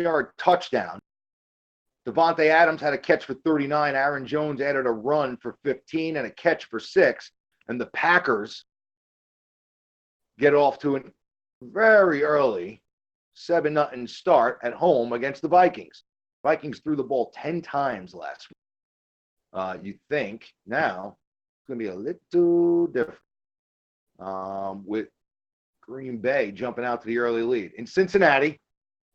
yard touchdown. Devontae Adams had a catch for 39. Aaron Jones added a run for 15 and a catch for 6. And the Packers get off to a very early 7-0 start at home against the Vikings. Vikings threw the ball 10 times last week. You think now it's going to be a little different with Green Bay jumping out to the early lead. In Cincinnati,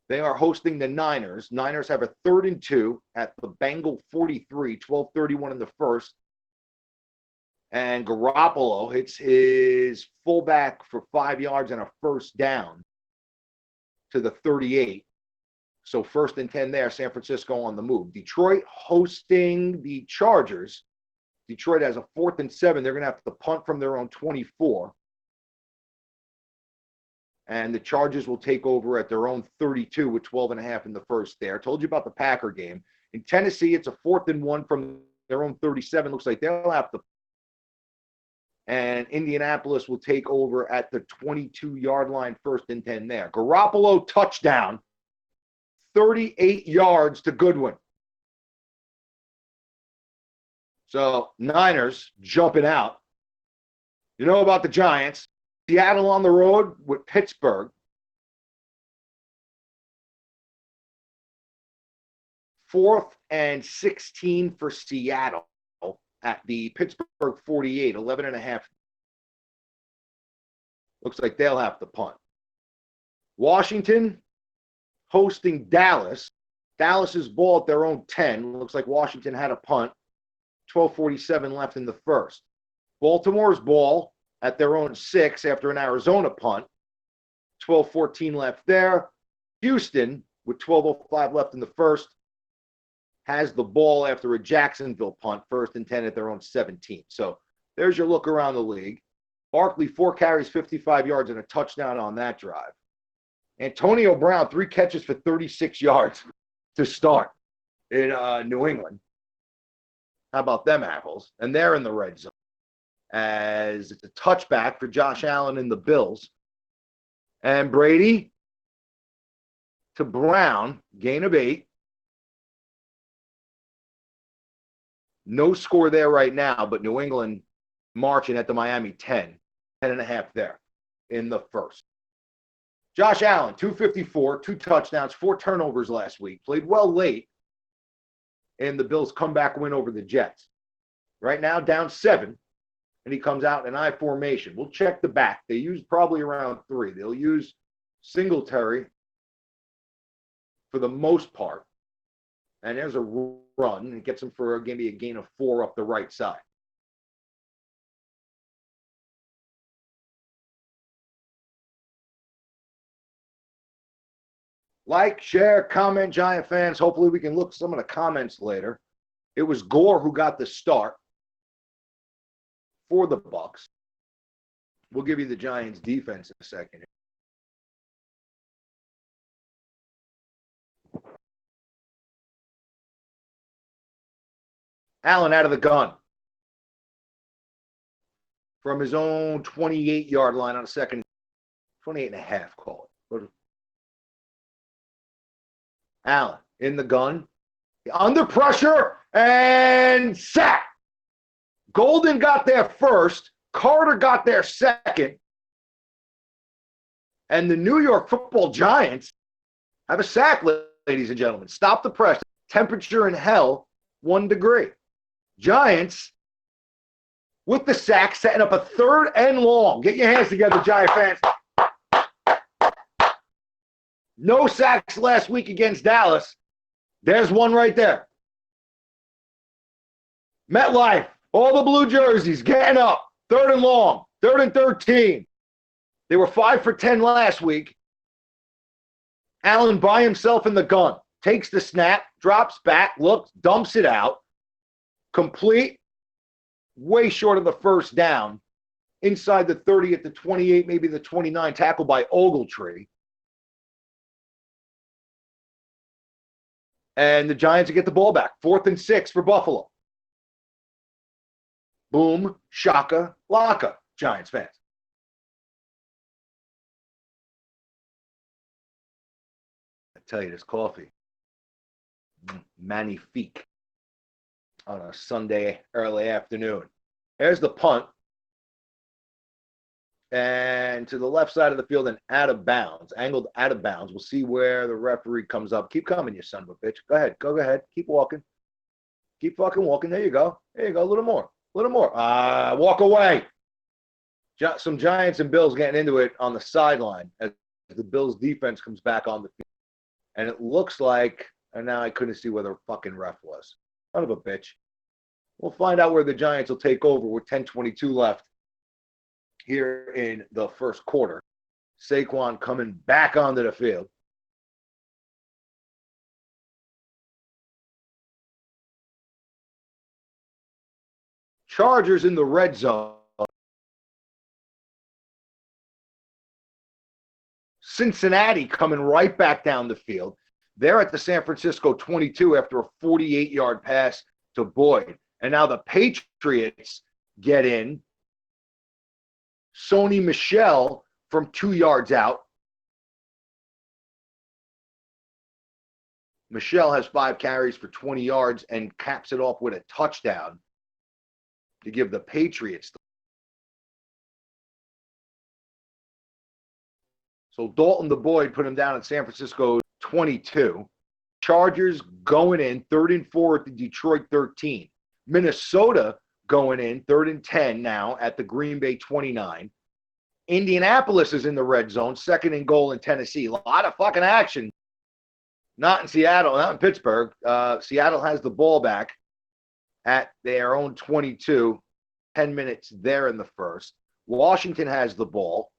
they are hosting the Niners. Niners have a 3rd and 2 at the Bengal 43, 12:31 in the first. And Garoppolo hits his fullback for 5 yards and a first down to the 38. So 1st and 10 there, San Francisco on the move. Detroit hosting the Chargers. Detroit has a 4th and 7. They're going to have to punt from their own 24. And the Chargers will take over at their own 32 with 12.5 in the first there. I told you about the Packer game. In Tennessee, it's a 4th and 1 from their own 37. Looks like they'll have to. And Indianapolis will take over at the 22-yard line, 1st and 10 there. Garoppolo touchdown, 38 yards to Goodwin. So Niners jumping out. You know about the Giants. Seattle on the road with Pittsburgh. 4th and 16 for Seattle at the Pittsburgh 48, 11.5. Looks like they'll have to punt. Washington hosting Dallas. Dallas's ball at their own 10. Looks like Washington had a punt. 12:47 left in the first. Baltimore's ball at their own 6 after an Arizona punt. 12:14 left there. Houston, with 12:05 left in the first, has the ball after a Jacksonville punt, 1st and 10 at their own 17. So there's your look around the league. Barkley, 4 carries, 55 yards, and a touchdown on that drive. Antonio Brown, 3 catches for 36 yards to start in New England. How about them apples? And they're in the red zone, as it's a touchback for Josh Allen and the Bills. And Brady to Brown, gain of 8. No score there right now, but New England marching at the Miami 10, 10.5 there in the first. Josh Allen, 254, 2 touchdowns, 4 turnovers last week. Played well late in the Bills' comeback win over the Jets. Right now, down 7. And he comes out in I formation. We'll check the back. They use probably around 3. They'll use Singletary for the most part. And there's a run. It gets him for maybe a gain of 4 up the right side. Like, share, comment, Giant fans. Hopefully we can look at some of the comments later. It was Gore who got the start for the Bucs. We'll give you the Giants defense in a second. Allen out of the gun from his own 28-yard line on a second, 28.5 call it. Allen in the gun, under pressure, and sack. Golden got there first. Carter got there second. And the New York Football Giants have a sack, ladies and gentlemen. Stop the press. Temperature in hell, 1 degree. Giants with the sack, setting up a 3rd and long. Get your hands together, Giant fans. No sacks last week against Dallas. There's one right there. MetLife, all the blue jerseys getting up. 3rd and long, 3rd and 13. They were 5 for 10 last week. Allen by himself in the gun. Takes the snap, drops back, looks, dumps it out. Complete, way short of the first down. Inside the 30 at the 28, maybe the 29, tackled by Ogletree. And the Giants get the ball back. 4th and 6 for Buffalo. Boom, shaka, laka, Giants fans. tell you, this coffee, magnifique on a Sunday early afternoon. There's the punt. And to the left side of the field and out of bounds, angled out of bounds. We'll see where the referee comes up. Keep coming, you son of a bitch. Go ahead. Go ahead. Keep walking. Keep fucking walking. There you go. There you go. A little more. A little more. Walk away. Some Giants and Bills getting into it on the sideline as the Bills defense comes back on the field. And it looks like, and now I couldn't see where the fucking ref was. Son of a bitch. We'll find out where the Giants will take over with 10:22 left here in the first quarter. Saquon coming back onto the field. Chargers in the red zone. Cincinnati coming right back down the field. They're at the San Francisco 22 after a 48-yard pass to Boyd. And now the Patriots get in. Sony Michel from 2 yards out. Michel has 5 carries for 20 yards and caps it off with a touchdown to give the Patriots. So Dalton the Boyd put him down at San Francisco 22. Chargers going in 3rd and 4 at the Detroit 13. Minnesota going in 3rd and 10 now at the Green Bay 29. Indianapolis is in the red zone, 2nd and goal in Tennessee. A lot of fucking action. Not in Seattle, not in Pittsburgh. Seattle has the ball back at their own 22. 10 minutes there in the first. Washington has the ball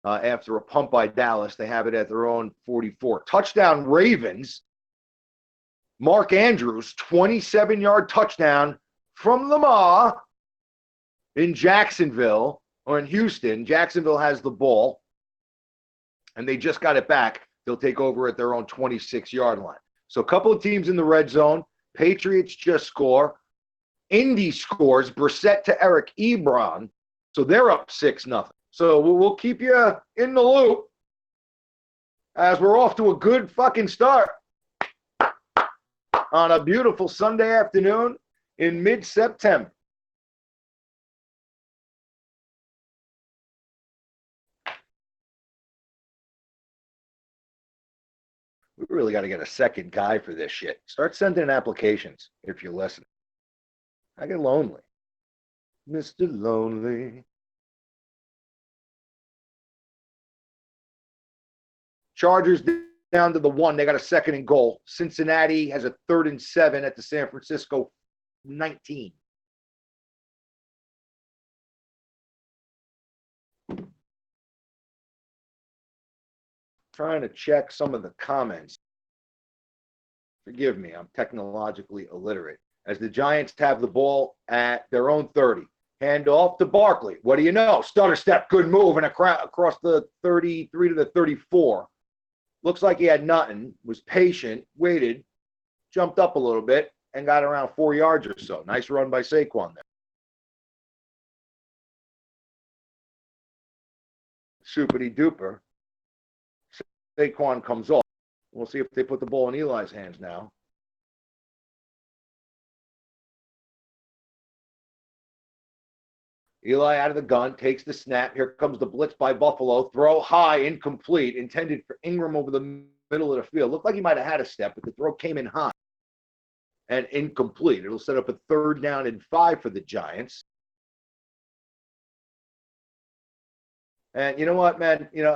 after a punt by Dallas. They have it at their own 44. Touchdown Ravens. Mark Andrews, 27-yard touchdown from Lamar in Jacksonville, or in Houston. Jacksonville has the ball, and they just got it back. They'll take over at their own 26-yard line. So a couple of teams in the red zone. Patriots just score. Indy scores. Brissett to Eric Ebron. So they're up 6-0. So we'll keep you in the loop as we're off to a good fucking start on a beautiful Sunday afternoon in mid-September. We really got to get a second guy for this shit. Start sending in applications if you're listening. I get lonely. Mr. Lonely. Chargers down to the 1. They got a 2nd and goal. Cincinnati has a 3rd and 7 at the San Francisco 19. Trying to check some of the comments. Forgive me, I'm technologically illiterate. As the Giants have the ball at their own 30. Hand off to Barkley. What do you know? Stutter step, good move, and across the 33 to the 34. Looks like he had nothing, was patient, waited, jumped up a little bit, and got around 4 yards or so. Nice run by Saquon there. Soupity duper. Saquon comes off. We'll see if they put the ball in Eli's hands now. Eli out of the gun, takes the snap. Here comes the blitz by Buffalo. Throw high, incomplete, intended for Ingram over the middle of the field. Looked like he might have had a step, but the throw came in high and incomplete. It'll set up a 3rd down and 5 for the Giants. And you know what, man? You know,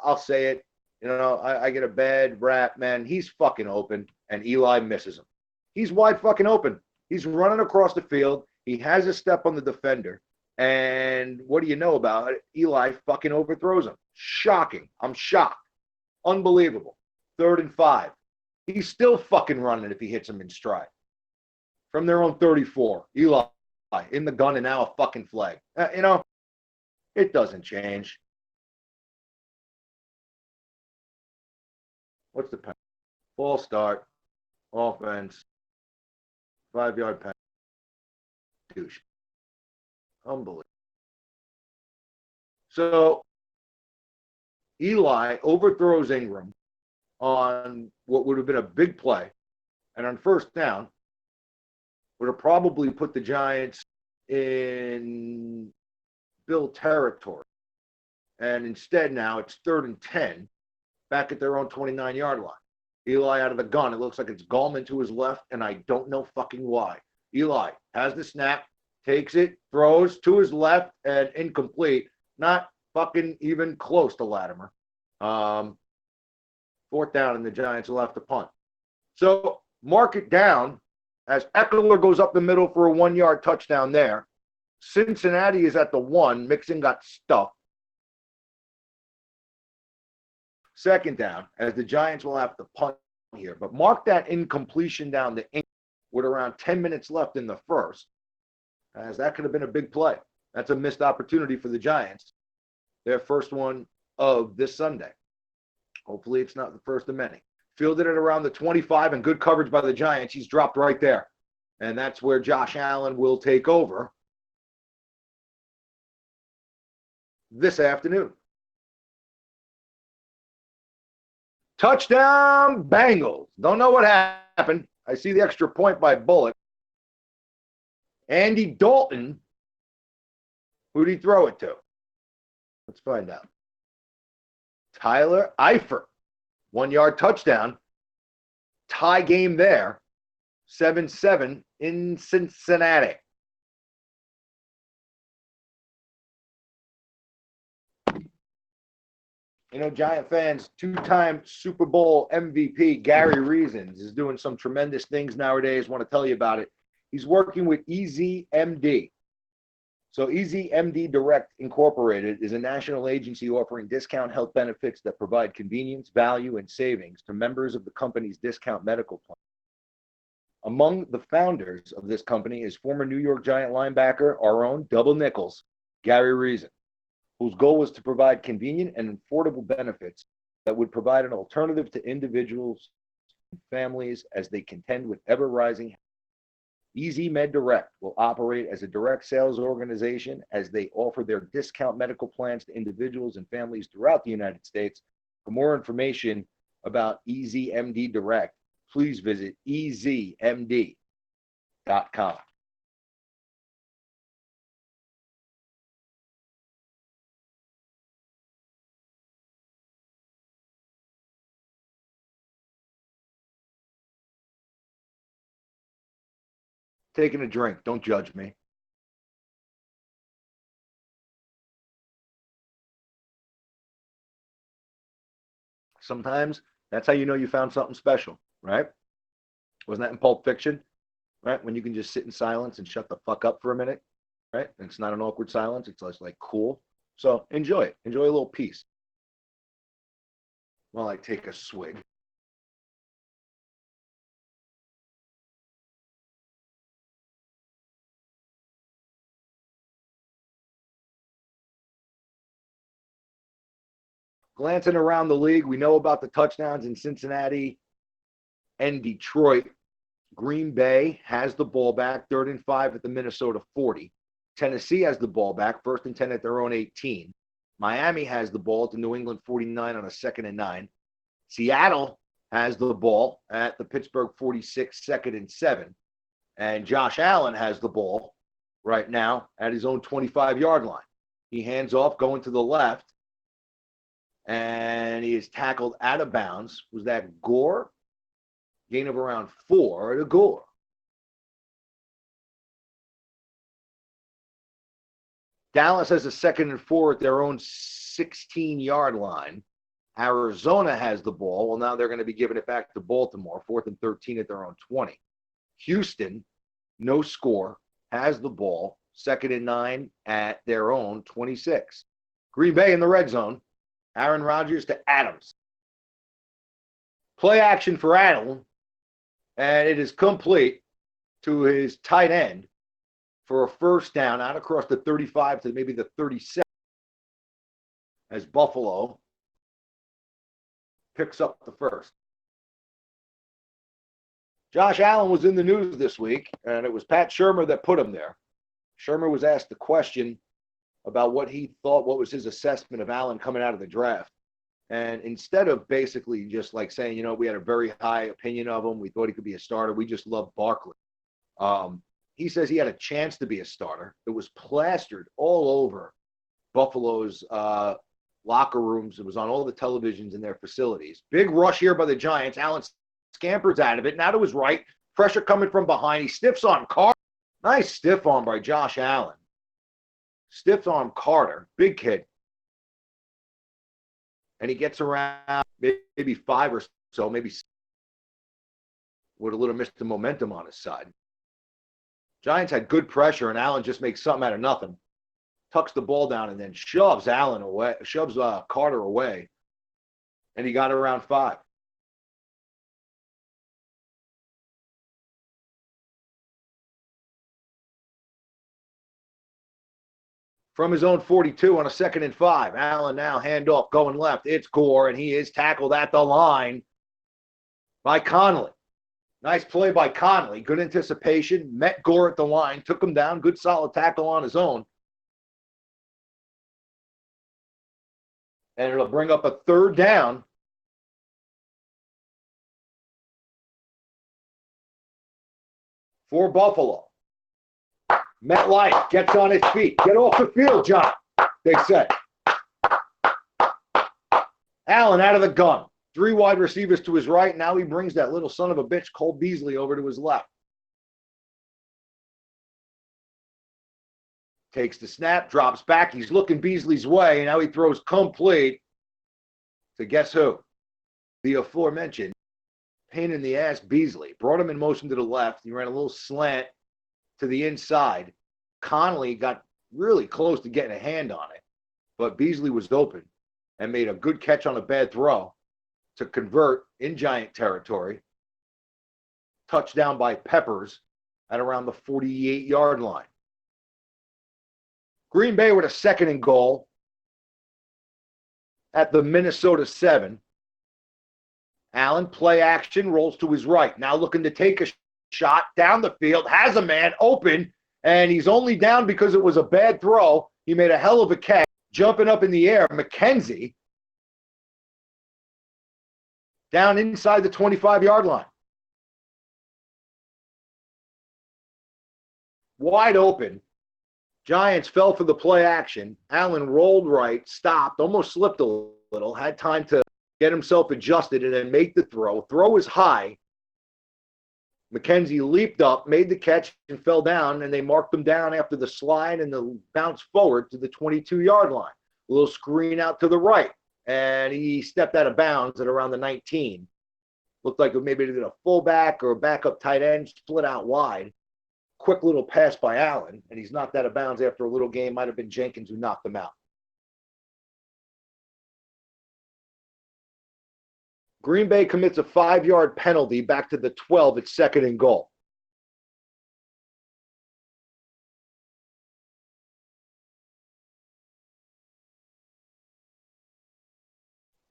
I'll say it. You know, I get a bad rap, man. He's fucking open, and Eli misses him. He's wide fucking open. He's running across the field. He has a step on the defender. And what do you know about it? Eli fucking overthrows him. Shocking. I'm shocked. Unbelievable. 3rd and 5. He's still fucking running if he hits him in stride. From their own 34. Eli in the gun and now a fucking flag. You know, it doesn't change. What's the penalty? False start. Offense. 5-yard penalty. Douche. Unbelievable. So Eli overthrows Ingram, on what would have been a big play, and on first down, would have probably put the Giants in Bill territory. And instead now it's 3rd and 10, back at their own 29-yard line. Eli out of the gun. It looks like it's Gallman to his left, and I don't know fucking why. Eli has the snap, takes it, throws to his left, and incomplete. Not fucking even close to Latimer. 4th down, and the Giants will have to punt. So mark it down as Eckler goes up the middle for a 1-yard touchdown there. Cincinnati is at the 1. Mixon got stuffed. 2nd down, as the Giants will have to punt here. But mark that incompletion down to 8 with around 10 minutes left in the first, as that could have been a big play. That's a missed opportunity for the Giants. Their first one of this Sunday. Hopefully it's not the first of many. Fielded it around the 25 and good coverage by the Giants. He's dropped right there. And that's where Josh Allen will take over this afternoon. Touchdown, Bengals. Don't know what happened. I see the extra point by Bullock. Andy Dalton. Who'd he throw it to? Let's find out. Tyler Eifert. 1-yard touchdown. Tie game there. 7-7 in Cincinnati. You know, Giant fans, 2-time Super Bowl MVP Gary Reasons is doing some tremendous things nowadays. Want to tell you about it. He's working with EasyMD. So EasyMD Direct Incorporated is a national agency offering discount health benefits that provide convenience, value, and savings to members of the company's discount medical plan. Among the founders of this company is former New York Giant linebacker, our own Double Nickels, Gary Reason, whose goal was to provide convenient and affordable benefits that would provide an alternative to individuals and families as they contend with ever-rising. EasyMed Direct will operate as a direct sales organization as they offer their discount medical plans to individuals and families throughout the United States. For more information about EasyMD Direct, please visit EasyMD.com. Taking a drink. Don't judge me. Sometimes that's how you know you found something special, right? Wasn't that in Pulp Fiction? Right? When you can just sit in silence and shut the fuck up for a minute, right? And it's not an awkward silence. It's just like cool. So enjoy it. Enjoy a little peace while I take a swig. Glancing around the league, we know about the touchdowns in Cincinnati and Detroit. Green Bay has the ball back, 3rd and 5 at the Minnesota 40. Tennessee has the ball back, 1st and 10 at their own 18. Miami has the ball at the New England 49 on a 2nd and 9. Seattle has the ball at the Pittsburgh 46, 2nd and 7. And Josh Allen has the ball right now at his own 25-yard line. He hands off going to the left. And he is tackled out of bounds. Was that Gore? Gain of around 4 to Gore. Dallas has a 2nd and 4 at their own 16-yard line. Arizona has the ball. Well, now they're going to be giving it back to Baltimore, 4th and 13 at their own 20. Houston, no score, has the ball, 2nd and 9 at their own 26. Green Bay in the red zone. Aaron Rodgers to Adams. Play action for Adams, and it is complete to his tight end for a first down out across the 35 to maybe the 37 as Buffalo picks up the first. Josh Allen was in the news this week, and it was Pat Shurmur that put him there. Shurmur was asked the question about what he thought, what was his assessment of Allen coming out of the draft. And instead of basically just like saying, we had a very high opinion of him, we thought he could be a starter, we just love Barkley. He says he had a chance to be a starter. It was plastered all over Buffalo's locker rooms. It was on all the televisions in their facilities. Big rush here by the Giants. Allen scampers out of it. Now to his right. Pressure coming from behind. He stiffs on Carter. Nice stiff arm by Josh Allen. Stiff arm Carter. Big kid. And he gets around maybe 5 or so, maybe 6, with a little missed the momentum on his side. Giants had good pressure, and Allen just makes something out of nothing. Tucks the ball down and then shoves Allen away, shoves Carter away, and he got around 5. From his own 42 on a 2nd and 5. Allen now handoff going left. It's Gore, and he is tackled at the line by Conley. Nice play by Conley. Good anticipation. Met Gore at the line. Took him down. Good solid tackle on his own. And it'll bring up a 3rd down. For Buffalo. MetLife gets on its feet. Get off the field, John, they said. Allen out of the gun. 3 wide receivers to his right. Now he brings that little son of a bitch, Cole Beasley, over to his left. Takes the snap, drops back. He's looking Beasley's way. Now he throws complete to guess who? The aforementioned pain in the ass Beasley. Brought him in motion to the left. He ran a little slant to the inside. Conley got really close to getting a hand on it, but Beasley was open and made a good catch on a bad throw to convert in Giant territory. Touchdown by Peppers at around the 48-yard line. Green Bay with a 2nd and goal at the Minnesota 7. Allen, play action, rolls to his right. Now looking to take a shot down the field, has a man open, and he's only down because it was a bad throw. He made a hell of a catch, jumping up in the air. McKenzie down inside the 25-yard line. Wide open. Giants fell for the play action. Allen rolled right, stopped, almost slipped a little, had time to get himself adjusted and then make the throw. Throw is high. McKenzie leaped up, made the catch, and fell down, and they marked him down after the slide and the bounce forward to the 22-yard line. A little screen out to the right, and he stepped out of bounds at around the 19. Looked like maybe they did a fullback or a backup tight end, split out wide. Quick little pass by Allen, and he's knocked out of bounds after a little game. Might have been Jenkins who knocked him out. Green Bay commits a 5-yard penalty back to the 12 at 2nd and goal.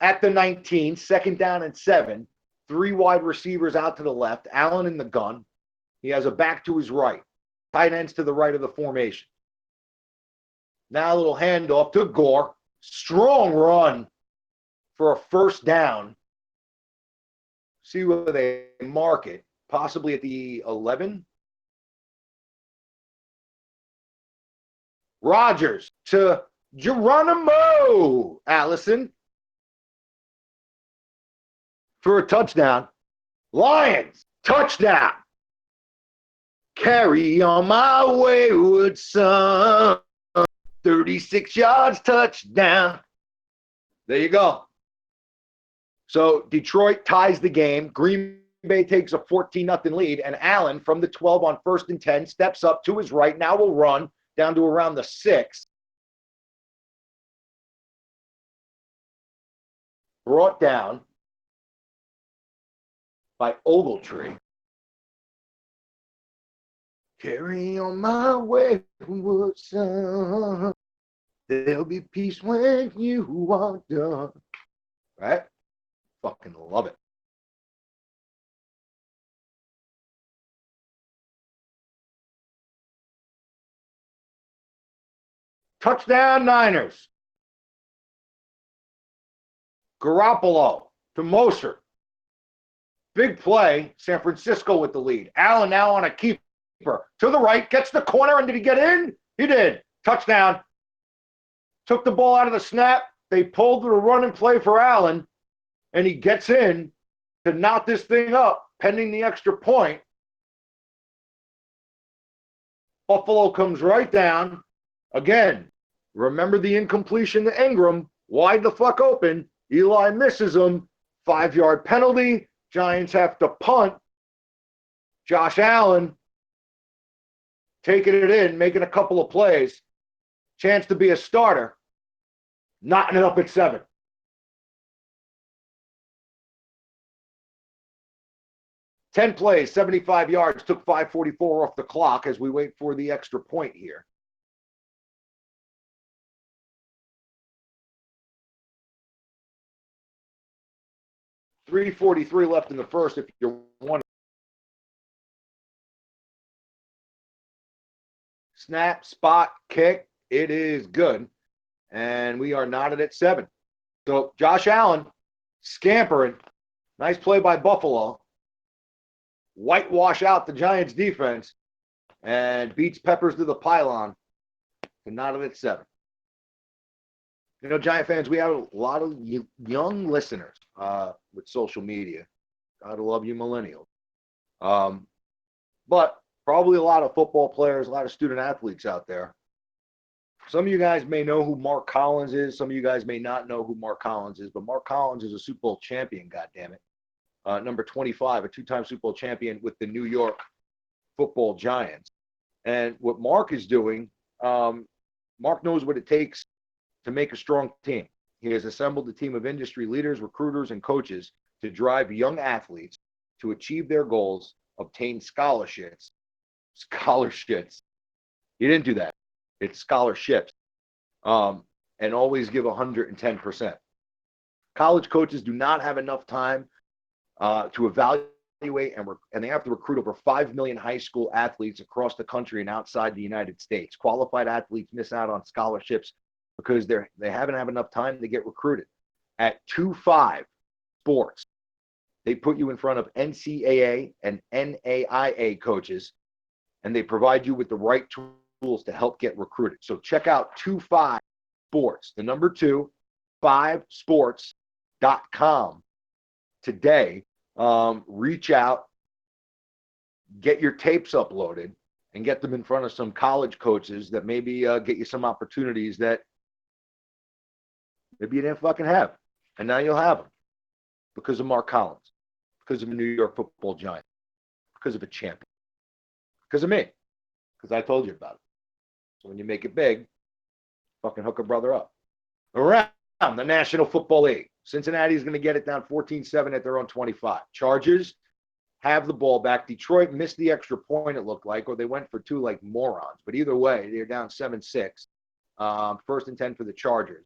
At the 19, 2nd down and 7, 3 wide receivers out to the left, Allen in the gun. He has a back to his right, tight ends to the right of the formation. Now a little handoff to Gore. Strong run for a 1st down. See where they mark it, possibly at the 11. Rodgers to Geronimo Allison for a touchdown. Lions, touchdown. Carry on my wayward son. 36 yards, touchdown. There you go. So Detroit ties the game. Green Bay takes a 14-0 lead, and Allen from the 12 on 1st and 10 steps up to his right. Now will run down to around the 6. Brought down by Ogletree. Carry on my wayward son. There'll be peace when you are done. Right? Fucking love it. Touchdown Niners. Garoppolo to Mostert. Big play. San Francisco with the lead. Allen now on a keeper. To the right. Gets the corner. And did he get in? He did. Touchdown. Took the ball out of the snap. They pulled the run and play for Allen. And he gets in to knot this thing up pending the extra point. Buffalo comes right down. Again, remember the incompletion to Ingram. Wide the fuck open. Eli misses him. 5-yard penalty. Giants have to punt. Josh Allen taking it in, making a couple of plays. Chance to be a starter. Knotting it up at 7. 10 plays, 75 yards, took 5:44 off the clock as we wait for the extra point here. $3:43 left in the first if you're wondering. Snap, spot, kick. It is good. And we are knotted at 7. So Josh Allen scampering. Nice play by Buffalo. Whitewash out the Giants defense and beats Peppers to the pylon to knot it at 7. You know, Giant fans, we have a lot of young listeners with social media. Gotta love you millennials. But probably a lot of football players, a lot of student athletes out there. Some of you guys may know who Mark Collins is. Some of you guys may not know who Mark Collins is, but Mark Collins is a Super Bowl champion, goddammit. Number 25, a 2-time Super Bowl champion with the New York Football Giants. And what Mark is doing, Mark knows what it takes to make a strong team. He has assembled a team of industry leaders, recruiters, and coaches to drive young athletes to achieve their goals, obtain scholarships. Scholarships. He didn't do that. It's scholarships. And always give 110%. College coaches do not have enough time to evaluate and they have to recruit over 5 million high school athletes across the country and outside the United States. Qualified athletes miss out on scholarships because they haven't had enough time to get recruited. At 2-5 Sports, they put you in front of NCAA and NAIA coaches, and they provide you with the right tools to help get recruited. So check out 2-5 Sports, the number 2, 5sports.com today. Reach out, get your tapes uploaded, and get them in front of some college coaches that maybe get you some opportunities that maybe you didn't fucking have. And now you'll have them because of Mark Collins, because of a New York Football Giant, because of a champion, because of me, because I told you about it. So when you make it big, fucking hook a brother up. Around the National Football League, Cincinnati is going to get it down 14-7 at their own 25. Chargers have the ball back. Detroit missed the extra point, it looked like, or they went for 2 like morons. But either way, they're down 7-6. 1st and 10 for the Chargers.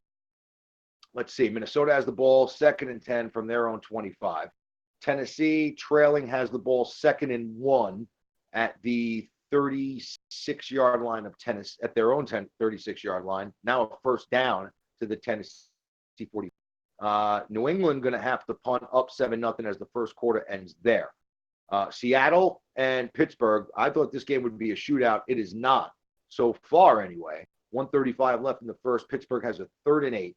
Let's see. Minnesota has the ball 2nd and 10 from their own 25. Tennessee trailing has the ball 2nd and 1 at the 36-yard line of Tennessee, at their own 36-yard line. Now a first down to the Tennessee 40. New England going to have to punt up 7-0 as the first quarter ends there. Seattle and Pittsburgh, I thought this game would be a shootout. It is not so far anyway. 1:35 left in the first. Pittsburgh has a 3rd and 8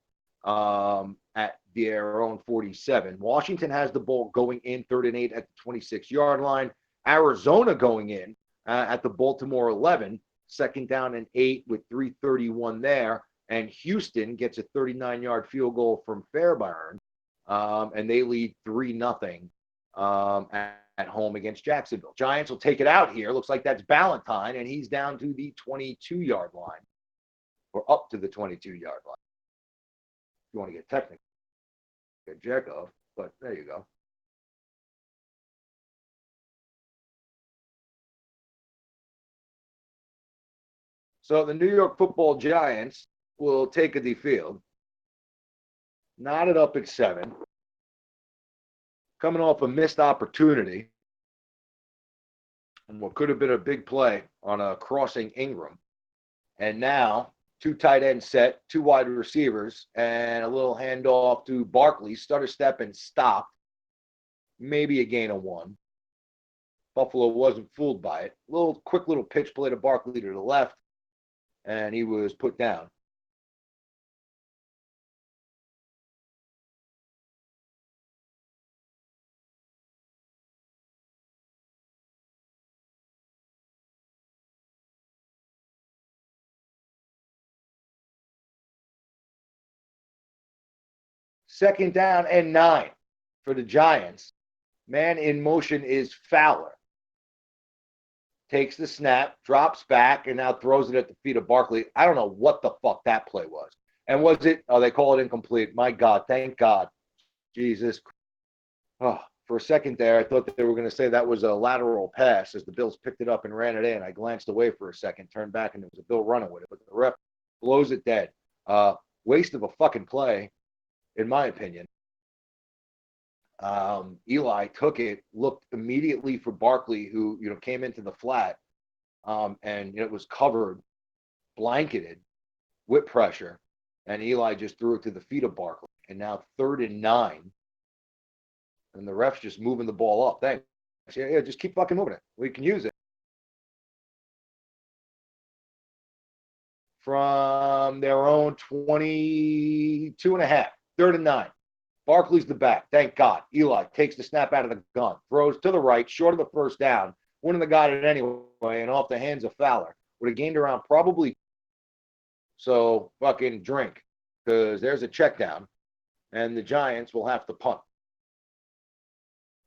at their own 47. Washington has the ball going in 3rd and 8 at the 26-yard line. Arizona going in at the Baltimore 11, 2nd down and 8 with 3:31 there. And Houston gets a 39-yard field goal from Fairbairn, and they lead 3-0 at home against Jacksonville. Giants will take it out here. Looks like that's Ballantyne, and he's down to the 22-yard line, or up to the 22-yard line. If you want to get technical, get Jekyll, but there you go. So the New York Football Giants will take the field, knotted up at 7, coming off a missed opportunity and what could have been a big play on a crossing Ingram. And now two tight end set, two wide receivers, and a little handoff to Barkley, stutter step and stop. Maybe a gain of one. Buffalo wasn't fooled by it. Quick little pitch play to Barkley to the left, and he was put down. Second down and 9 for the Giants. Man in motion is Fowler. Takes the snap, drops back, and now throws it at the feet of Barkley. I don't know what the fuck that play was. And was it? Oh, they call it incomplete. My God, thank God. Jesus. Oh, for a second there, I thought that they were going to say that was a lateral pass as the Bills picked it up and ran it in. I glanced away for a second, turned back, and it was a Bill running with it. But the ref blows it dead. Waste of a fucking play, in my opinion. Eli took it, looked immediately for Barkley, who came into the flat, and it was covered, blanketed with pressure, and Eli just threw it to the feet of Barkley. And now 3rd and 9, and the ref's just moving the ball up. Thanks. Yeah, just keep fucking moving it. We can use it. From their own 22 and a half, 3rd and 9. Barkley's the back. Thank God. Eli takes the snap out of the gun, throws to the right, short of the first down. Wouldn't have got it anyway, and off the hands of Fowler. Would have gained around probably. So fucking drink, because there's a check down, and the Giants will have to punt.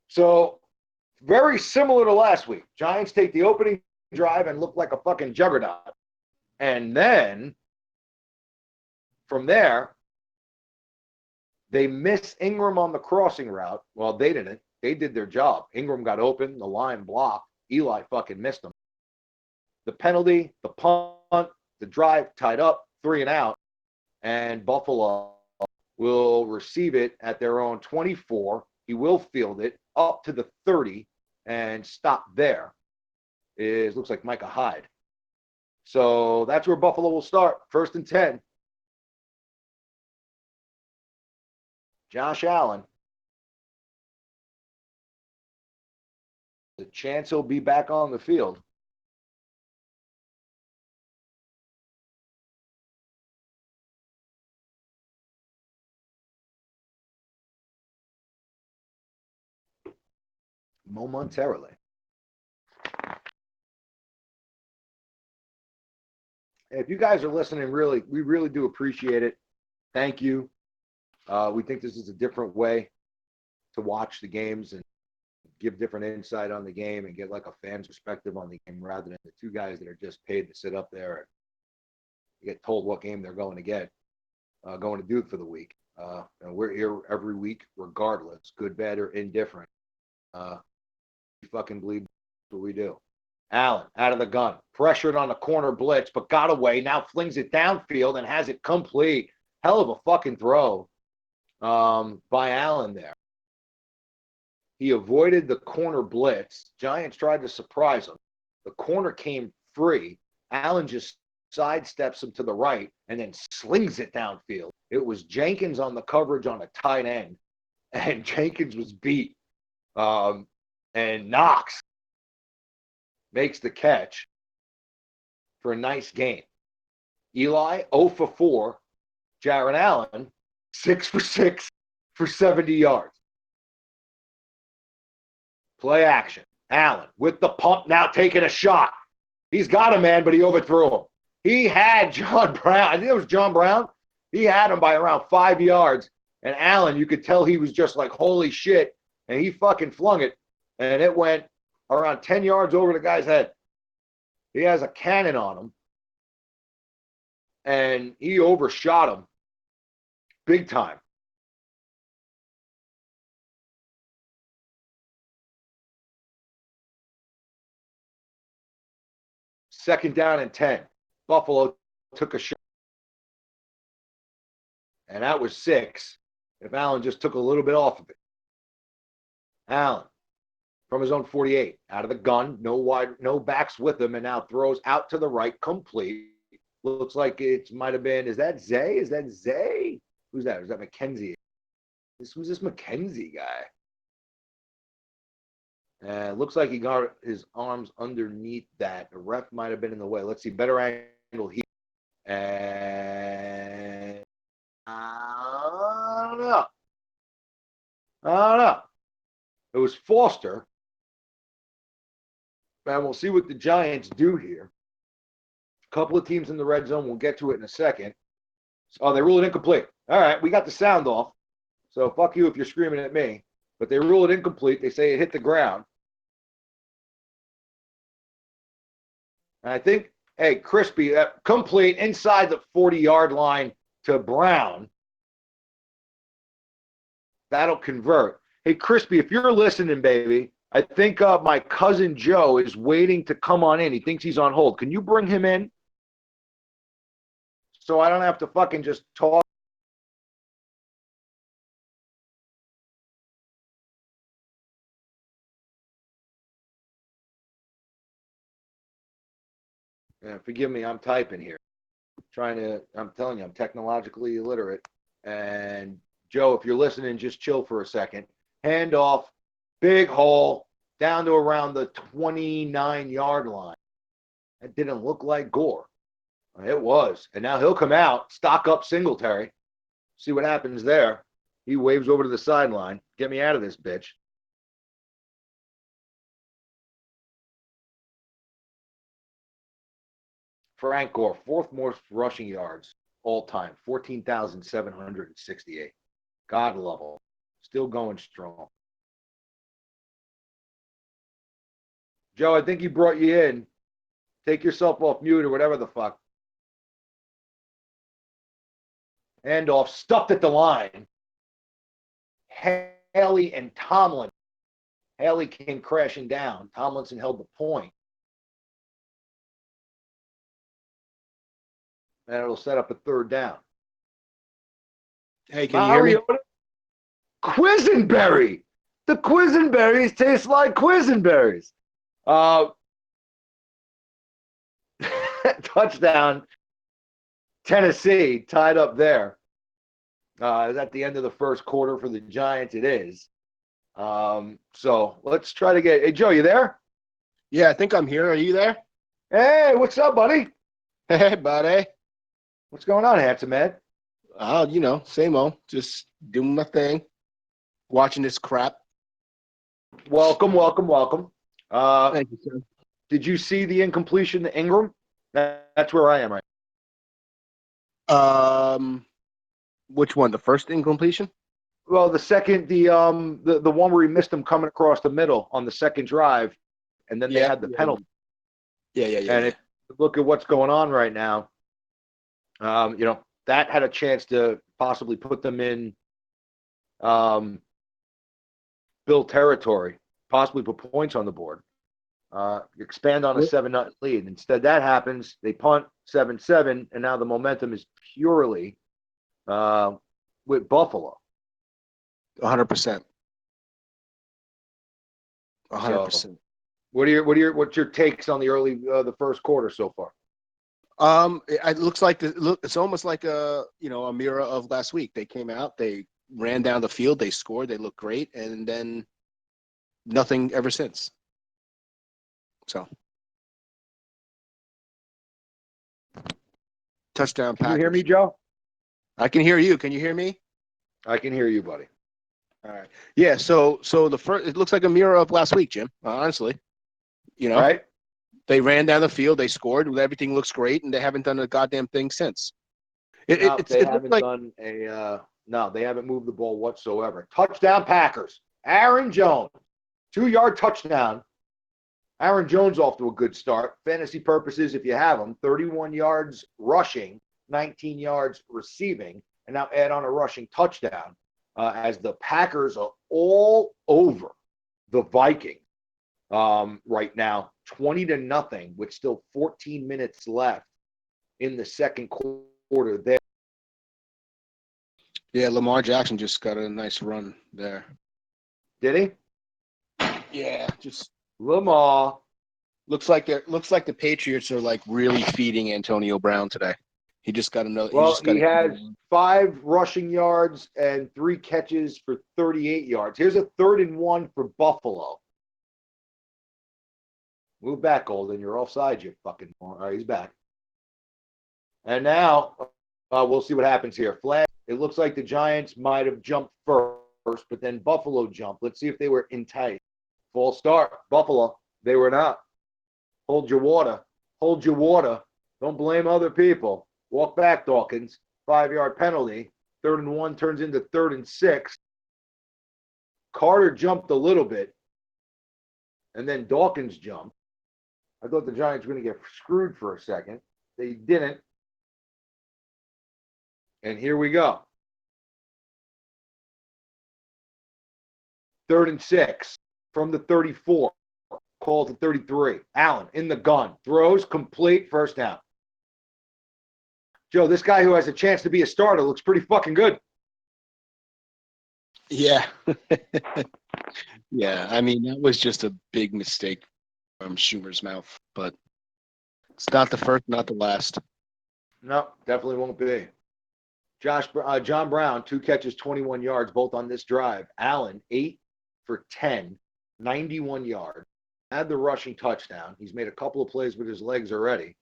So very similar to last week. Giants take the opening drive and look like a fucking juggernaut. And then from there, they miss Ingram on the crossing route. Well, they didn't. They did their job. Ingram got open. The line blocked. Eli fucking missed them. The penalty, the punt, the drive tied up, 3 and out. And Buffalo will receive it at their own 24. He will field it up to the 30 and stop there. Looks like Micah Hyde. So that's where Buffalo will start. 1st and 10. Josh Allen. The chance he'll be back on the field. Momentarily. If you guys are listening, we really do appreciate it. Thank you. We think this is a different way to watch the games and give different insight on the game and get like a fan's perspective on the game rather than the two guys that are just paid to sit up there and get told what game they're going to get, going to do for the week. And we're here every week, regardless, good, bad, or indifferent. We fucking bleed what we do. Allen out of the gun, pressured on the corner blitz, but got away. Now flings it downfield and has it complete. Hell of a fucking throw by Allen there. He avoided the corner blitz. Giants tried to surprise him. The corner came free. Allen just sidesteps him to the right and then slings it downfield. It was Jenkins on the coverage on a tight end, and Jenkins was beat. And Knox makes the catch for a nice gain. Eli, 0 for 4. Jaron Allen, 6 for 6 for 70 yards. Play action. Allen with the pump, now taking a shot. He's got a man, but he overthrew him. He had John Brown. I think it was John Brown. He had him by around 5 yards. And Allen, you could tell he was just like, holy shit. And he fucking flung it. And it went around 10 yards over the guy's head. He has a cannon on him. And he overshot him big time. Second down and 10. Buffalo took a shot. And that was 6 if Allen just took a little bit off of it. Allen from his own 48, out of the gun, no backs with him, and now throws out to the right, complete. Looks like it might have been. Is that Zay? Is that Zay? Who's that? Is that McKenzie? Who's this McKenzie guy? Looks like he got his arms underneath that. The ref might have been in the way. Let's see. Better angle here. And I don't know. It was Foster. And we'll see what the Giants do here. A couple of teams in the red zone. We'll get to it in a second. Oh, they ruled it incomplete. All right, we got the sound off. So fuck you if you're screaming at me. But they rule it incomplete. They say it hit the ground. And I think, hey, Crispy, complete inside the 40-yard line to Brown. That'll convert. Hey, Crispy, if you're listening, baby, I think my cousin Joe is waiting to come on in. He thinks he's on hold. Can you bring him in? So I don't have to fucking just talk. Yeah, forgive me, I'm typing here. I'm telling you, I'm technologically illiterate. And Joe, if you're listening, just chill for a second. Hand off, big hole, down to around the 29-yard line. That didn't look like Gore. It was. And now he'll come out, stock up Singletary. See what happens there. He waves over to the sideline. Get me out of this bitch. Frank Gore, fourth most rushing yards all time, 14,768. God love him. Still going strong. Joe, I think he brought you in. Take yourself off mute or whatever the fuck. Handoff, stuffed at the line. Haley and Tomlin. Haley came crashing down. Tomlinson held the point. And it'll set up a third down. Hey, can you hear me? Quisenberry. The Quisenberries taste like Quisenberries. Touchdown. Tennessee tied up there. At the end of the first quarter for the Giants, it is. So let's try to get. Hey, Joe, you there? Yeah, I think I'm here. Are you there? Hey, what's up, buddy? Hey, buddy. What's going on, handsome man? Same old. Just doing my thing. Watching this crap. Welcome. Thank you, sir. Did you see the incompletion to Ingram? That's where I am right now. Which one? The first incompletion? Well, the second, the one where he missed him coming across the middle on the second drive, and then they had the penalty. Yeah. And if you look at what's going on right now, that had a chance to possibly put them in Bill territory, possibly put points on the board, expand on a 7-0 lead. Instead, that happens. They punt 7-7, and now the momentum is purely with Buffalo. 100%. 100%. So, what's your takes on the first quarter so far? It looks like it's almost like a mirror of last week. They came out, they ran down the field, they scored, they looked great, and then nothing ever since. So, touchdown Packers. Can you hear me, Joe? I can hear you. Can you hear me? I can hear you, buddy. All right. Yeah. So the first, it looks like a mirror of last week, Jim. Honestly, right? They ran down the field, they scored, everything looks great, and they haven't done a goddamn thing since. They haven't moved the ball whatsoever. Touchdown Packers. Aaron Jones, 2-yard touchdown. Aaron Jones off to a good start. Fantasy purposes, if you have him, 31 yards rushing, 19 yards receiving, and now add on a rushing touchdown as the Packers are all over the Vikings right now, 20-0, with still 14 minutes left in the second quarter there. Yeah, Lamar Jackson just got a nice run there. Did he? Yeah, just Lamar. Looks like the Patriots are like really feeding Antonio Brown today. He just got another. He Well, just got he a, has 5 rushing yards and 3 catches for 38 yards. Here's a 3rd and 1 for Buffalo. Move back, Golden. You're offside, you fucking. All right, he's back. And now we'll see what happens here. Flag. It looks like the Giants might have jumped first, but then Buffalo jumped. Let's see if they were enticed. False start. Buffalo. They were not. Hold your water. Hold your water. Don't blame other people. Walk back, Dawkins. 5-yard penalty. 3rd and 1 turns into 3rd and 6. Carter jumped a little bit, and then Dawkins jumped. I thought the Giants were going to get screwed for a second. They didn't. And here we go. 3rd and 6 from the 34. Call to 33. Allen in the gun. Throws complete, first down. Joe, this guy who has a chance to be a starter looks pretty fucking good. Yeah. Yeah. I mean, that was just a big mistake from Schumer's mouth, but it's not the first, not the last. No, definitely won't be. John Brown, 2 catches, 21 yards, both on this drive. Allen, 8 for 10, 91 yards. Had the rushing touchdown. He's made a couple of plays with his legs already.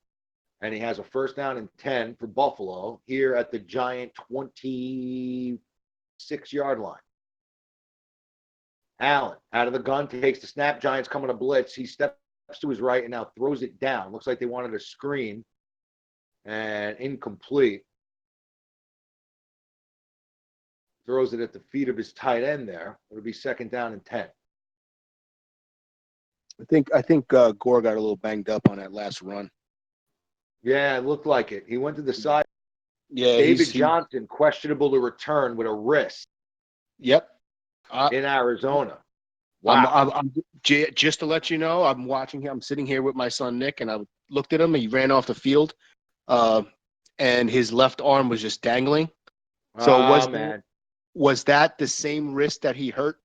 And he has a 1st down and 10 for Buffalo here at the Giant 26-yard line. Allen, out of the gun, takes the snap. Giants coming to blitz. He steps to his right and now throws it down. Looks like they wanted a screen. And incomplete. Throws it at the feet of his tight end there. It'll be 2nd down and 10. I think Gore got a little banged up on that last run. Yeah, it looked like it. He went to the side. Yeah, David Johnson, questionable to return with a wrist. Yep. In Arizona. Wow. I'm just to let you know, I'm watching him. I'm sitting here with my son Nick, and I looked at him. He ran off the field, and his left arm was just dangling. So was that the same wrist that he hurt?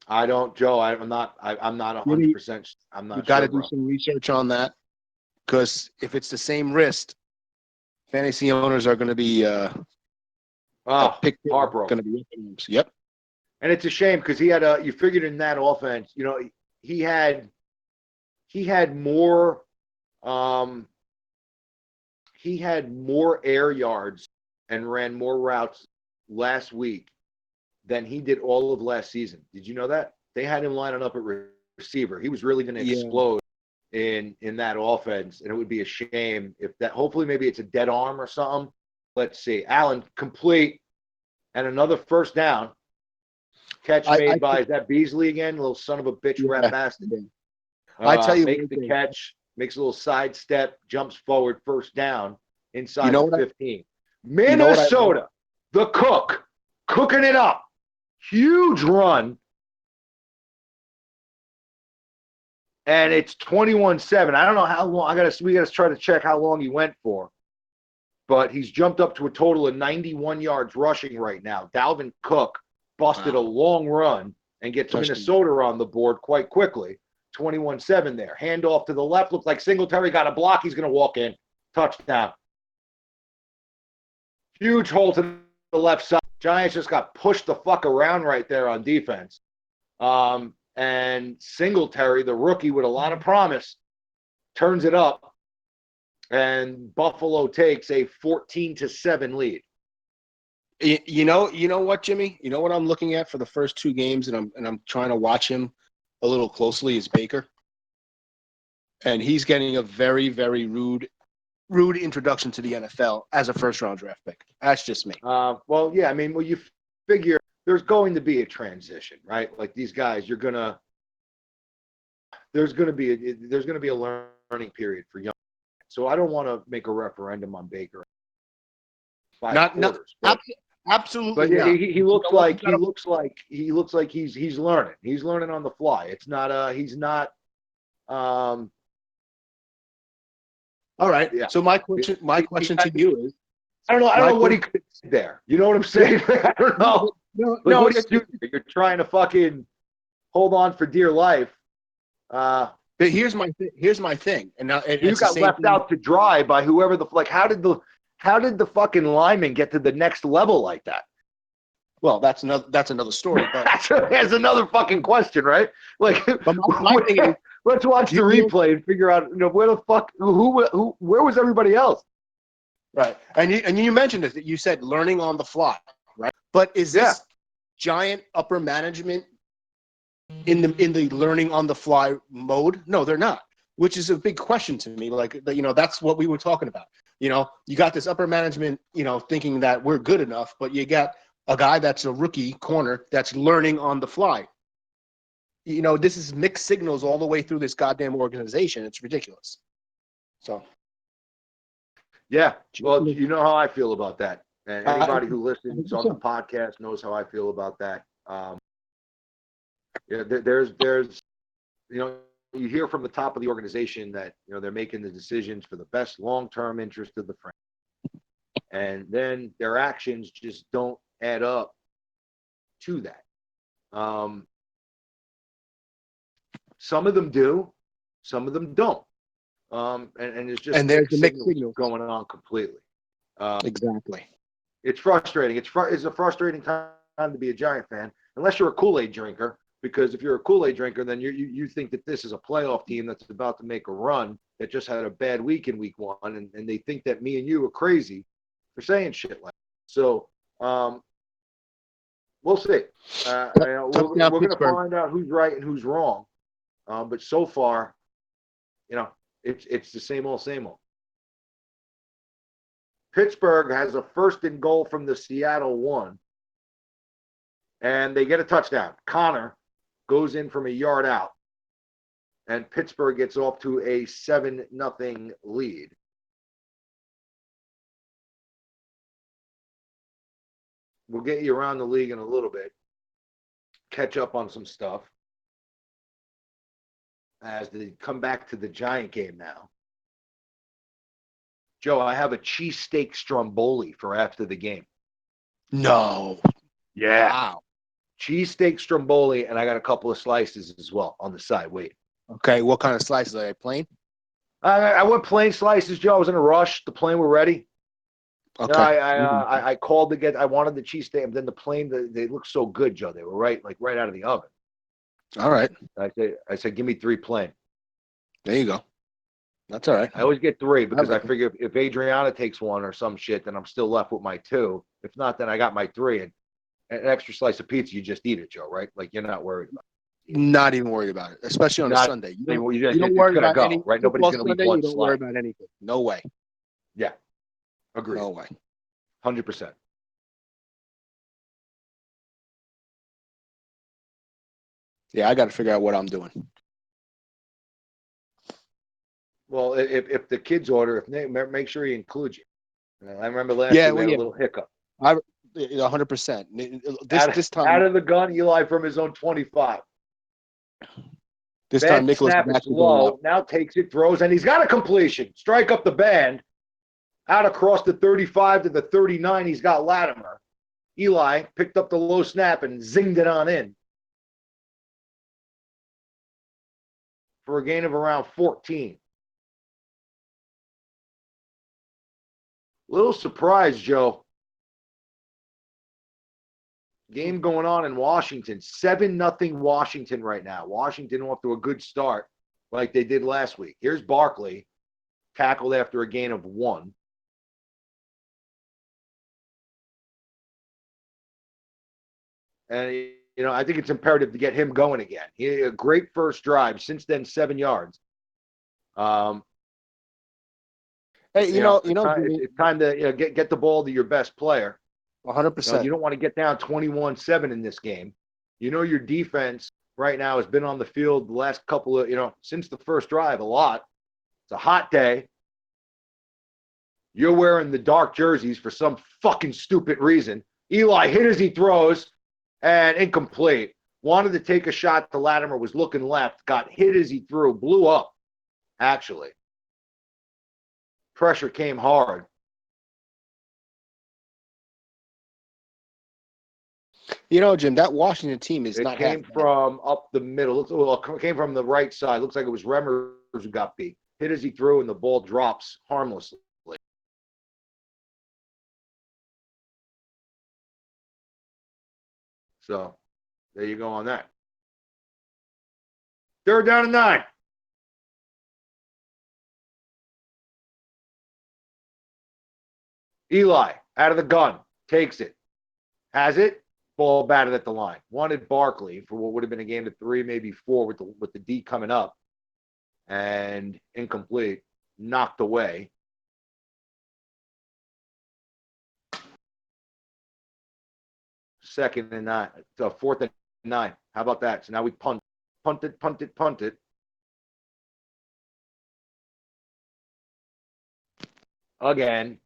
I don't, Joe. I'm not 100%. I'm not. You got to do some research on that, because if it's the same wrist, fantasy owners are going to be heartbroken. Yep. And it's a shame because he had you figured in that offense, you know, he had more air yards and ran more routes last week than he did all of last season. Did you know that? They had him lining up at receiver. He was really going to explode in that offense, and it would be a shame if that. Hopefully, maybe it's a dead arm or something. Let's see. Allen complete and another 1st down. Catch made by is that Beasley again? Little son of a bitch, rat bastard. I tell you, makes the catch, makes a little sidestep, jumps forward, 1st down inside the 15. Minnesota, the cook, cooking it up. Huge run. And it's 21-7. I don't know how long. We gotta try to check how long he went for. But he's jumped up to a total of 91 yards rushing right now. Dalvin Cook busted a long run and gets Minnesota on the board quite quickly. 21-7 there. Handoff to the left. Looked like Singletary got a block. He's going to walk in. Touchdown. Huge hole to the left side. Giants just got pushed the fuck around right there on defense. And Singletary, the rookie with a lot of promise, turns it up. And Buffalo takes a 14-7 lead. You know what, Jimmy? You know what I'm looking at for the first 2 games, and I'm trying to watch him a little closely is Baker, and he's getting a very, very rude introduction to the NFL as a 1st-round draft pick. That's just me. Well, yeah, I mean, you figure there's going to be a transition, right? Like these guys, there's going to be a learning period for young. So I don't want to make a referendum on Baker. Absolutely. But yeah, he looks like he's learning. He's learning on the fly. It's not he's not all right. Yeah. So my question to you is I don't know what he could do there. You know what I'm saying? I don't know. No, you're trying to fucking hold on for dear life. But here's my thing, and now You it's the got same left thing. out to dry by whoever how did the fucking lineman get to the next level like that? Well, that's another story. But That's another fucking question, right? Like, but my thing is, let's watch the replay and figure out, where the fuck, where was everybody else? right? And you mentioned this. That you said learning on the fly, right? But is this giant upper management in the learning on the fly mode? No, they're not. Which is a big question to me. Like, that's what we were talking about. You got this upper management, thinking that we're good enough, but you got a guy that's a rookie corner that's learning on the fly. This is mixed signals all the way through this goddamn organization. It's ridiculous. So, yeah. Well, you know how I feel about that. And anybody who listens on the 100%. podcast knows how I feel about that. There's, you hear from the top of the organization that, they're making the decisions for the best long-term interest of the franchise. And then their actions just don't add up to that. Some of them do, some of them don't. And there's just there's the mixed signals going on completely. Exactly. It's frustrating. It's a frustrating time to be a Giant fan, unless you're a Kool-Aid drinker. Because if you're a Kool-Aid drinker, then you think that this is a playoff team that's about to make a run that just had a bad week in week one, and they think that me and you are crazy for saying shit like that. So we'll see. We're going to find out who's right and who's wrong. But so far, it's the same old, same old. Pittsburgh has a first and goal from the Seattle 1, and they get a touchdown. Connor goes in from a yard out, and Pittsburgh gets off to a 7-0 lead. We'll get you around the league in a little bit, catch up on some stuff as they come back to the Giant game now. Joe, I have a cheesesteak stromboli for after the game. No. Yeah. Wow. Cheesesteak stromboli, and I got a couple of slices as well on the side. Wait. Okay, what kind of slices are they? Plain? I went plain slices, Joe. I was in a rush. The plain were ready. Okay. I called to get. I wanted the cheesesteak, and then the plain. They looked so good, Joe. They were right out of the oven. All right. I said, give me 3 plain. There you go. That's all right. I always get 3 because I figure if Adriana takes 1 or some shit, then I'm still left with my 2. If not, then I got my 3. And an extra slice of pizza, you just eat it, Joe. Right? Like you're not worried about it. Not even worried about it, especially on a Sunday. You don't worry about go, any right? Nobody's going to leave 1 You don't worry about anything. No way. Yeah. Agreed. No way. 100%. Yeah, I got to figure out what I'm doing. Well, if the kids order, if they make sure he includes you. I remember last year we had a little hiccup. 100%. This time, out of the gun, Eli from his own 25. This Bad time, Nicholas snap is low. Now takes it, throws, and he's got a completion. Strike up the band. Out across the 35 to the 39, he's got Latimer. Eli picked up the low snap and zinged it on in for a gain of around 14. Little surprise, Joe. Game going on in Washington. 7-0 Washington right now. Washington off to a good start like they did last week. Here's Barkley, tackled after a gain of 1. And, I think it's imperative to get him going again. He had a great first drive. Since then, 7 yards. Hey, it's time to get the ball to your best player. 100%. You don't want to get down 21-7 in this game. Your defense right now has been on the field the last couple of, since the first drive a lot. It's a hot day. You're wearing the dark jerseys for some fucking stupid reason. Eli hit as he throws and incomplete. Wanted to take a shot to Latimer, was looking left, got hit as he threw, blew up, actually. Pressure came hard. You know, Jim, that Washington team is It not half came bad. from up the middle. Well, it came from the right side. Looks like it was Remmers who got beat. Hit as he threw, and the ball drops harmlessly. So there you go on that. Third down and 9. Eli out of the gun, takes it, has it, ball batted at the line. Wanted Barkley for what would have been a game to 3, maybe 4 with the D coming up, and incomplete, knocked away. Second and 9, fourth and 9. How about that? So now we punt it. Again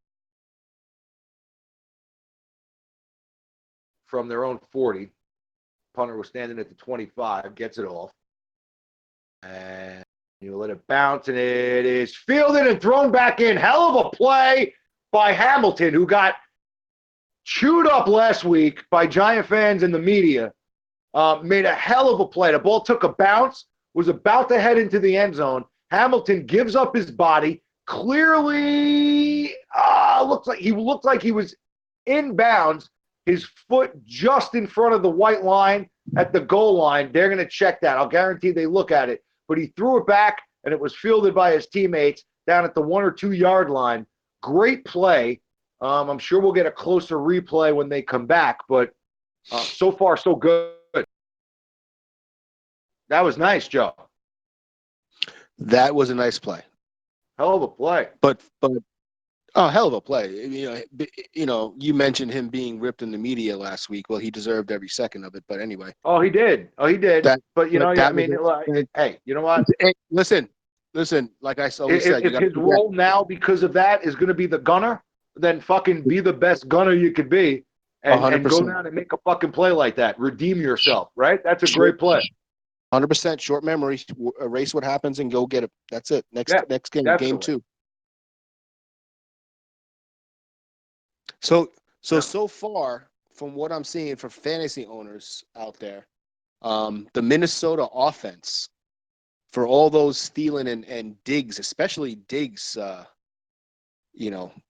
from their own 40. Punter was standing at the 25, gets it off. And you let it bounce, and it is fielded and thrown back in. Hell of a play by Hamilton, who got chewed up last week by Giant fans and the media. Made a hell of a play. The ball took a bounce, was about to head into the end zone. Hamilton gives up his body. Clearly, looked like he was inbounds. His foot just in front of the white line at the goal line. They're going to check that. I'll guarantee they look at it. But he threw it back, and it was fielded by his teammates down at the 1 or 2 yard line. Great play. I'm sure we'll get a closer replay when they come back, but so far so good. That was nice, Joe. That was a nice play. Hell of a play. But oh, hell of a play. You mentioned him being ripped in the media last week. Well, he deserved every second of it. But anyway. Oh, he did. But hey, you know what? Hey, listen. Like I always said, if his role now because of that is going to be the gunner, then fucking be the best gunner you could be, and go down and make a fucking play like that. Redeem yourself, right? That's a great play. 100% short memory. Erase what happens and go get it. That's it. Next game, definitely. Game 2. So far, from what I'm seeing for fantasy owners out there, the Minnesota offense, for all those stealing and Diggs, especially Diggs,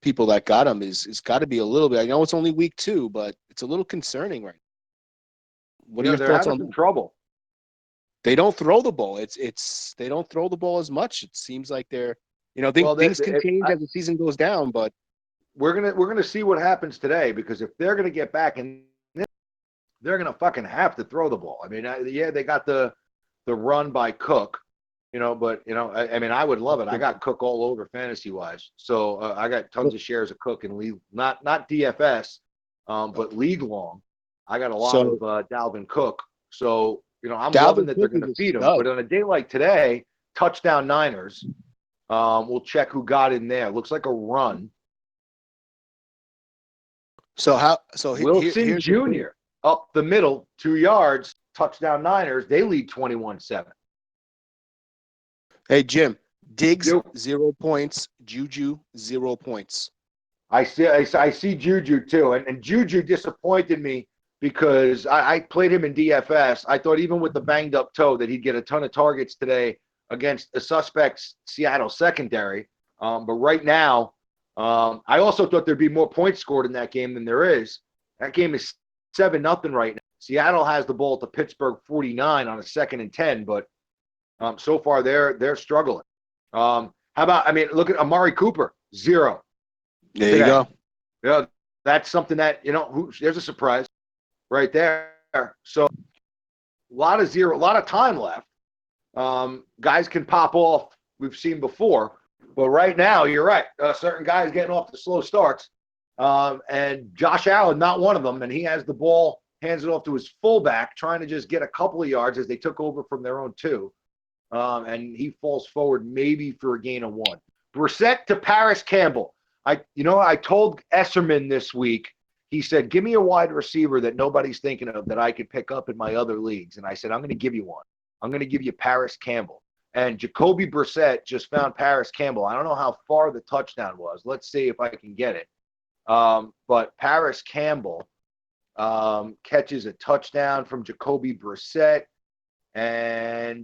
people that got him is got to be a little bit. I know it's only week 2, but it's a little concerning right now. What are your thoughts on that? Trouble. They don't throw the ball. They don't throw the ball as much. It seems like they're, things can change as the season goes down, but we're gonna see what happens today, because if they're gonna get back in this, they're gonna fucking have to throw the ball. I mean, they got the run by Cook, but I mean, I would love it. I got Cook all over fantasy wise, so I got tons of shares of Cook in league, not DFS, but league long. I got a lot of Dalvin Cook, so I'm loving that they're going to feed him. But on a day like today, touchdown Niners. We'll check who got in there. Looks like a run. Wilson Jr. up the middle, 2 yards, touchdown Niners. They lead 21-7. Hey, Jim, Diggs, 0 points. Juju, 0 points. I see Juju too. And Juju disappointed me because I played him in DFS. I thought even with the banged up toe that he'd get a ton of targets today against the suspects Seattle secondary. But right now, I also thought there'd be more points scored in that game than there is. That game is 7-0 right now. Seattle has the ball at the Pittsburgh 49 on a 2nd and 10, but so far they're struggling. How about, look at Amari Cooper, 0. There today. You go. Yeah, that's something that, there's a surprise right there. So a lot of time left. Guys can pop off. We've seen before. But right now, you're right. Certain guys getting off the slow starts. And Josh Allen, not one of them. And he has the ball, hands it off to his fullback, trying to just get a couple of yards as they took over from their own 2. And he falls forward maybe for a gain of 1. Brissett to Paris Campbell. I told Esserman this week, he said, give me a wide receiver that nobody's thinking of that I could pick up in my other leagues. And I said, I'm going to give you one. I'm going to give you Paris Campbell. And Jacoby Brissett just found Paris Campbell. I don't know how far the touchdown was. Let's see if I can get it. But Paris Campbell catches a touchdown from Jacoby Brissett. And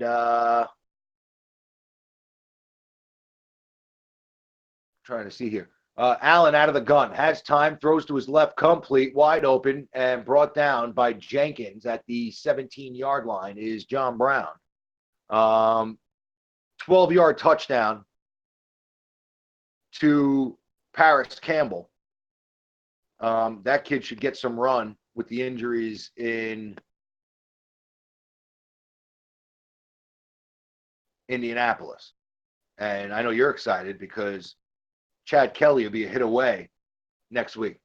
trying to see here. Allen out of the gun, has time, throws to his left, complete, wide open, and brought down by Jenkins at the 17-yard line is John Brown. 12-yard touchdown to Paris Campbell. That kid should get some run with the injuries in Indianapolis. And I know you're excited because Chad Kelly will be a hit away next week.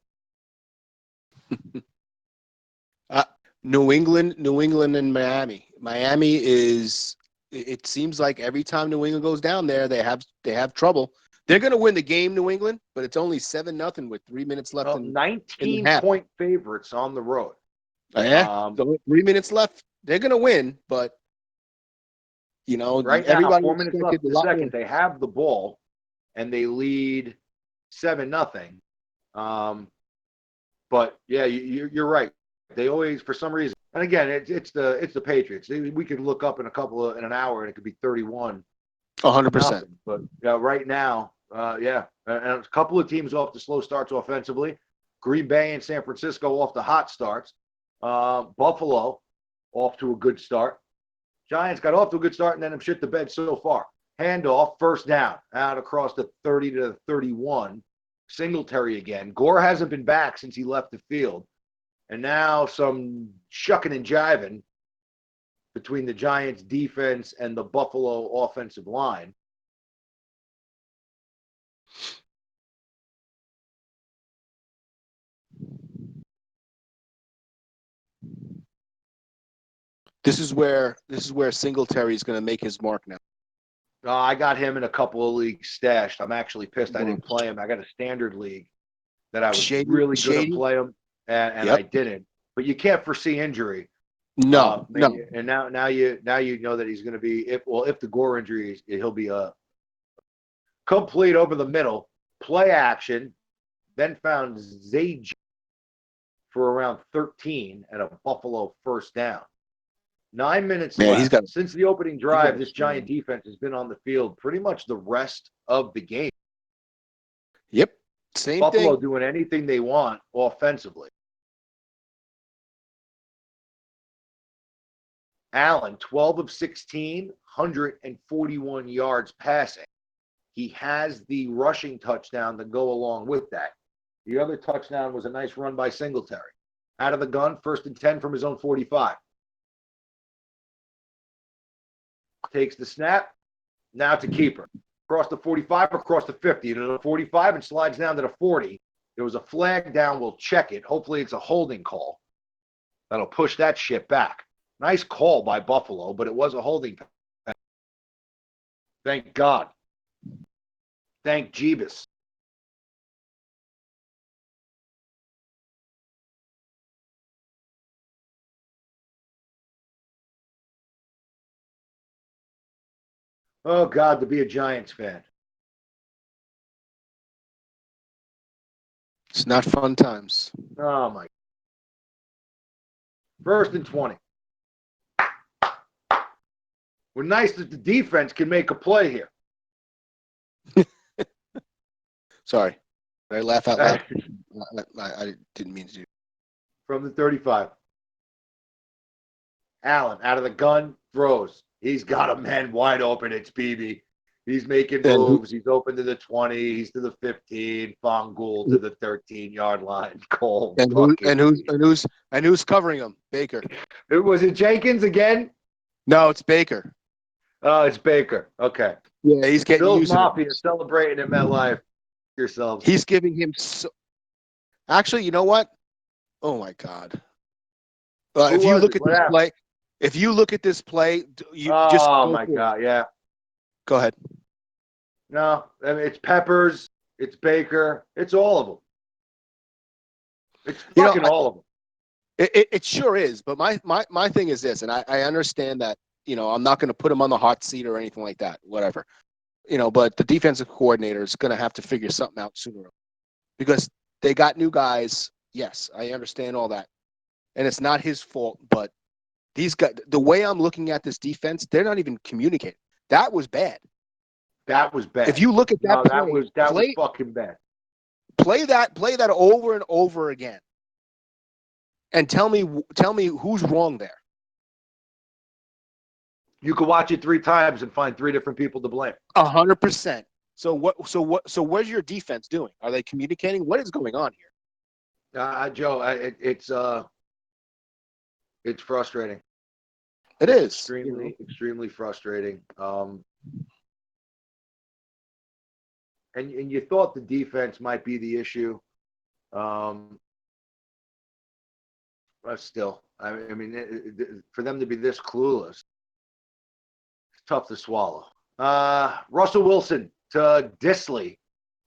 New England, and Miami. Miami is. It seems like every time New England goes down there, they have trouble. They're going to win the game, New England, but it's only 7-0 with 3 minutes left. 19-point favorites on the road. Yeah, 3 minutes left. They're going to win, but right everybody now, 4 minutes left in the second. They have the ball, and they lead 7-0. But yeah, you're right. They always, for some reason, and again, it's the Patriots. We could look up in an hour, and it could be 31. 100%. But right now, and a couple of teams off the slow starts offensively. Green Bay and San Francisco off the hot starts. Buffalo off to a good start. Giants got off to a good start and then have shit the bed so far. Handoff, first down, out across the 30 to 31. Singletary again. Gore hasn't been back since he left the field. And now some shucking and jiving between the Giants defense and the Buffalo offensive line. This is where Singletary is going to make his mark now. I got him in a couple of leagues stashed. I'm actually pissed I didn't play him. I got a standard league that I was really going to play him, and I didn't. But you can't foresee injury. No. And now you know that he's going to be if the Gore injury, he'll be complete over the middle, play action, then found Zage for around 13 at a Buffalo first down. 9 minutes left. Since the opening drive, this Giant defense has been on the field pretty much the rest of the game. Yep. Same Buffalo thing. doing anything they want offensively. Allen, 12 of 16, 141 yards passing. He has the rushing touchdown to go along with that. The other touchdown was a nice run by Singletary. Out of the gun, 1st and 10 from his own 45. Takes the snap. Now to keeper. Across the 45, across the 50. To the 45 and slides down to the 40. There was a flag down. We'll check it. Hopefully it's a holding call. That'll push that shit back. Nice call by Buffalo, but it was a holding. Thank God. Thank Jeebus. Oh, God, to be a Giants fan. It's not fun times. Oh, my. 1st and 20. We're nice that the defense can make a play here. Sorry. Did I laugh out loud? I didn't mean to. From the 35. Allen out of the gun, throws. He's got a man wide open. It's BB. He's making moves. He's open to the 20. He's to the 15. Fongul to the 13-yard line. Cole. And who's covering him? Baker. Was it Jenkins again? No, it's Baker. Oh, it's Baker. Okay. Yeah, he's getting Bill's used Mafia celebrating in MetLife. Yourselves. He's giving him so. Actually, you know what? Oh my God. If you look at this play, you just. Oh my God! Yeah. Go ahead. No, I mean it's Peppers, it's Baker, it's all of them. It's fucking all of them. It sure is, but my thing is this, and I understand that I'm not going to put him on the hot seat or anything like that, whatever, but the defensive coordinator is going to have to figure something out sooner, because they got new guys. Yes, I understand all that, and it's not his fault. But these guys, the way I'm looking at this defense, they're not even communicating. That was bad. That was bad. If you look at that No, play, that was fucking bad. play that over and over again, and tell me who's wrong there. You could watch it 3 times and find 3 different people to blame. 100%. So what's your defense doing? Are they communicating? What is going on here? Joe, it's frustrating. It is extremely frustrating. And you thought the defense might be the issue. But still, I mean, for them to be this clueless, it's tough to swallow. Russell Wilson to Disley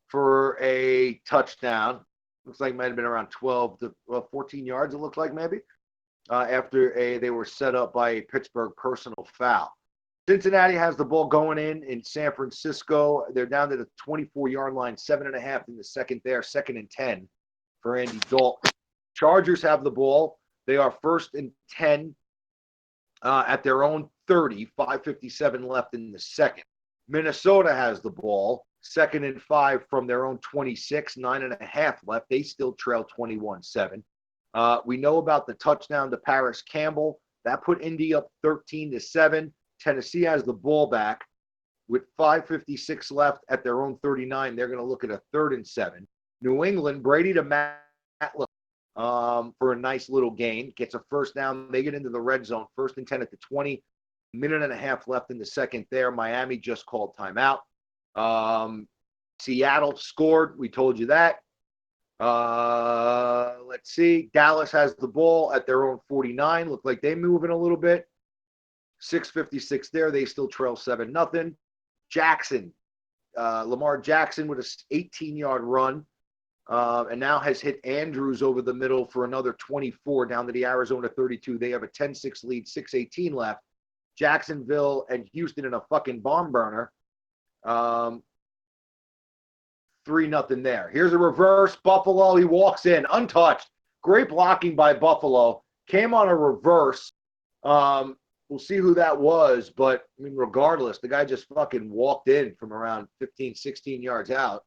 for a touchdown. Looks like it might have been around 12 to 14 yards, it looks like maybe, after they were set up by a Pittsburgh personal foul. Cincinnati has the ball going in San Francisco. They're down to the 24-yard line, 7.5 in the second there, 2nd and 10 for Andy Dalton. Chargers have the ball. They are 1st and 10 at their own 30, 5:57 left in the second. Minnesota has the ball, 2nd and 5 from their own 26, 9.5 left. They still trail 21-7. We know about the touchdown to Paris Campbell. That put Indy up 13-7. Tennessee has the ball back with 5:56 left at their own 39. They're going to look at a 3rd and 7. New England, Brady to Matt for a nice little gain. Gets a first down. They get into the red zone. 1st and 10 at the 20. Minute and a half left in the second there. Miami just called timeout. Seattle scored. We told you that. Let's see. Dallas has the ball at their own 49. Look like they're moving a little bit. 6:56 there. They still trail 7-0. Jackson, Lamar Jackson with a 18-yard run, and now has hit Andrews over the middle for another 24 down to the Arizona 32. They have a 10-6 lead, 6:18 left. Jacksonville and Houston in a fucking bomb burner. 3-0 there. Here's a reverse. Buffalo, he walks in untouched. Great blocking by Buffalo. Came on a reverse. We'll see who that was, but I mean, regardless, the guy just fucking walked in from around 15, 16 yards out.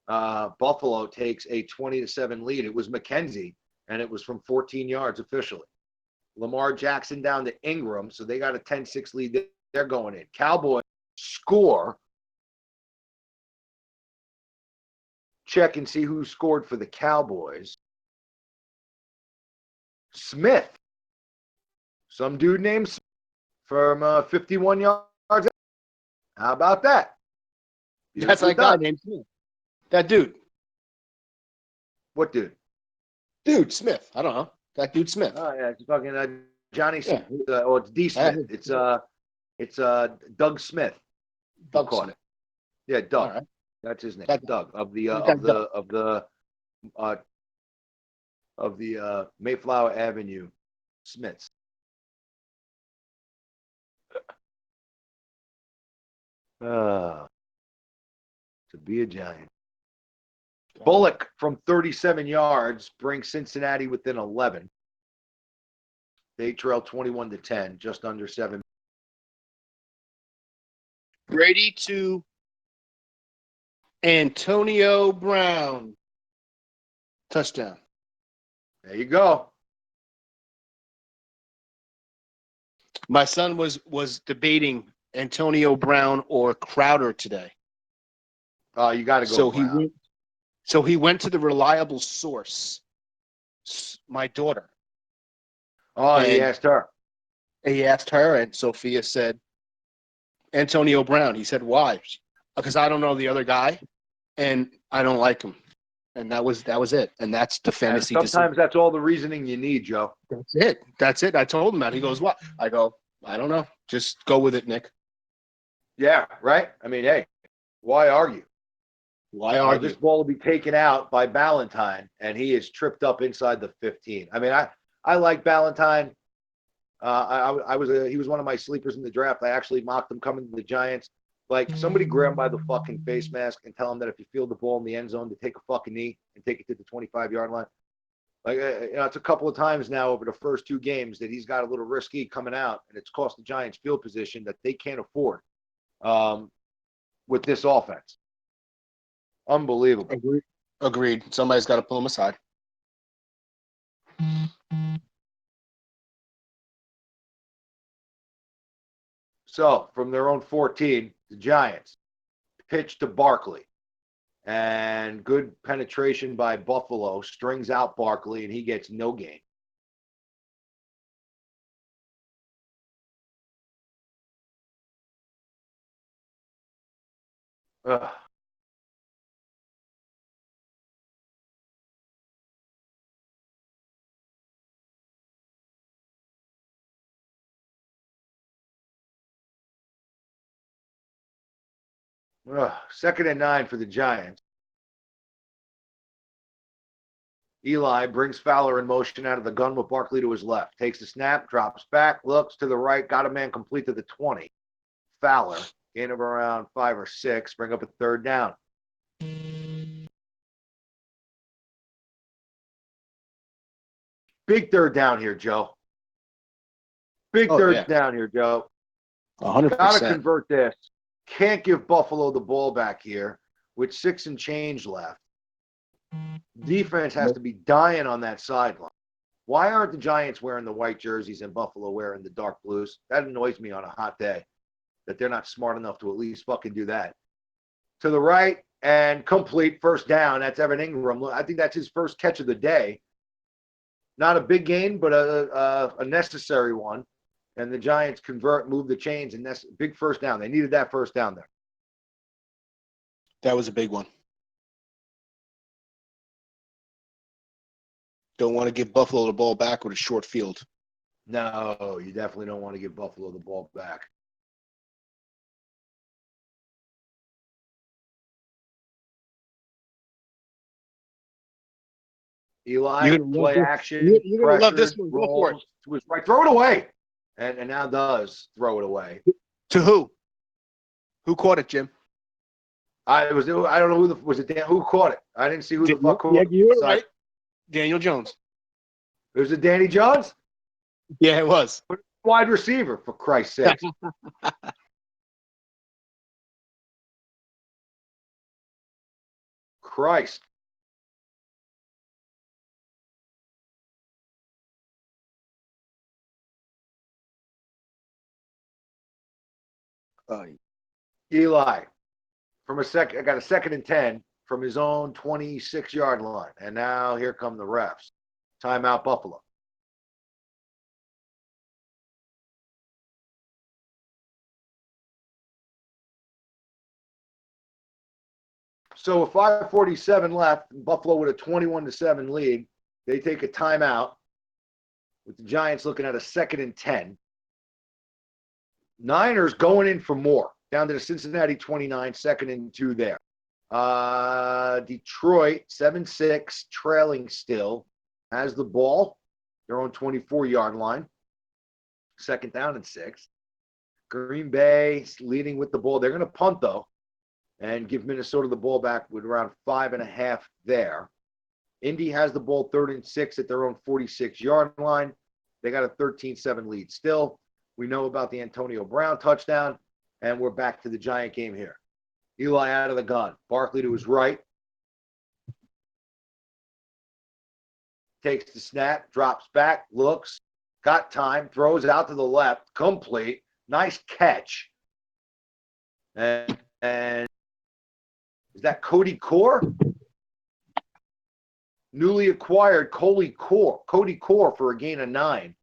Buffalo takes a 20-7 lead. It was McKenzie, and it was from 14 yards officially. Lamar Jackson down to Ingram, so they got a 10-6 lead. They're going in. Cowboys score. Check and see who scored for the Cowboys. Smith. Some dude named Smith from 51 yards. How about that? That's that guy named Smith. That dude. What dude? Dude Smith. I don't know. That dude Smith. Oh yeah, it's fucking Johnny Smith. Yeah. It's D Smith. It's Doug Smith. Doug caught Smith. it. Yeah, Doug. Right. That's his name. That Doug of the Mayflower Avenue Smiths. To be a Giant. Bullock from 37 yards brings Cincinnati within 11. They trail 21-10, just under 7. Brady to Antonio Brown. Touchdown. There you go. My son was debating Antonio Brown or Crowder today. You got to go. So he went to the reliable source, my daughter. Oh, and he asked her. He asked her, and Sophia said, Antonio Brown. He said, why? Because I don't know the other guy, and I don't like him. And that was it. And that's the fantasy. And sometimes that's all the reasoning you need, Joe. That's it. I told him that. He goes, what? I go, I don't know. Just go with it, Nick. Yeah, right? I mean, hey, why argue? Why argue? This ball will be taken out by Ballantyne, and he is tripped up inside the 15. I mean, I like Ballantyne. He was one of my sleepers in the draft. I actually mocked him coming to the Giants. Like, somebody grab him by the fucking face mask and tell him that if you feel the ball in the end zone, to take a fucking knee and take it to the 25-yard line. Like, it's a couple of times now over the first two games that he's got a little risky coming out, and it's cost the Giants field position that they can't afford with this offense. Unbelievable. Agreed. Somebody's got to pull him aside. So, from their own 14, the Giants pitch to Barkley. And good penetration by Buffalo, strings out Barkley, and he gets no gain. Ugh. Ugh. 2nd and 9 for the Giants. Eli brings Fowler in motion out of the gun with Barkley to his left. Takes the snap, drops back, looks to the right, got a man complete to the 20. Fowler, gain of around 5 or 6, bring up a 3rd down. Big 3rd down here, Joe. Big 3rd down here, Joe. 100%. Got to convert this. Can't give Buffalo the ball back here with 6 and change left. Defense has to be dying on that sideline. Why aren't the Giants wearing the white jerseys and Buffalo wearing the dark blues? That annoys me on a hot day that they're not smart enough to at least fucking do that. To the right and complete 1st down. That's Evan Ingram. I think that's his first catch of the day. Not a big gain, but a necessary one. And the Giants move the chains, and that's a big 1st down. They needed that 1st down there. That was a big one. Don't want to give Buffalo the ball back with a short field. No, you definitely don't want to give Buffalo the ball back. Eli, play action, you're gonna love this one. Go for it. To his right, throw it away, and now does throw it away. To who? Who caught it, Jim? I don't know was it Dan who caught it. I didn't see who the fuck caught it. Yeah, you were right. Daniel Jones. It was it Danny Jones? Yeah, it was. Wide receiver, for Christ's sake. Christ. Eli, I got a 2nd and 10 from his own 26-yard line. And now here come the refs. Timeout, Buffalo. So with 5:47 left, Buffalo with a 21-7 lead. They take a timeout with the Giants looking at a 2nd and 10. Niners going in for more. Down to the Cincinnati 29, 2nd and 2 there. Detroit, 7-6, trailing still. Has the ball. Their own 24-yard line. 2nd down and 6. Green Bay leading with the ball. They're going to punt, though, and give Minnesota the ball back with around 5.5 there. Indy has the ball 3rd and 6 at their own 46-yard line. They got a 13-7 lead still. We know about the Antonio Brown touchdown, and we're back to the Giant game here. Eli out of the gun. Barkley to his right. Takes the snap, drops back, looks, got time, throws out to the left, complete. Nice catch. And is that Cody Core? Newly acquired Cody Core for a gain of 9.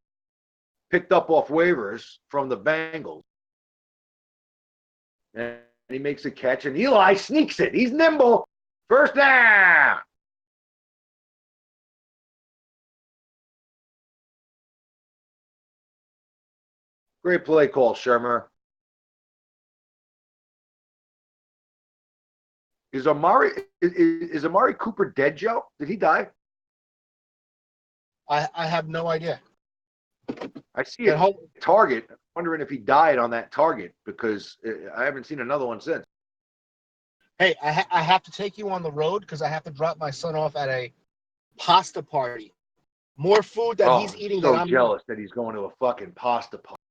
Picked up off waivers from the Bengals. And he makes a catch, and Eli sneaks it. He's nimble. 1st down. Great play call, Shermer. Is Amari Cooper dead, Joe? Did he die? I have no idea. I see a target. I'm wondering if he died on that target because I haven't seen another one since. Hey, I have to take you on the road because I have to drop my son off at a pasta party More food that Oh, he's I'm eating that so I'm. jealous that he's going to a fucking pasta party.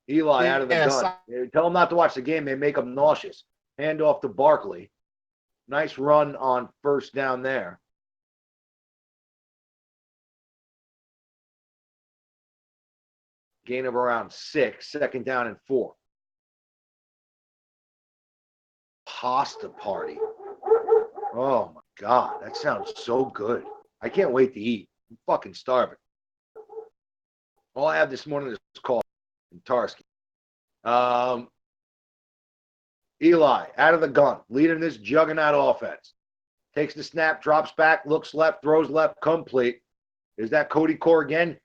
Eli out of the Yeah, gun. Tell him not to watch the game. They make him nauseous. Hand off to Barkley. Nice run on first down there. Gain of around 6. Second down and 4. Pasta party. Oh my God, that sounds so good. I can't wait to eat. I'm fucking starving. All I have this morning is coffee and Tarski. Eli out of the gun, leading this juggernaut offense. Takes the snap, drops back, looks left, throws left, complete. Is that Cody Core again?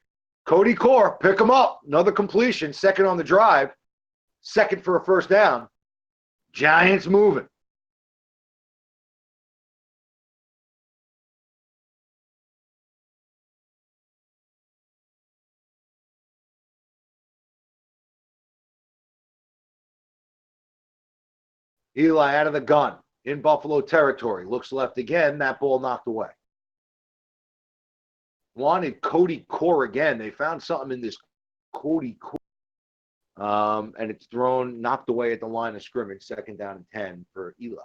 Cody Core, pick him up. Another completion, second on the drive, second for a first down. Giants moving. Eli out of the gun in Buffalo territory. Looks left again. That ball knocked away. Wanted Cody Core again. They found something in this Cody Core. And it's thrown, knocked away at the line of scrimmage, second down and 10 for Eli.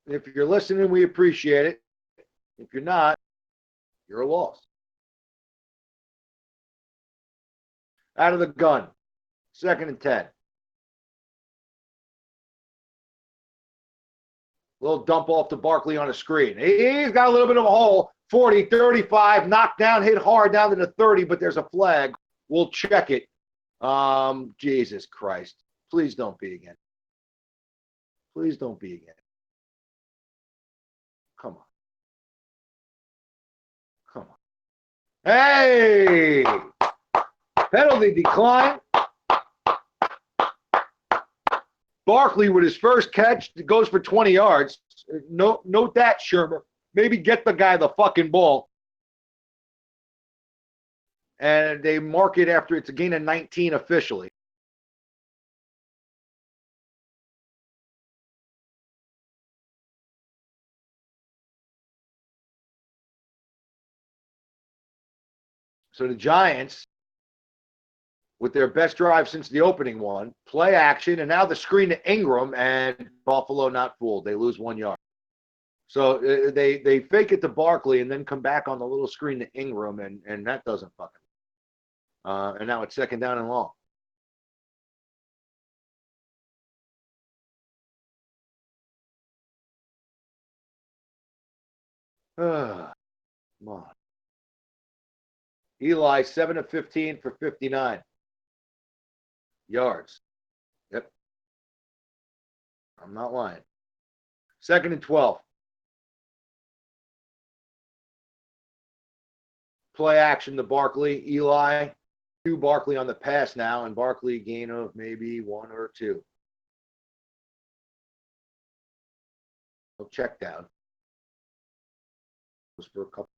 If you're listening, we appreciate it. If you're not, you're a loss. Out of the gun, second and 10. Little dump off to Barkley on a screen. He's got a little bit of a hole. 40, 35, knocked down, hit hard down to the 30, but there's a flag. We'll check it. Jesus Christ. Please don't be again. Please don't be again. Come on. Come on. Hey! Penalty decline. Barkley with his first catch goes for 20 yards. Note that, Shermer. Maybe get the guy the fucking ball. And they mark it after it's a gain of 19 officially. So the Giants, with their best drive since the opening one, play action, and now the screen to Ingram, and Buffalo not fooled. They lose 1 yard. So they fake it to Barkley and then come back on the little screen to Ingram, and that doesn't fucking. And now it's second down and long. Come on. Eli, 7 of 15 for 59 yards. Yep. I'm not lying. Second and 12. Play action to Barkley. Eli to Barkley on the pass now, and Barkley gain of maybe 1 or 2. Check down. Was for a couple.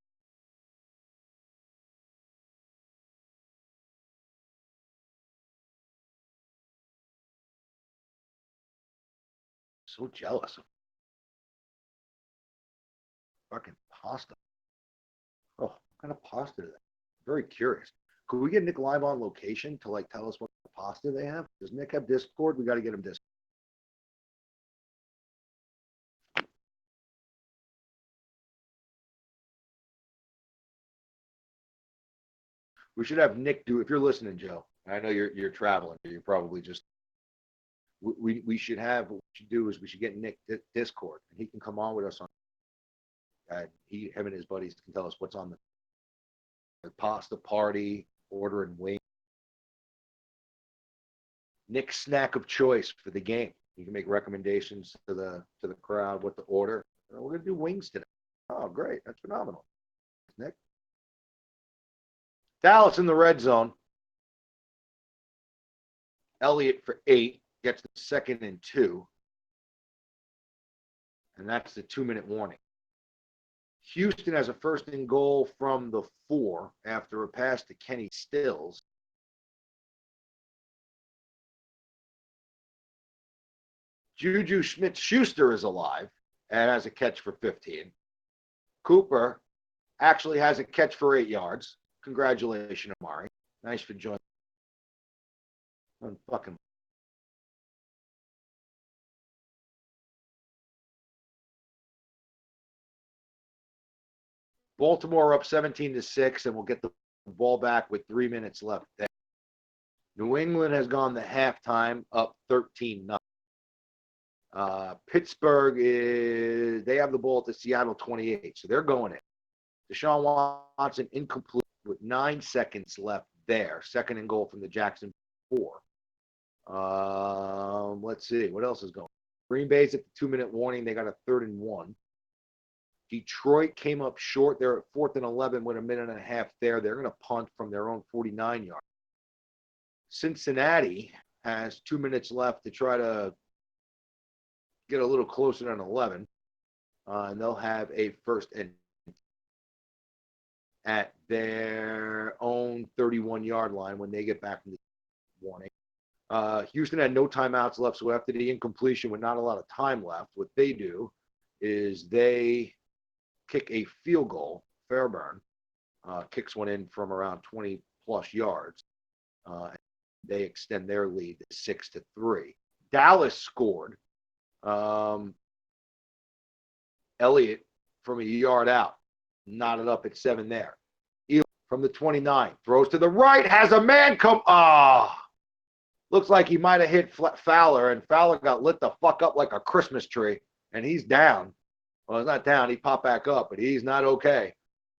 So jealous of fucking pasta. Oh, what kind of pasta is that? Very curious. Could we get Nick live on location to like tell us what pasta they have? Does Nick have Discord? We got to get him Discord. We should have Nick do. If you're listening, Joe, I know you're traveling. You're probably just. We should have. What we should do is we should get Nick Discord, and he can come on with us on. Him and his buddies can tell us what's on the pasta party, ordering wings. Nick's snack of choice for the game. You can make recommendations to the crowd what to order. We're gonna do wings today. Oh, great! That's phenomenal, Nick. Dallas in the red zone. Elliott for 8 gets the second and 2, and that's the 2-minute warning. Houston has a first and goal from the 4 after a pass to Kenny Stills. Juju Smith-Schuster is alive and has a catch for 15. Cooper actually has a catch for 8 yards. Congratulations, Amari. Nice for joining. Fucking. Baltimore up 17-6, and we'll get the ball back with 3 minutes left. New England has gone to halftime up 13-0. Pittsburgh they have the ball at the Seattle 28, so they're going in. Deshaun Watson incomplete with 9 seconds left there. Second and goal from the Jackson 4. Let's see. What else is going on? Green Bay's at the 2-minute warning. They got a 3rd and 1. Detroit came up short. They're at 4th and 11 with a minute and a half there. They're going to punt from their own 49 yard. Cincinnati has 2 minutes left to try to get a little closer than 11. And they'll have a 1st and at their own 31-yard line when they get back from the warning. Houston had no timeouts left, so after the incompletion with not a lot of time left, what they do is they kick a field goal. Fairburn kicks one in from around 20-plus yards. They extend their lead to 6-3. Dallas scored. Elliott from a yard out, knotted up at 7 there. Eli from the 29, throws to the right, has a man come. Looks like he might have hit Fowler, and Fowler got lit the fuck up like a Christmas tree, and he's down. Well, he's not down. He popped back up, but he's not okay.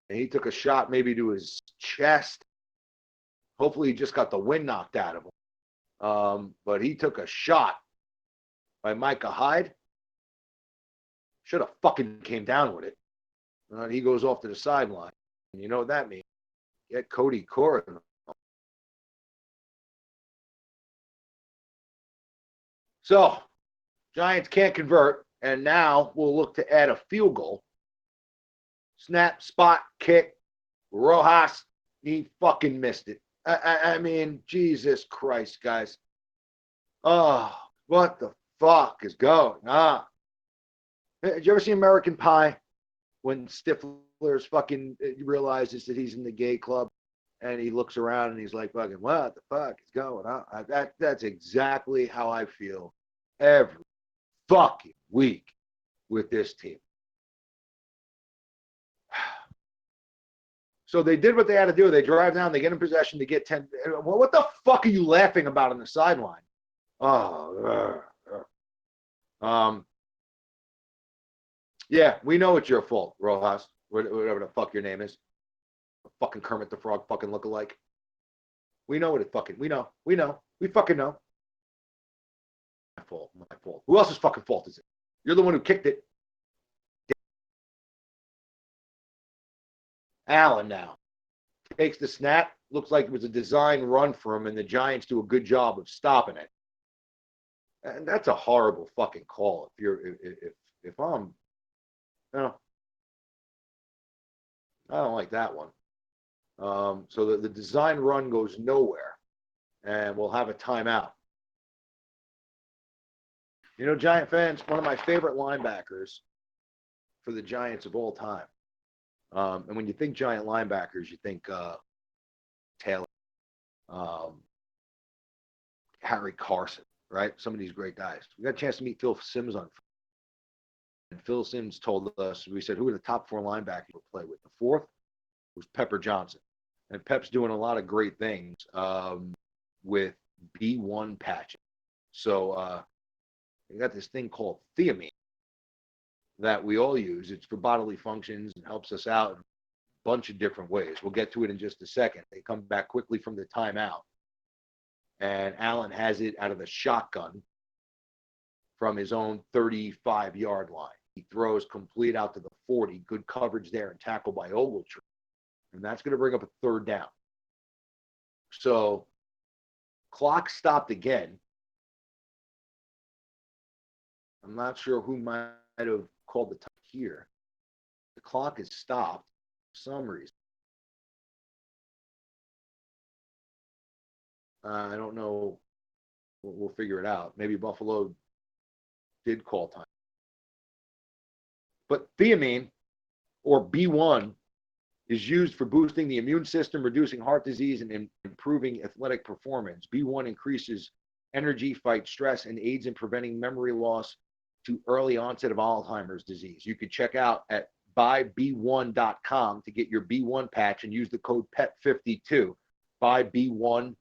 And he took a shot maybe to his chest. Hopefully he just got the wind knocked out of him. But he took a shot by Micah Hyde. Should have fucking came down with it. And he goes off to the sideline. And you know what that means? Get Cody Corin. So, Giants can't convert, and now we'll look to add a field goal. Snap, spot, kick. Rojas, he fucking missed it. I mean, Jesus Christ, guys. Oh, what the fuck is going on? Did you ever see American Pie? When Stifler's fucking realizes that he's in the gay club, and he looks around and he's like, fucking, what the fuck is going on? That's exactly how I feel every fucking week with this team. So they did what they had to do. They drive down, they get in possession, they get 10. Well, what the fuck are you laughing about on the sideline? Yeah, we know it's your fault, Rojas, whatever the fuck your name is. Fucking Kermit the Frog fucking lookalike. We know what it fucking, we fucking know. My fault. Who else's fucking fault is it? You're the one who kicked it. Allen now takes the snap. Looks like it was a design run for him, and the Giants do a good job of stopping it. And that's a horrible fucking call. If I'm, I don't like that one. So the design run goes nowhere, and we'll have a timeout. You know, Giant fans, one of my favorite linebackers for the Giants of all time. And when you think Giant linebackers, you think Taylor, Harry Carson, right? Some of these great guys. We got a chance to meet Phil Simms on. And Phil Simms told us, we said, who are the top 4 linebackers we'll play with? The 4th was Pepper Johnson. And Pep's doing a lot of great things with B1 patching. So we got this thing called thiamine that we all use. It's for bodily functions and helps us out in a bunch of different ways. We'll get to it in just a second. They come back quickly from the timeout. And Allen has it out of the shotgun from his own 35-yard line. He throws complete out to the 40. Good coverage there and tackled by Ogletree. And that's going to bring up a 3rd down. So clock stopped again. I'm not sure who might have called the time here. The clock is stopped for some reason. I don't know. We'll figure it out. Maybe Buffalo did call time. But thiamine, or B1, is used for boosting the immune system, reducing heart disease, and improving athletic performance. B1 increases energy, fights stress, and aids in preventing memory loss to early onset of Alzheimer's disease. You can check out at buyb1.com to get your B1 patch and use the code PET52, buyb1.com,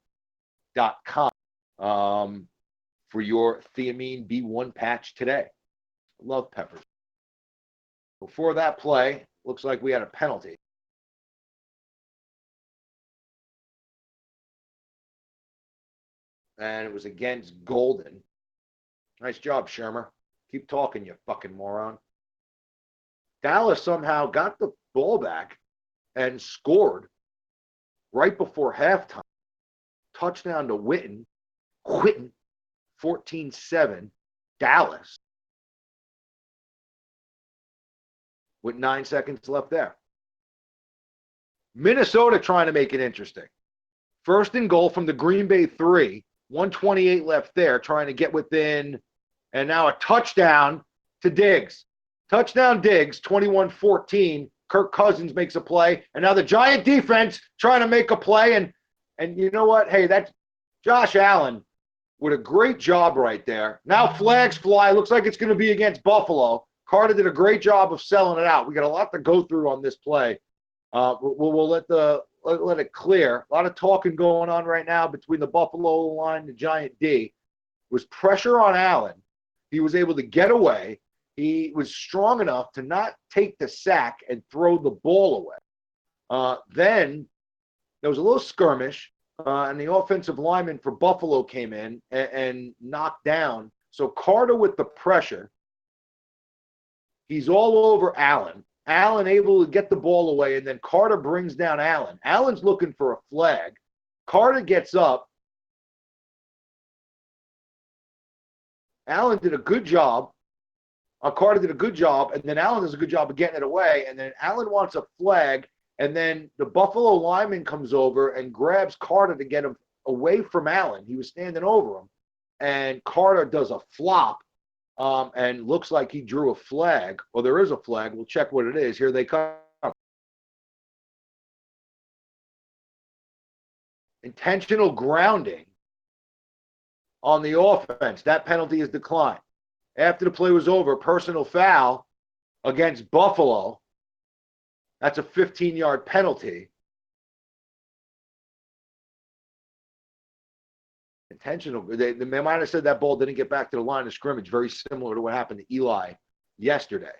for your thiamine B1 patch today. Love peppers. Before that play, looks like we had a penalty. And it was against Golden. Nice job, Shermer. Keep talking, you fucking moron. Dallas somehow got the ball back and scored right before halftime. Touchdown to Witten. 14-7. Dallas. With 9 seconds left there. Minnesota trying to make it interesting. First and goal from the Green Bay 3. 128 left there, trying to get within, and now a touchdown to Diggs. Touchdown Diggs, 21-14. Kirk Cousins makes a play, and now the Giant defense trying to make a play, and you know what? Hey, that's Josh Allen with a great job right there. Now flags fly. Looks like it's going to be against Buffalo. Carter did a great job of selling it out. We got a lot to go through on this play. We'll let it clear. A lot of talking going on right now between the Buffalo line and the Giant D. It was pressure on Allen. He was able to get away. He was strong enough to not take the sack and throw the ball away. Then there was a little skirmish, and the offensive lineman for Buffalo came in and knocked down. So Carter with the pressure. He's all over Allen. Allen able to get the ball away, and then Carter brings down Allen. Allen's looking for a flag. Carter gets up. Allen did a good job. Carter did a good job, and then Allen does a good job of getting it away, and then Allen wants a flag, and then the Buffalo lineman comes over and grabs Carter to get him away from Allen. He was standing over him, and Carter does a flop. And looks like he drew a flag. Well, there is a flag. We'll check what it is. Here they come. Intentional grounding on the offense. That penalty is declined. After the play was over, personal foul against Buffalo. That's a 15-yard penalty. Intentional. They might have said that ball didn't get back to the line of scrimmage, very similar to what happened to Eli yesterday.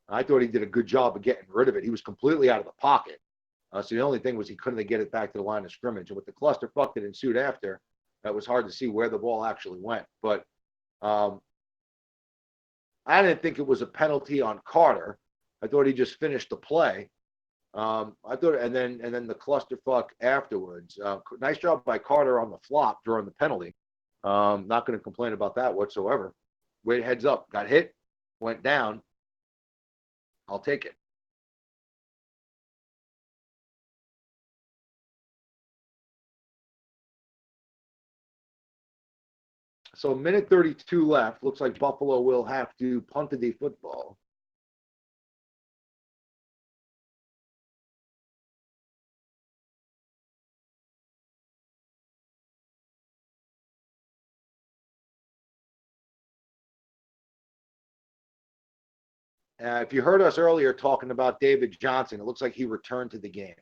I thought he did a good job of getting rid of it. He was completely out of the pocket. So the only thing was he couldn't get it back to the line of scrimmage. And with the clusterfuck that ensued after, that was hard to see where the ball actually went. But I didn't think it was a penalty on Carter. I thought he just finished the play. I thought, and then the clusterfuck afterwards. Nice job by Carter on the flop during the penalty. Not going to complain about that whatsoever. Wait, heads up, got hit, went down. I'll take it. So minute 32 left. Looks like Buffalo will have to punt the football. If you heard us earlier talking about David Johnson, it looks like he returned to the game.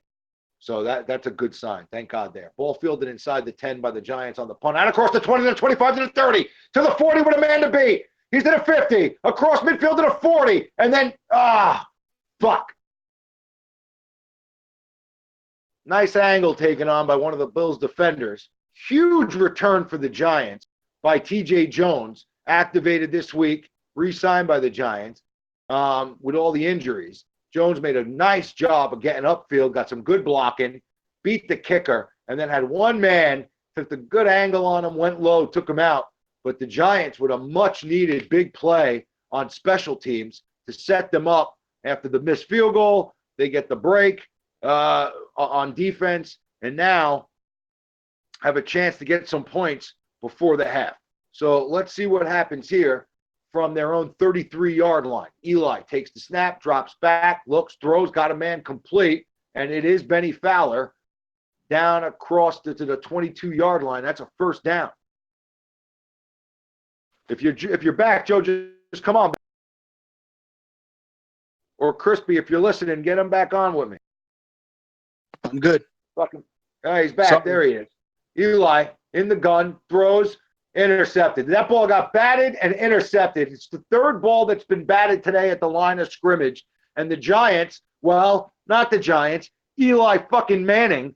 So that's a good sign. Thank God there. Ball fielded inside the 10 by the Giants on the punt. Out across the 20 to the 25 to the 30 to the 40 with a man to beat. He's at a 50. Across midfield to the 40. And then, fuck. Nice angle taken on by one of the Bills defenders. Huge return for the Giants by TJ Jones, activated this week, re-signed by the Giants. With all the injuries. Jones made a nice job of getting upfield, got some good blocking, beat the kicker, and then had one man, took the good angle on him, went low, took him out. But the Giants, with a much-needed big play on special teams to set them up after the missed field goal, they get the break on defense, and now have a chance to get some points before the half. So let's see what happens here. from their own 33-yard line. Eli takes the snap, drops back, looks, throws, got a man complete, and it is Benny Fowler down across to the 22-yard line. That's a first down. If you're back, Joe, just come on. Or Crispy, if you're listening, get him back on with me. I'm good. Fucking, he's back. Sorry. There he is. Eli in the gun, throws, intercepted. That ball got batted and intercepted. It's the third ball that's been batted today at the line of scrimmage. And the Giants, well, not the Giants, Eli fucking Manning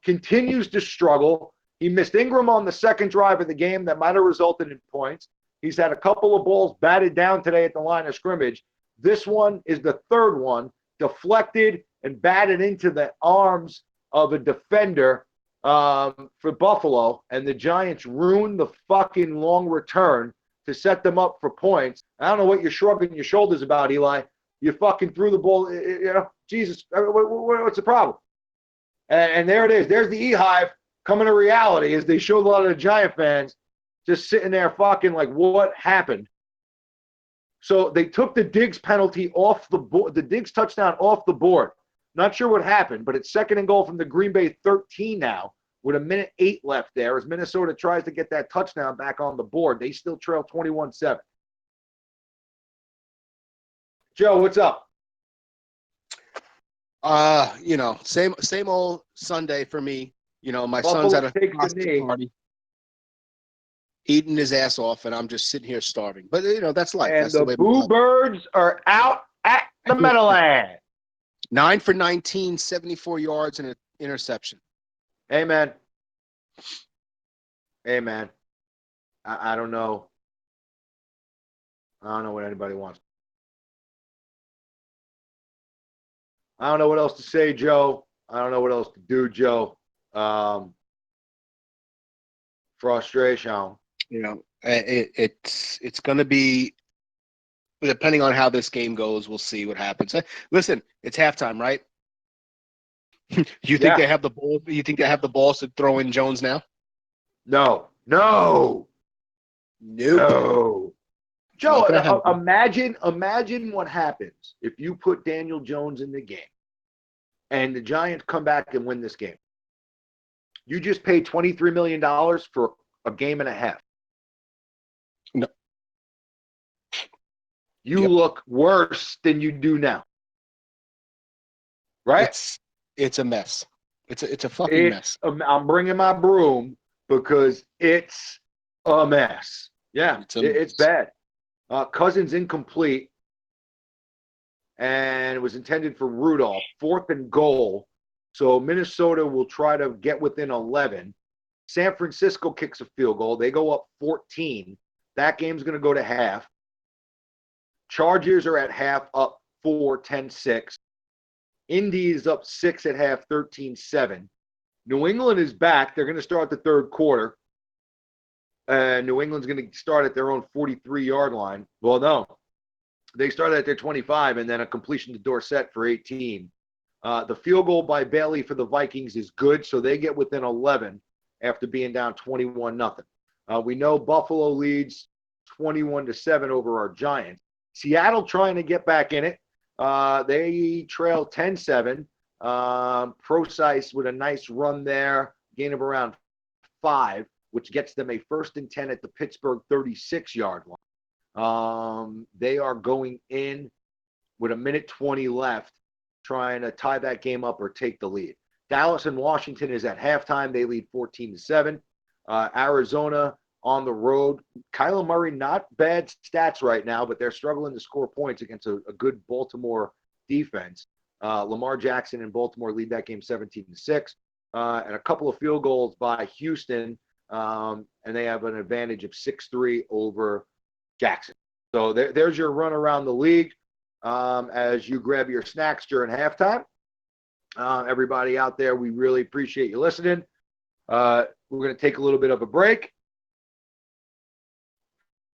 continues to struggle. He missed Ingram on the second drive of the game that might have resulted in points. He's had a couple of balls batted down today at the line of scrimmage. This one is the third one, deflected and batted into the arms of a defender for Buffalo, and the Giants ruined the fucking long return to set them up for points. I don't know what you're shrugging your shoulders about, Eli. You fucking threw the ball, Jesus, what's the problem? And there it is. There's the E-Hive coming to reality as they showed a lot of the Giant fans just sitting there fucking like, what happened? So they took the Diggs penalty off the board, the Diggs touchdown off the board. Not sure what happened, but it's 2nd and goal from the Green Bay 13 now with 1:08 left there as Minnesota tries to get that touchdown back on the board. They still trail 21-7. Joe, what's up? Same old Sunday for me. My Buffalo son's at a costume party, eating his ass off, and I'm just sitting here starving. But that's life. And that's the Boo Birds are out at the Meadowlands. 9 for 19, 74 yards and an interception. Amen. Amen. I don't know. I don't know what anybody wants. I don't know what else to say, Joe. I don't know what else to do, Joe. Frustration. It's going to be, depending on how this game goes, we'll see what happens. Listen, it's halftime, right? You think they have the ball? You think they have the balls to throw in Jones now? No. Joe, imagine what happens if you put Daniel Jones in the game and the Giants come back and win this game. You just paid $23 million for a game and a half. No. You look worse than you do now. Right? It's a mess. It's a fucking mess. I'm bringing my broom because it's a mess. Yeah, it's bad. Cousins incomplete, and it was intended for Rudolph. 4th and goal. So Minnesota will try to get within 11. San Francisco kicks a field goal. They go up 14. That game's going to go to half. Chargers are at half up 4, 10-6. Indy is up 6 at half, 13-7. New England is back. They're going to start the third quarter. New England's going to start at their own 43-yard line. Well, no. They started at their 25 and then a completion to Dorsett for 18. The field goal by Bailey for the Vikings is good, so they get within 11 after being down 21-0. We know Buffalo leads 21-7 over our Giants. Seattle trying to get back in it. They trail 10-7. Procise with a nice run there, gain of around 5, which gets them a 1st and 10 at the Pittsburgh 36-yard line. They are going in with 1:20 left, trying to tie that game up or take the lead. Dallas and Washington is at halftime. They lead 14-7. Arizona on the road. Kyler Murray, not bad stats right now, but they're struggling to score points against a good Baltimore defense. Lamar Jackson and Baltimore lead that game 17-6. And a couple of field goals by Houston, and they have an advantage of 6-3 over Jackson. So there's your run around the league as you grab your snacks during halftime. Everybody out there, we really appreciate you listening. We're going to take a little bit of a break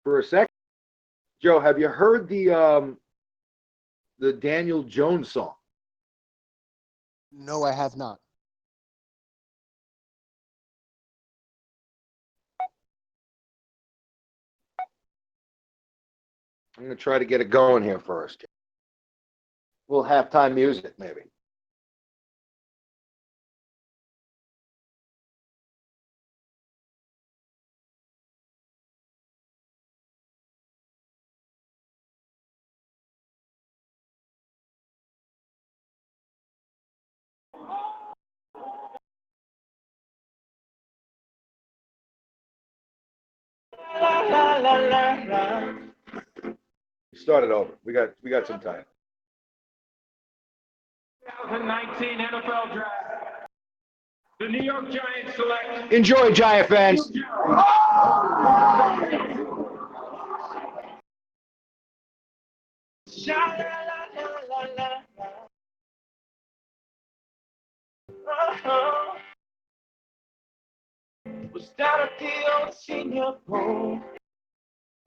for a sec. Joe, have you heard the Daniel Jones song? No, I have not. I'm gonna try to get it going here first. We'll halftime music, maybe. La, la, la, la, la. Start it over. We got some time. 2019 NFL Draft. The New York Giants select. Enjoy, Giant fans. Was down at the old Senior Bowl,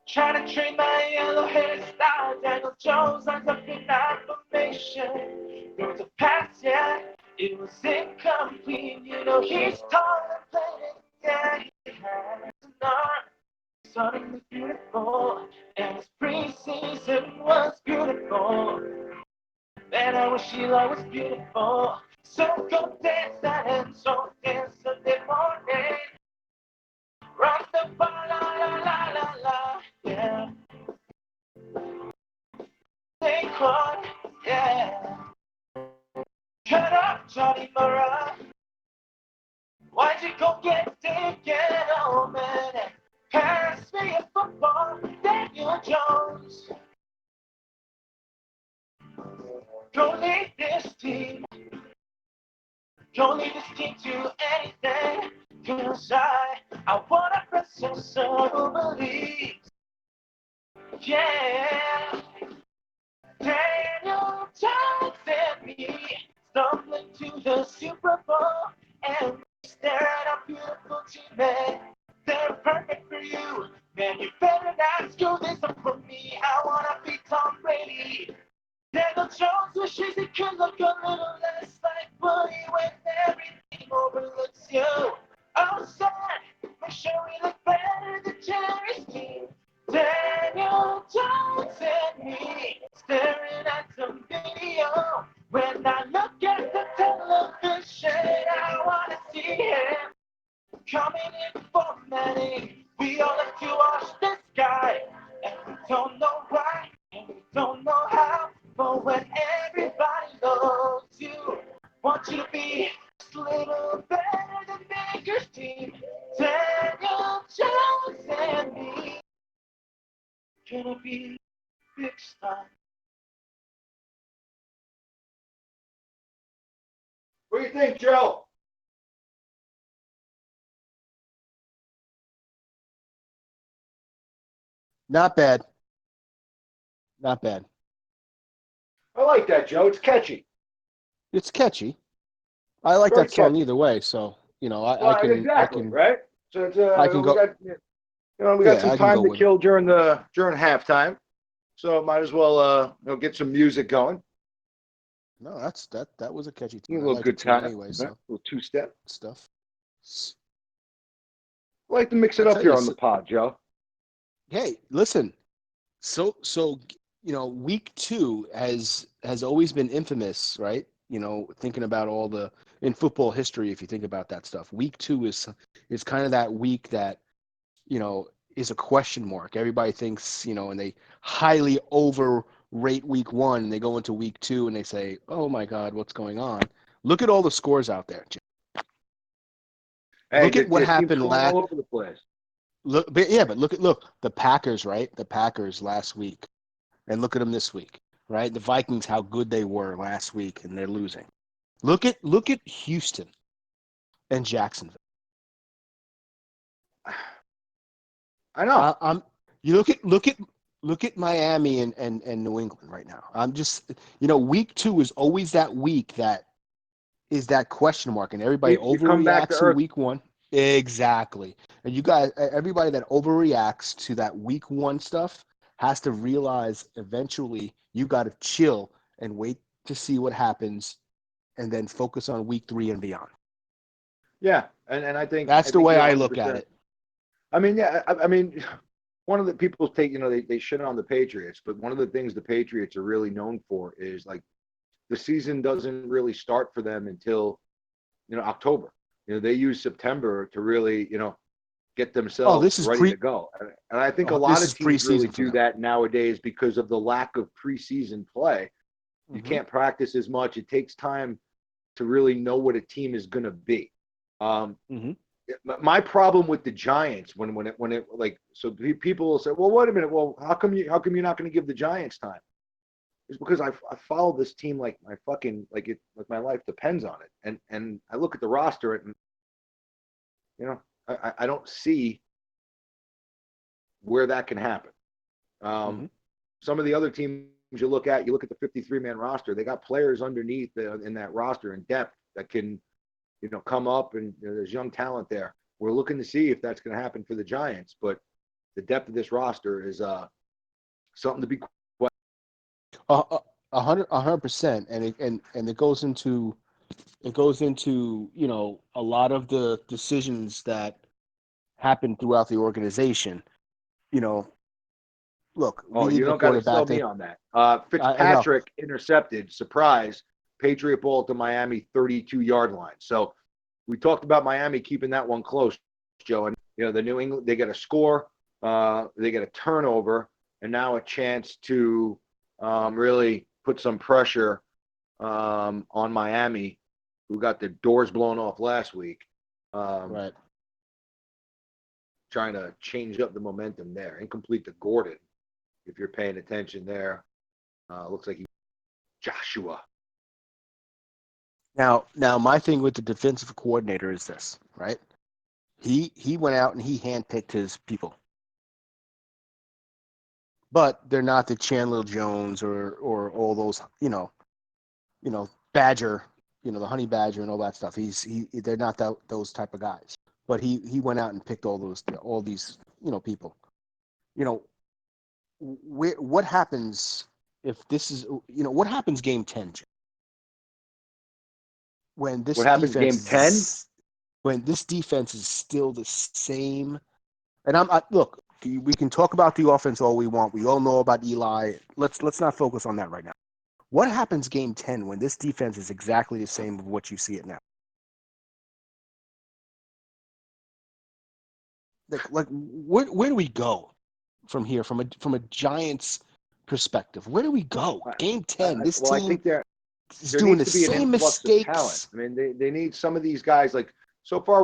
trying to train my yellow hairstyle. Daniel Jones lines up in formation. There was a pass, yeah, it was incomplete. You know he's tall and playing, yeah, he has an arm. Suddenly beautiful, and his preseason was beautiful. Man, I wish Sheila was beautiful. So go dance that and so dance Sunday morning. Rock the ball, la la la la la, yeah. Take one, yeah. Cut up, Johnny Mara. Why'd you go get taken, oh man? Pass me a football, Daniel Jones. Don't lead this team. Don't lead this team to anything. Cause I wanna present some who believes. Yeah. Daniel Jones and me stumbling to the Super Bowl and we stare at our beautiful teammates. They're perfect for you. Man, you better not screw this up for me. I wanna be Tom Brady. Daniel Jones wishes he could look a little less like Woody when everything overlooks you. Oh, son, make sure we look better than Jerry's team. Daniel Jones and me staring at some video. When I look at the television, I want to see him coming in for Manning. We all have to watch this guy, and we don't know why, and we don't know how. But when everybody loves you, want you to be just a little better than Baker's team. Daniel Jones and me gonna be big star. What do you think, Joe? Not bad. Not bad. I like that, Joe. It's catchy. It's catchy. I like Very that song catchy. either way. So I Well, can exactly, right? So it's, I can we go. got we got Yeah, some I can time go to with it. kill during halftime. So might as well get some music going. No, that was a catchy A tune. I little like the good tune time. anyway. Right? So A little two-step. stuff. I like to mix I it up tell you, here on the pod, Joe. hey, listen. Week two has always been infamous, right? Thinking about all the in football history, if you think about that stuff, week two is kind of that week that is a question mark. Everybody thinks, and they highly overrate week one, and they go into week two and they say, "Oh my God, what's going on?" Look at all the scores out there, Jim. Hey, Look at what your team's happened going last. all over the place. But look the Packers, right? The Packers last week, and look at them this week, right? The Vikings, how good they were last week, and they're losing. Look at Houston and Jacksonville. I know. I'm you look at Miami and New England right now. I'm just week two is always that week that is that question mark, and everybody You come back to overreacts in earth. week one. Exactly. And you guys, everybody that overreacts to that week one stuff has to realize eventually you got to chill and wait to see what happens and then focus on week three and beyond. Yeah, and I think That's the way you're I look at 100%. it. I mean, yeah, I mean, one of the people take, they shit on the Patriots, but one of the things the Patriots are really known for is like the season doesn't really start for them until, October. They use September to really, get Oh, themselves this is ready to go. And I think a lot this of is teams really preseason for do them. that nowadays because of the lack of preseason play. You Mm-hmm. can't practice as much. It takes time to really know what a team is going to be. Mm-hmm. My problem with the Giants when it like so people will say, well, wait a minute, well, how come you're not going to give the Giants time? It's because I follow this team like my fucking like my life depends on it, and I look at the roster and I don't see where that can happen. Mm-hmm. Some of the other teams you look at the 53-man roster, they got players underneath in that roster in depth that can come up, and there's young talent there. We're looking to see if that's going to happen for the Giants, but the depth of this roster is something to be. 100%, and it goes into a lot of the decisions that happen throughout the organization. Look, we Oh, you needed a don't got to sell quarterback. me on that. I know. Fitzpatrick intercepted, surprise, Patriot ball to Miami 32-yard line. So we talked about Miami keeping that one close, Joe. And the New England, they get a score, they get a turnover, and now a chance to really put some pressure on Miami, who got the doors blown off last week. Right. Trying to change up the momentum there. Incomplete to Gordon, if you're paying attention there. Looks like Joshua. Now, my thing with the defensive coordinator is this, right? He went out and he handpicked his people, but they're not the Chandler Jones or all those, Badger, the Honey Badger and all that stuff. They're not those type of guys. But he went out and picked all these people. What happens if this is what happens game 10 when this What happens game 10? defense is still the same. And look, we can talk about the offense all we want. We all know about Eli. Let's not focus on that right now. What happens game 10 when this defense is exactly the same of what you see it now? Like where do we go from here from a Giants perspective? Where do we go? Game 10. This Well, I team think there is there doing needs the to be an same influx of talent. mistakes. I mean, they need some of these guys. Like so far,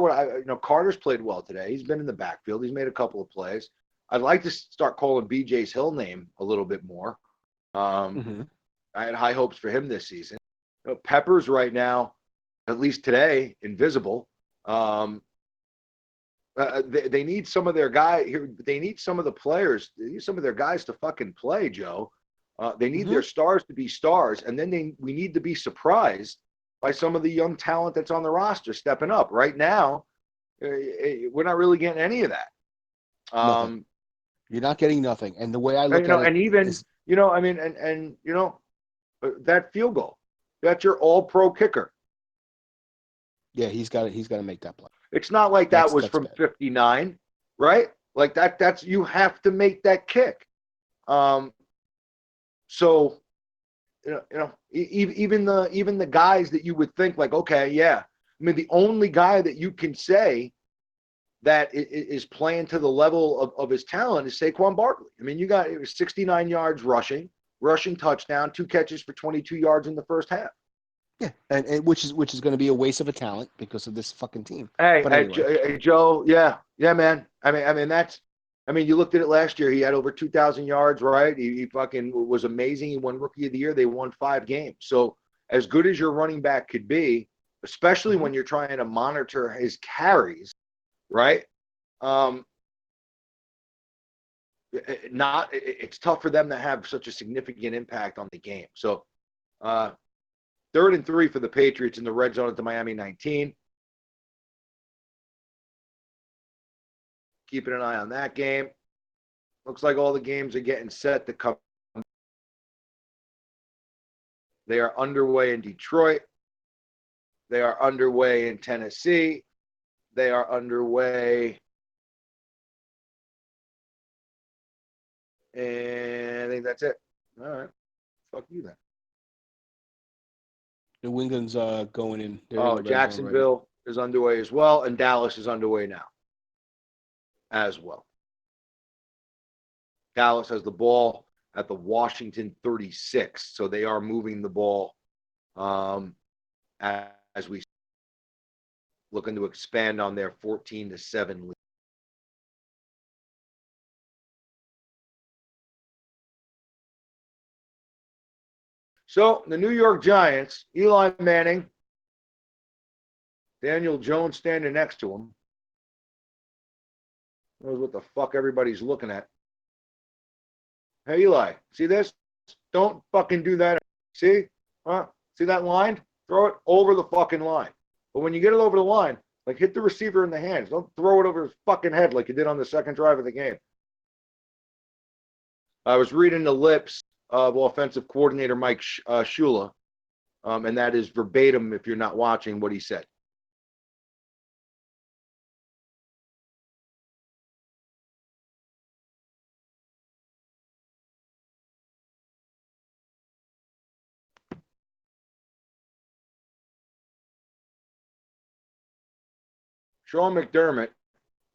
Carter's played well today. He's been in the backfield. He's made a couple of plays. I'd like to start calling BJ's Hill name a little bit more. Mm-hmm. I had high hopes for him this season. Peppers right now, at least today, invisible. They need some of their guy here. They need some of the players. They need some of their guys to fucking play, Joe. They need Mm-hmm. their stars to be stars, and then we need to be surprised by some of the young talent that's on the roster stepping up. Right now, we're not really getting any of that. Nothing. You're not getting nothing. And the way I And, look at it and even is, I mean, that field goal, that's your All-Pro kicker. yeah, he's got to make that play. It's not like that was That's from bad. 59, right? Like that's you have to make that kick. So even the guys that you would think like, okay, yeah. I mean, the only guy that you can say that is playing to the level of his talent is Saquon Barkley. I mean, it was 69 yards rushing touchdown, 2 catches for 22 yards in the first half. Yeah, and which is going to be a waste of a talent because of this fucking team. Hey, But anyway, Joe, yeah, man. I mean, you looked at it last year. He had over 2,000 yards, right? He fucking was amazing. He won Rookie of the Year. They won 5 games. So as good as your running back could be, especially when you're trying to monitor his carries, right? It's tough for them to have such a significant impact on the game. So 3rd and 3 for the Patriots in the red zone at the Miami 19. Keeping an eye on that game. Looks like all the games are getting set to come. They are underway in Detroit. They are underway in Tennessee. They are underway And I think that's it. All right. Fuck you then. New England's going in. They're in Oh, the red zone already. Jacksonville is underway as well, and Dallas is underway now as well. Dallas has the ball at the Washington 36, so they are moving the ball as we looking to expand on their 14-7 lead. So the New York Giants, Eli Manning, Daniel Jones standing next to him. Knows what the fuck everybody's looking at. Hey, Eli, see this? Don't fucking do that. See? Huh? See that line? Throw it over the fucking line. But when you get it over the line, like hit the receiver in the hands. Don't throw it over his fucking head like you did on the second drive of the game. I was reading the lips of offensive coordinator Mike Shula, and that is verbatim, if you're not watching, what he said. Sean McDermott,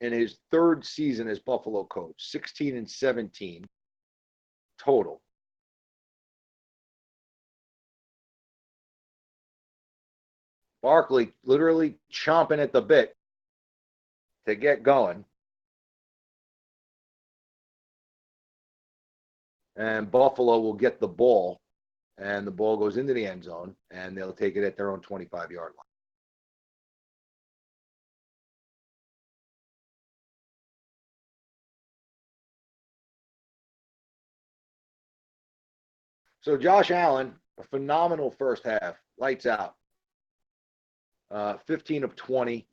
in his third season as Buffalo coach, 16-17 total. Barkley literally chomping at the bit to get going. And Buffalo will get the ball, and the ball goes into the end zone, and they'll take it at their own 25-yard line. So Josh Allen, a phenomenal first half, lights out. 15 of 20,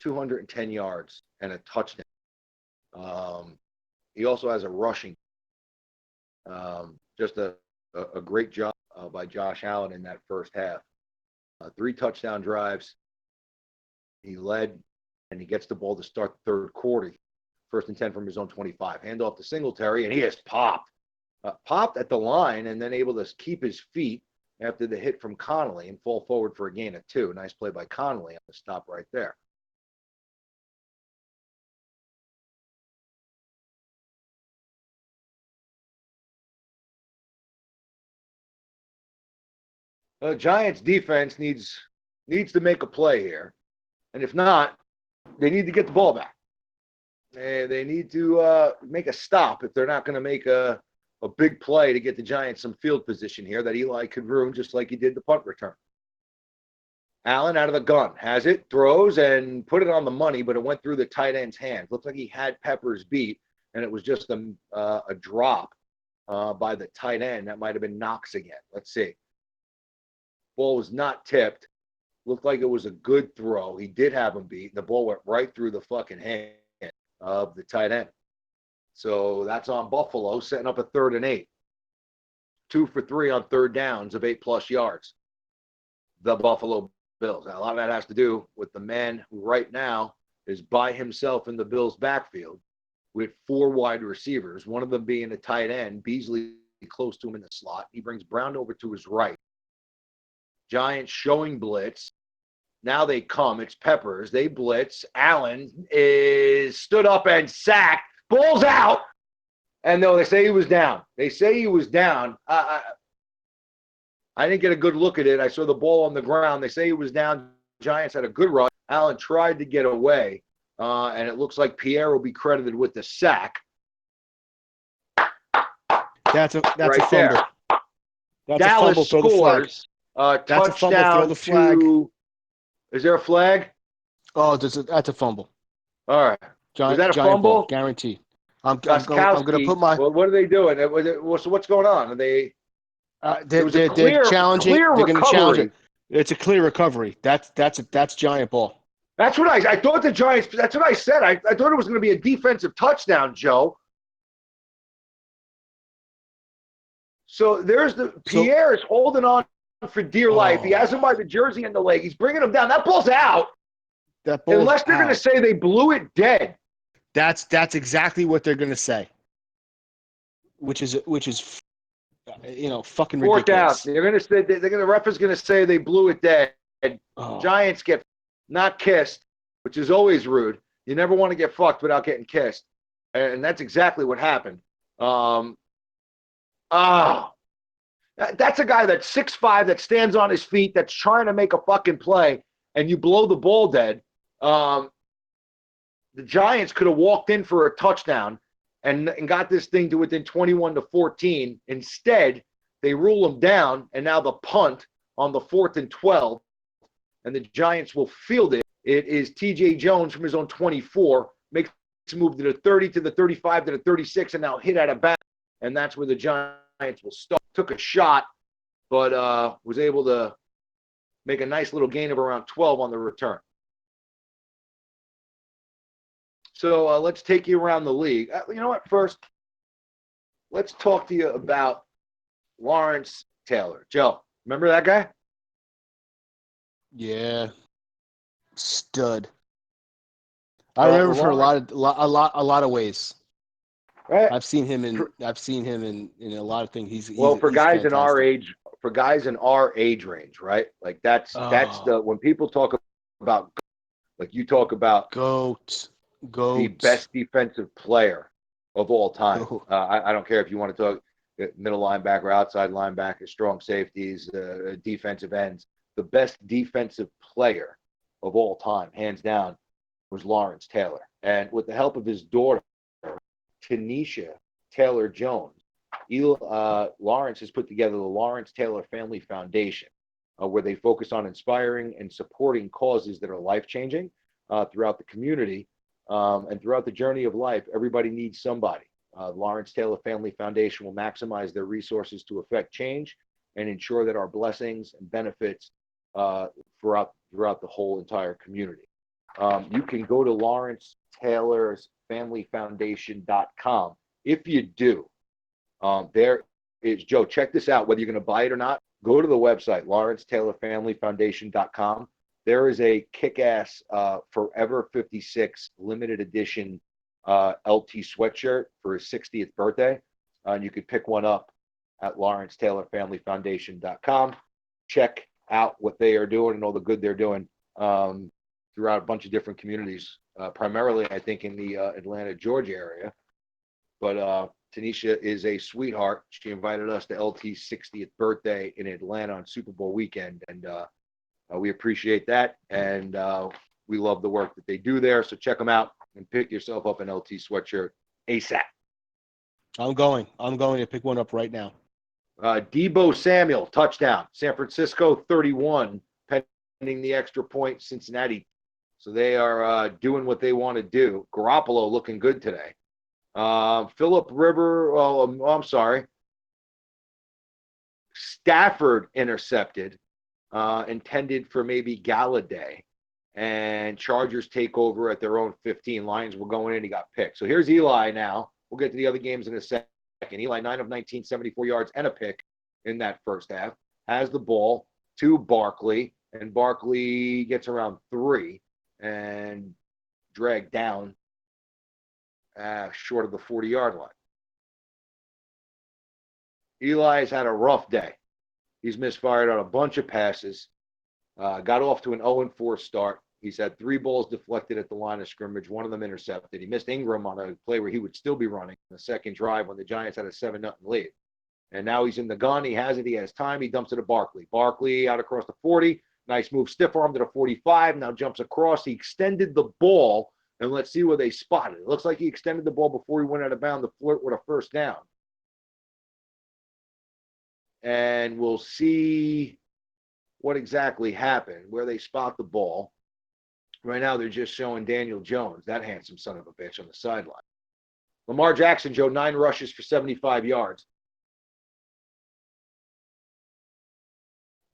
210 yards, and a touchdown. He also has a rushing. Just a great job by Josh Allen in that first half. 3 touchdown drives. He led, and he gets the ball to start the third quarter. 1st and 10 from his own 25. Hand off to Singletary, and he has popped. Popped at the line and then able to keep his feet after the hit from Connolly and fall forward for a gain of 2. Nice play by Connolly on the stop right there. Giants defense needs to make a play here. And if not, they need to get the ball back. They need to make a stop if they're not going to make a big play to get the Giants some field position here that Eli could ruin just like he did the punt return. Allen out of the gun, has it, throws, and put it on the money, but it went through the tight end's hands. Looks like he had Peppers beat, and it was just a drop by the tight end. That might have been Knox again. Let's see. Ball was not tipped. Looked like it was a good throw. He did have him beat. The ball went right through the fucking hand of the tight end. So that's on Buffalo, setting up a 3rd and 8. 2 for 3 on 3rd downs of 8+ yards. The Buffalo Bills. Now, a lot of that has to do with the man who right now is by himself in the Bills' backfield with 4 wide receivers, one of them being a tight end, Beasley close to him in the slot. He brings Brown over to his right. Giants showing blitz. Now they come. It's Peppers. They blitz. Allen is stood up and sacked. Ball's out. And no, they say he was down. They say he was down. I didn't get a good look at it. I saw the ball on the ground. They say he was down. Giants had a good run. Allen tried to get away, and it looks like Pierre will be credited with the sack. That's a right fumble. there. That's Dallas a fumble. Throw the flag. Touchdown a fumble. Throw the flag. Is there a flag? Oh, that's a fumble. All right. Was that a Giant fumble? Ball, guaranteed. I'm going to put my. Well, what are they doing? So what's going on? Are they? They're challenging. Clear they're going to challenge recovery. it. It's a clear recovery. That's Giant Ball. That's what I thought the Giants. That's what I said. I thought it was going to be a defensive touchdown, Joe. So there's Pierre is holding on for dear life. He has him by the jersey and the leg. He's bringing him down. That ball's out. Unless they're going to say they blew it dead. That's exactly what they're going to say. which is fucking Fourth down. ridiculous. The ref is gonna say they blew it dead. Oh. Giants get not kissed, which is always rude. You never want to get fucked without getting kissed, and that's exactly what happened. That's a guy that's 6'5", that stands on his feet, that's trying to make a fucking play, and you blow the ball dead. The Giants could have walked in for a touchdown and got this thing to within 21-14. Instead, they rule them down, and now the punt on the 4th and 12, and the Giants will field it. It is T.J. Jones from his own 24, makes a move to the 30, to the 35, to the 36, and now hit out of bounds, and that's where the Giants will start. Took a shot, but was able to make a nice little gain of around 12 on the return. So let's take you around the league. You know what? First, let's talk to you about Lawrence Taylor. Joe, remember that guy? Yeah, stud. I remember for a lot of ways. Right. I've seen him in a lot of things. He's guys fantastic. in our age, for guys in our age range, right? Like that's the when people talk about, like you talk about GOAT. The best defensive player of all time. I don't care if you want to talk middle linebacker, outside linebacker, strong safeties, defensive ends. The best defensive player of all time, hands down, was Lawrence Taylor. And with the help of his daughter, Tanisha Taylor Jones, Lawrence has put together the Lawrence Taylor Family Foundation, where they focus on inspiring and supporting causes that are life-changing throughout the community. And throughout the journey of life, everybody needs somebody. Lawrence Taylor Family Foundation will maximize their resources to affect change and ensure that our blessings and benefits throughout the whole entire community. You can go to Lawrence Taylor's FamilyFoundation.com. If you do, there is, Joe, check this out, whether you're going to buy it or not, go to the website, LawrenceTaylorFamilyFoundation.com. There is a kick-ass Forever 56 limited edition LT sweatshirt for his 60th birthday. And you could pick one up at LawrenceTaylorFamilyFoundation.com. Check out what they are doing and all the good they're doing throughout a bunch of different communities, primarily, I think, in the Atlanta, Georgia area. But Tanisha is a sweetheart. She invited us to LT's 60th birthday in Atlanta on Super Bowl weekend, and we appreciate that, and we love the work that they do there. So check them out and pick yourself up an LT sweatshirt ASAP. I'm going to pick one up right now. Deebo Samuel, touchdown. San Francisco 31, pending the extra point, Cincinnati. So they are doing what they want to do. Garoppolo looking good today. Philip River, I'm sorry. Stafford intercepted. Intended for maybe Galladay, and Chargers take over at their own 15. Lions were going in, he got picked. So here's Eli now. We'll get to the other games in a second. Eli, 9 of 19, 74 yards and a pick in that first half. Has the ball to Barkley, and Barkley gets around 3 and dragged down short of the 40-yard line. Eli's had a rough day. He's misfired on a bunch of passes. Got off to an 0-4 start. He's had 3 balls deflected at the line of scrimmage, one of them intercepted. He missed Ingram on a play where he would still be running the second drive when the Giants had a 7-0 lead. And now he's in the gun. He has it. He has time. He dumps it to Barkley. Barkley out across the 40. Nice move. Stiff arm to the 45. Now jumps across. He extended the ball, and let's see where they spotted. It looks like he extended the ball before he went out of bounds to flirt with a first down. And we'll see what exactly happened, where they spot the ball. Right now, they're just showing Daniel Jones, that handsome son of a bitch, on the sideline. Lamar Jackson, Joe, 9 rushes for 75 yards.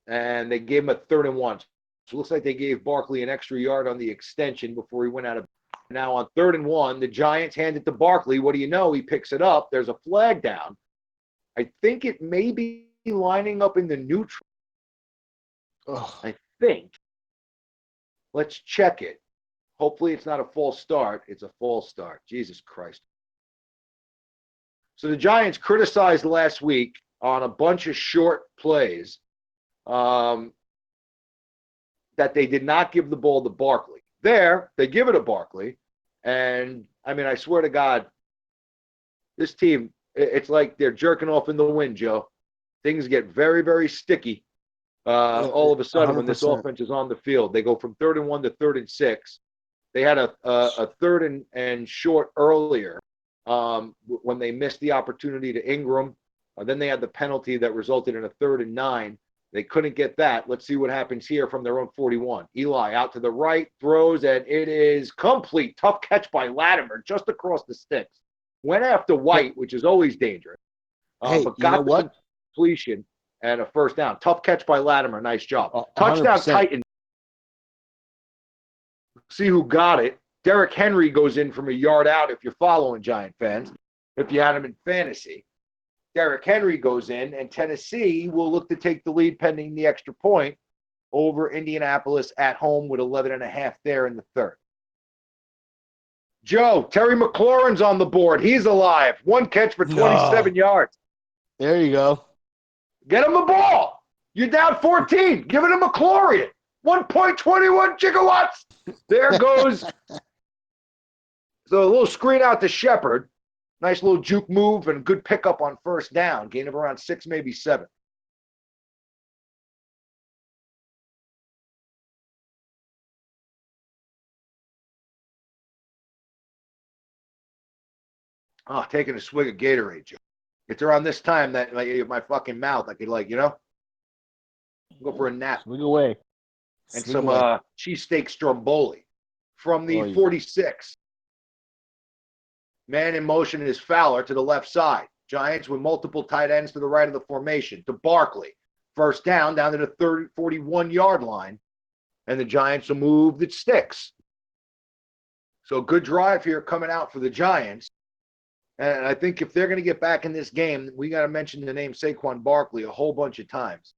And they gave him a 3rd and 1. So it looks like they gave Barkley an extra yard on the extension before he went out of. Now on 3rd and 1, the Giants hand it to Barkley. What do you know? He picks it up. There's a flag down. I think it may be lining up in the neutral. I think. Let's check it. Hopefully it's not a false start. It's a false start. Jesus Christ. So the Giants criticized last week on a bunch of short plays that they did not give the ball to Barkley. There, they give it to Barkley. And, I mean, I swear to God, this team, it's like they're jerking off in the wind, Joe. Things get very, very sticky all of a sudden when this 100%. offense is on the field. They go from 3rd and 1 to 3rd and 6. They had a 3rd and short earlier when they missed the opportunity to Ingram. Then they had the penalty that resulted in a 3rd and 9. They couldn't get that. Let's see what happens here from their own 41. Eli out to the right, throws, and it is complete. Tough catch by Latimer just across the sticks. Went after White, which is always dangerous. Hey, but you know got the what? completion and a first down. Tough catch by Latimer. Nice job. 100%. Touchdown Titan. See who got it. Derrick Henry goes in from a yard out if you're following Giant fans. If you had him in fantasy. Derrick Henry goes in, and Tennessee will look to take the lead pending the extra point over Indianapolis at home with 11.5 there in the 3rd. Joe, Terry McLaurin's on the board. He's alive. 1 catch for 27 yards. There you go. Get him the ball. You're down 14. Give it to McLaurin. 1.21 gigawatts. There goes. So a little screen out to Shepard. Nice little juke move and good pickup on first down. Gain of around 6, maybe 7. Oh, taking a swig of Gatorade, Joe. It's around this time that like my fucking mouth, I could go for a nap. Swig away. And Swig some away. cheesesteak stromboli from the Oh, yeah. 46. Man in motion is Fowler to the left side. Giants with multiple tight ends to the right of the formation. To Barkley. First down to the 41-yard line. And the Giants will move that sticks. So good drive here coming out for the Giants. And I think if they're going to get back in this game, we got to mention the name Saquon Barkley a whole bunch of times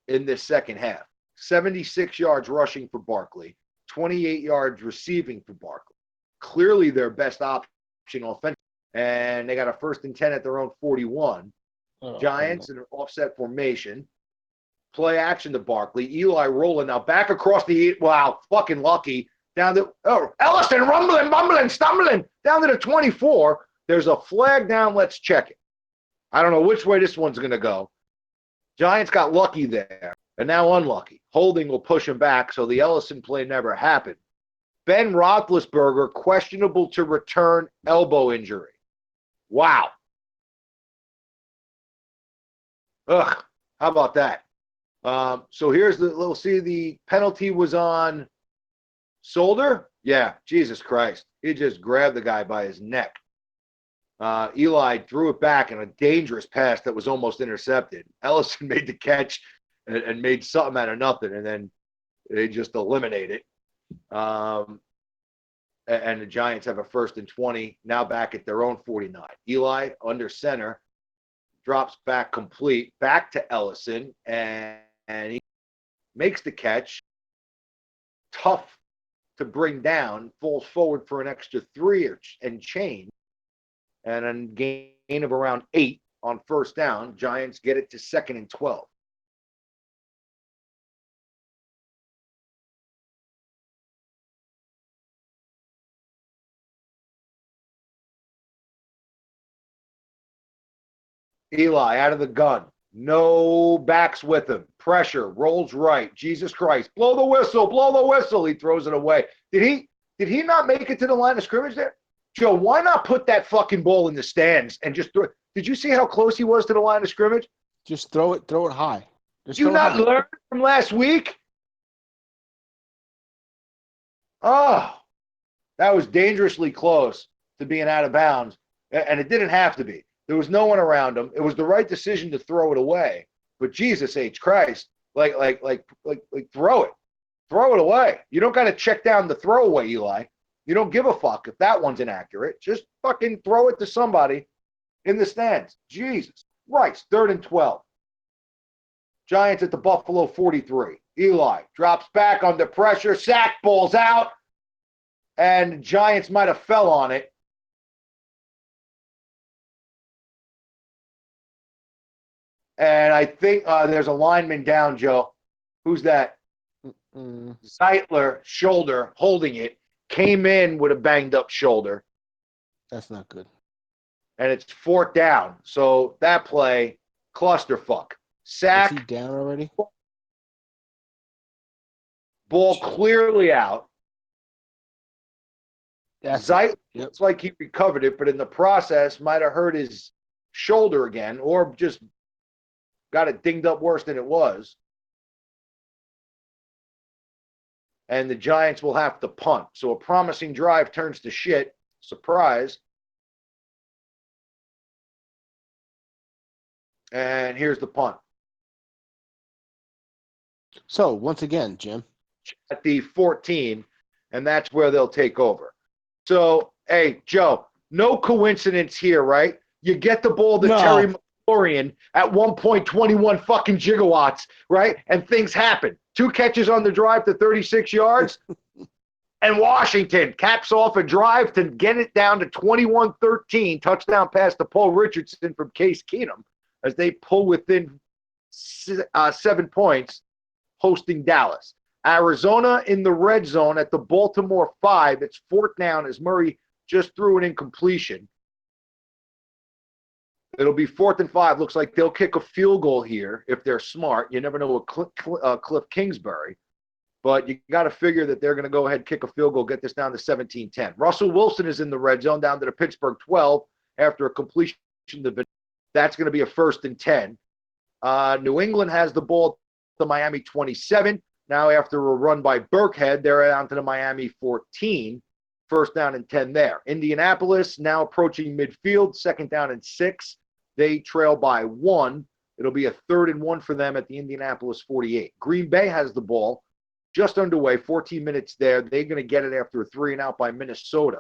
in this second half. 76 yards rushing for Barkley, 28 yards receiving for Barkley. Clearly their best option offensively. And they got a 1st and 10 at their own 41. Giants in an offset formation. Play action to Barkley. Eli rolling now back across the, wow, fucking lucky. Down to, Ellison rumbling, bumbling, stumbling. Down to the 24. There's a flag down. Let's check it. I don't know which way this one's going to go. Giants got lucky there, and now unlucky. Holding will push him back, so the Ellison play never happened. Ben Roethlisberger, questionable to return elbow injury. Wow. Ugh, how about that? So here's the penalty was on Solder? Yeah, Jesus Christ. He just grabbed the guy by his neck. Eli threw it back in a dangerous pass that was almost intercepted. Ellison made the catch and made something out of nothing, and then they just eliminate it. And the Giants have a 1st and 20, now back at their own 49. Eli under center, drops back complete, back to Ellison, and he makes the catch. Tough to bring down, falls forward for an extra 3 and change, and a gain of around 8 on first down. Giants get it to 2nd and 12. Eli out of the gun. No backs with him. Pressure. Rolls right. Jesus Christ. Blow the whistle. Blow the whistle. He throws it away. Did he not make it to the line of scrimmage there? Joe, why not put that fucking ball in the stands and just throw it? Did you see how close he was to the line of scrimmage? Just throw it high. Did you not learn from last week? Oh, that was dangerously close to being out of bounds, and it didn't have to be. There was no one around him. It was the right decision to throw it away. But Jesus H. Christ, like throw it. Throw it away. You don't got to check down the throwaway, Eli. You don't give a fuck if that one's inaccurate. Just fucking throw it to somebody in the stands. Jesus Christ, 3rd and 12. Giants at the Buffalo 43. Eli drops back under pressure. Sack, ball's out. And the Giants might have fell on it. And I think there's a lineman down, Joe. Who's that? Zeitler, shoulder, holding it. Came in with a banged up shoulder. That's not good. And it's 4th down. So that play, clusterfuck. Is he Sack, down already? ball clearly out. Zeitler looks like he recovered it, but in the process might have hurt his shoulder again or just got it dinged up worse than it was. And the Giants will have to punt. So a promising drive turns to shit. Surprise. And here's the punt. So, once again, Jim. At the 14, and that's where they'll take over. So, hey, Joe, no coincidence here, right? You get the ball to Terry McLaurin at 1.21 fucking gigawatts, right? And things happen. 2 catches on the drive to 36 yards. And Washington caps off a drive to get it down to 21-13, touchdown pass to Paul Richardson from Case Keenum as they pull within 7 points, hosting Dallas. Arizona in the red zone at the Baltimore 5. It's 4th down as Murray just threw an incompletion. It'll be 4th and 5. Looks like they'll kick a field goal here if they're smart. You never know with Cliff Kingsbury. But you got to figure that they're going to go ahead, kick a field goal, get this down to 17-10. Russell Wilson is in the red zone down to the Pittsburgh 12 after a completion. That's going to be a 1st and 10. New England has the ball at the Miami 27. Now after a run by Burkhead, they're down to the Miami 14. 1st down and 10 there. Indianapolis now approaching midfield, 2nd down and 6. They trail by 1. It'll be a 3rd and 1 for them at the Indianapolis 48. Green Bay has the ball. Just underway, 14 minutes there. They're going to get it after a 3-and-out by Minnesota.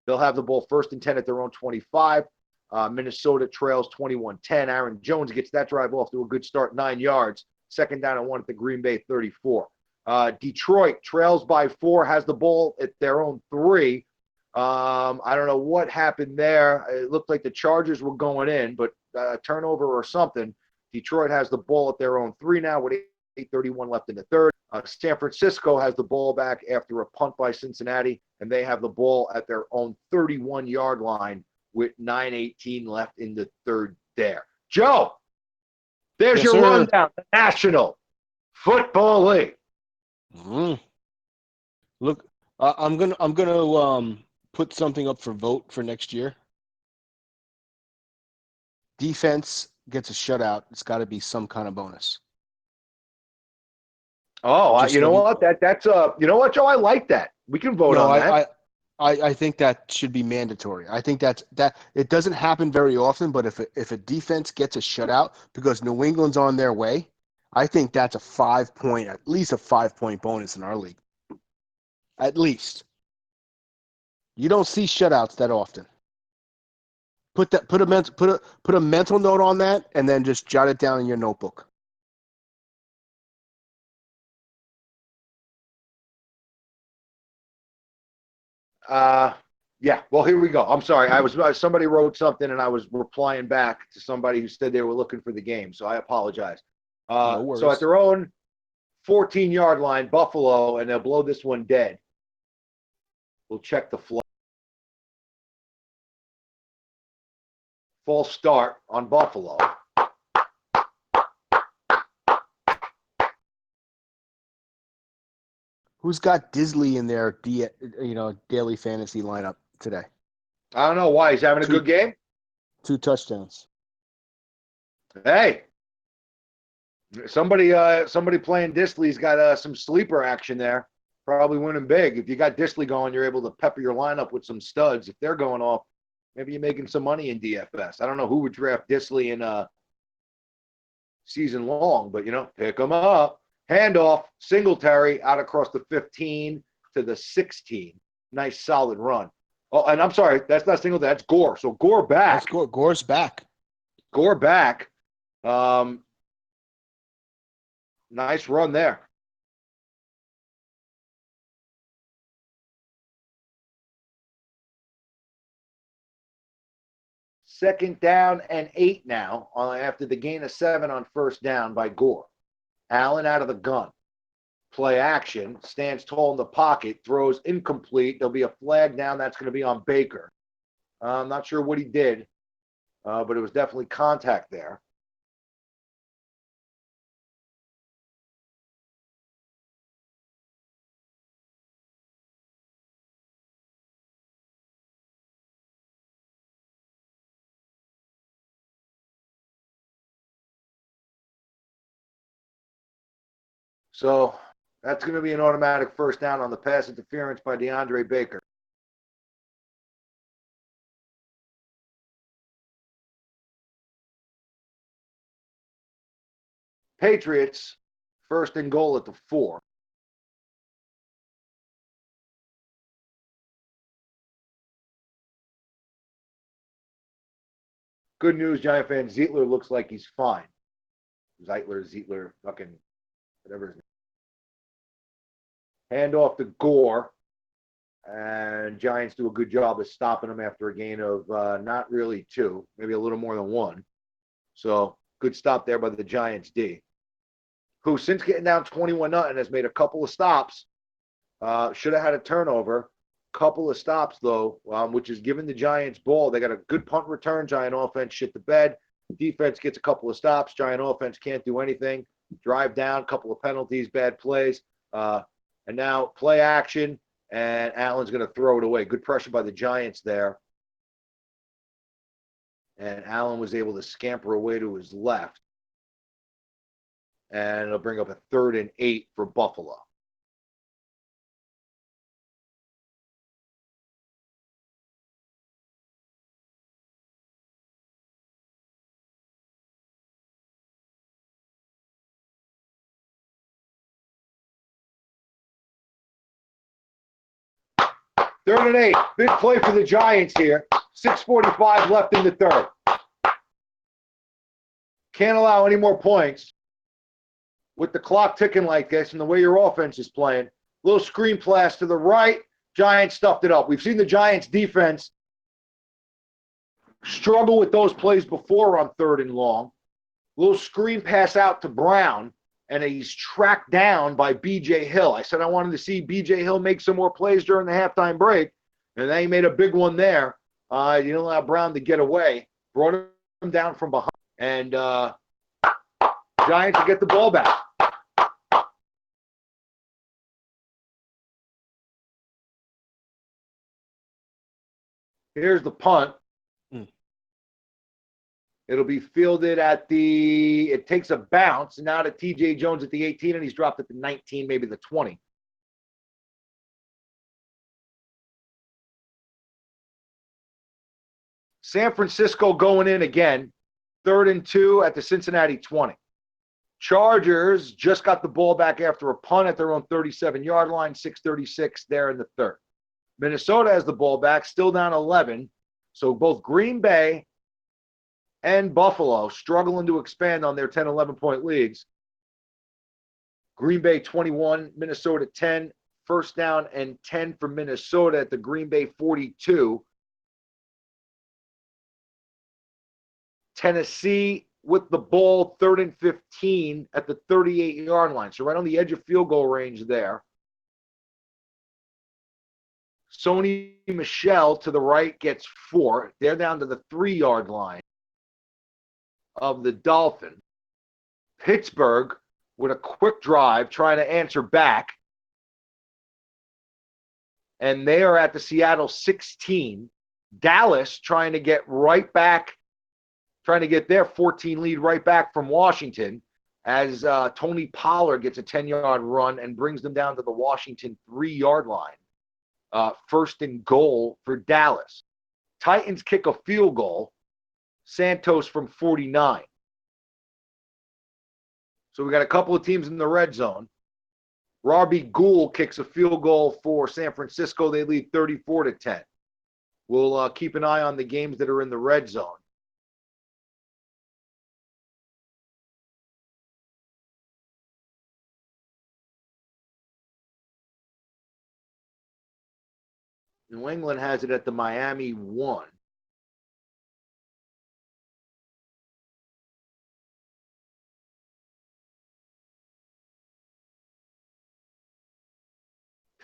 They'll have the ball 1st and 10 at their own 25. Minnesota trails 21-10. Aaron Jones gets that drive off to a good start, 9 yards. 2nd down and 1 at the Green Bay 34. Detroit trails by 4, has the ball at their own 3. I don't know what happened there. It looked like the Chargers were going in, but turnover or something. Detroit has the ball at their own 3 now with 8:31 left in the 3rd. San Francisco has the ball back after a punt by Cincinnati, and they have the ball at their own 31-yard line with 9:18 left in the 3rd there. Joe, there's your rundown. The National Football League. Mm-hmm. Look, I'm gonna put something up for vote for next year. Defense gets a shutout. It's got to be some kind of bonus. Oh, you know what? That's you know what, Joe? I like that. We can vote on that. I think that should be mandatory. I think that it doesn't happen very often, but if a defense gets a shutout because New England's on their way, I think that's at least a 5-point bonus in our league. At least. You don't see shutouts that often. Put a mental note on that and then just jot it down in your notebook. Yeah. Well, here we go. I'm sorry. Somebody wrote something and I was replying back to somebody who said they were looking for the game. So I apologize. No worries. So at their own 14-yard line, Buffalo, and they'll blow this one dead. We'll check the flow. False start on Buffalo. Who's got Disley in their daily fantasy lineup today? I don't know why. He's having a good game. 2 touchdowns. Hey, somebody playing Disley's got some sleeper action there. Probably winning big. If you got Disley going, you're able to pepper your lineup with some studs. If they're going off, maybe you're making some money in DFS. I don't know who would draft Disley in season long, but pick them up. Handoff, Singletary out across the 15 to the 16. Nice solid run. Oh, and I'm sorry, that's not Singletary, that's Gore. So Gore back. That's Gore's back. Gore back. Nice run there. 2nd down and 8 now after the gain of 7 on 1st down by Gore. Allen out of the gun. Play action, stands tall in the pocket, throws incomplete. There'll be a flag down. That's going to be on Baker. I'm not sure what he did, but it was definitely contact there. So that's going to be an automatic 1st down on the pass interference by DeAndre Baker. Patriots, 1st and goal at the 4. Good news, Giant fans. Zietler looks like he's fine. Zietler, fucking whatever his name. Hand off to Gore. And Giants do a good job of stopping him after a gain of not really 2, maybe a little more than 1. So good stop there by the Giants D, who since getting down 21-0 has made a couple of stops. Should have had a turnover. Couple of stops though, which is giving the Giants ball. They got a good punt return. Giant offense shit the bed. Defense gets a couple of stops. Giant offense can't do anything. Drive down, couple of penalties, bad plays, and now play action. And Allen's going to throw it away. Good pressure by the Giants there. And Allen was able to scamper away to his left. And it'll bring up a 3rd and 8 for Buffalo. Third and 8. Big play for the Giants here. 6:45 left in the 3rd. Can't allow any more points. With the clock ticking like this and the way your offense is playing. Little screen pass to the right. Giants stuffed it up. We've seen the Giants defense struggle with those plays before on 3rd and long. Little screen pass out to Brown, and he's tracked down by B.J. Hill. I said I wanted to see B.J. Hill make some more plays during the halftime break, and then he made a big one there. You didn't allow Brown to get away. Brought him down from behind, and Giants to get the ball back. Here's the punt. It'll be fielded at it takes a bounce, and now to T.J. Jones at the 18, and he's dropped at the 19, maybe the 20. San Francisco going in again, 3rd and 2 at the Cincinnati 20. Chargers just got the ball back after a punt at their own 37-yard line, 6:36 there in the 3rd. Minnesota has the ball back, still down 11. So both Green Bay and Buffalo struggling to expand on their 10, 11-point leads. Green Bay 21, Minnesota 10. 1st down and 10 for Minnesota at the Green Bay 42. Tennessee with the ball, 3rd and 15 at the 38-yard line. So right on the edge of field goal range there. Sony Michel to the right gets 4. They're down to the 3-yard line of the Dolphins. Pittsburgh with a quick drive trying to answer back. And they are at the Seattle 16. Dallas trying to get right back, trying to get their 14 lead right back from Washington as Tony Pollard gets a 10-yard run and brings them down to the Washington 3-yard line. 1st and goal for Dallas. Titans kick a field goal. Santos from 49. So we got a couple of teams in the red zone. Robbie Gould kicks a field goal for San Francisco. They lead 34-10. We'll keep an eye on the games that are in the red zone. New England has it at the Miami 1.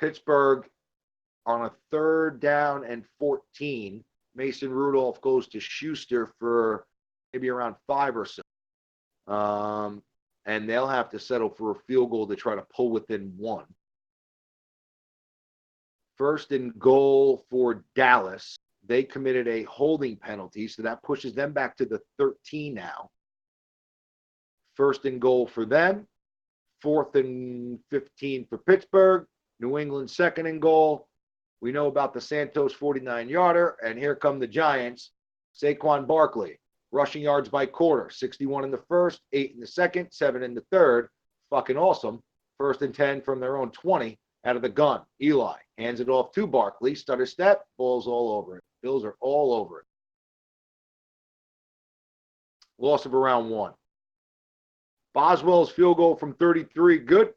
Pittsburgh on a 3rd down and 14. Mason Rudolph goes to Schuster for maybe around 5 or so. And they'll have to settle for a field goal to try to pull within 1. 1st and goal for Dallas. They committed a holding penalty, so that pushes them back to the 13 now. 1st and goal for them. 4th and 15 for Pittsburgh. New England 2nd and goal. We know about the Santos 49-yarder, and here come the Giants. Saquon Barkley, rushing yards by quarter, 61 in the 1st, 8 in the 2nd, 7 in the 3rd. Fucking awesome. 1st and 10 from their own 20 out of the gun. Eli hands it off to Barkley, stutter step, ball's all over it. Bills are all over it. Loss of around 1. Boswell's field goal from 33, good.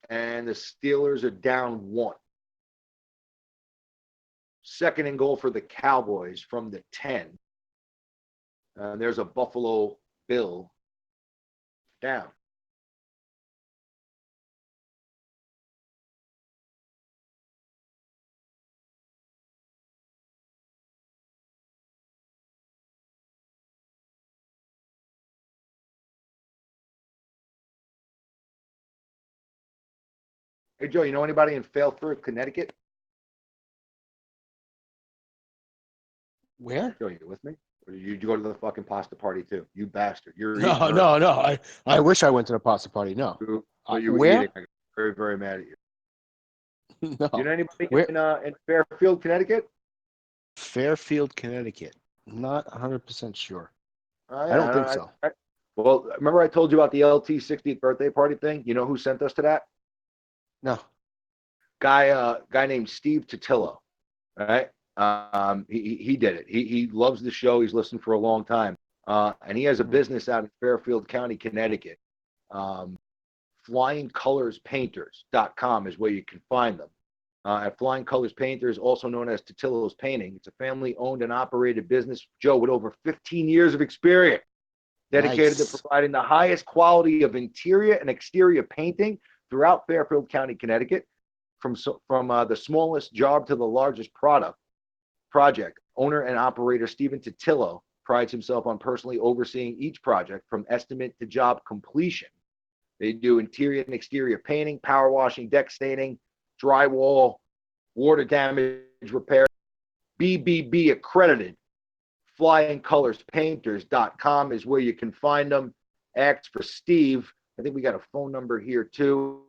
And the Steelers are down 1. 2nd and goal for the Cowboys from the 10. There's a Buffalo Bill down. Hey, Joe, you know anybody in Fairfield, Connecticut? Where? Joe, you with me? Or you go to the fucking pasta party too? You bastard. You're No, eating no, no. I wish I went to the pasta party. No. What you were Where? eating. I got very, very mad at you. No. Do you know anybody Where? in Fairfield, Connecticut? Fairfield, Connecticut. Not 100% sure. Yeah, I don't think so. Well, remember I told you about the LT 60th birthday party thing? You know who sent us to that? No. Guy named Steve Totillo. All right. He did it. He loves the show. He's listened for a long time. And he has a business out in Fairfield County, Connecticut. FlyingColorsPainters.com is where you can find them. At Flying Colors Painters, also known as Totillo's Painting. It's a family-owned and operated business, Joe, with over 15 years of experience, dedicated to providing the highest quality of interior and exterior painting throughout Fairfield County, Connecticut, from the smallest job to the largest project. Owner and operator Stephen Totillo prides himself on personally overseeing each project from estimate to job completion. They do interior and exterior painting, power washing, deck staining, drywall, water damage repair. BBB accredited. FlyingColorsPainters.com is where you can find them. Ask for Steve. I think we got a phone number here too.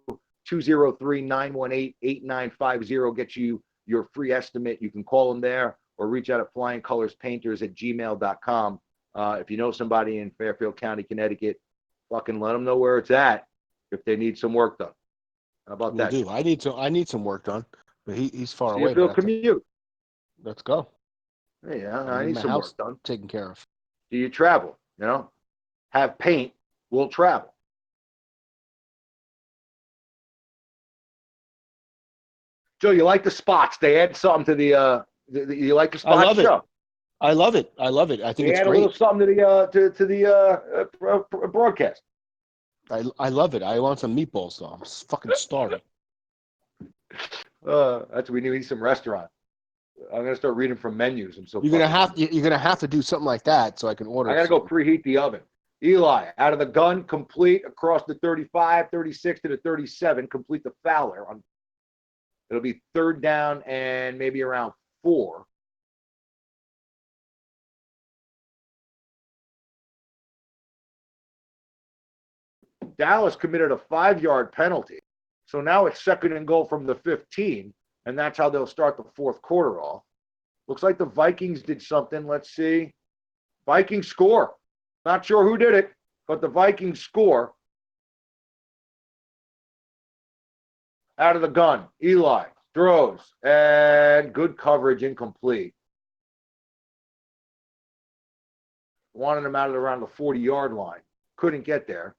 203-918-8950 gets you your free estimate. You can call them there or reach out at flyingcolorspainters@gmail.com. If you know somebody in Fairfield County, Connecticut, fucking let them know where it's at if they need some work done. How about that? Do. I need some work done, but he's far away. Fairfield commute. Let's go. Hey, I need some work done. Taken care of. Do you travel? You know, have paint. We'll travel. Joe, you like the spots? They add something to the you like the spots? I love it. Show? I love it. I love it. I think they it's add great. a little something to the broadcast. I love it. I want some meatballs though. I'm fucking starving. We need some restaurant. I'm gonna start reading from menus. I'm so you're gonna have to do something like that so I can order. I gotta go preheat the oven. Eli, out of the gun, complete across the 35, 36 to the 37, complete the Fowler. It'll be 3rd down and maybe around 4. Dallas committed a 5-yard penalty. So now it's 2nd and goal from the 15, and that's how they'll start the 4th quarter off. Looks like the Vikings did something. Let's see. Vikings score. Not sure who did it, but the Vikings score. Out of the gun, Eli throws, and good coverage, incomplete. Wanted him out of around the 40-yard line. Couldn't get there.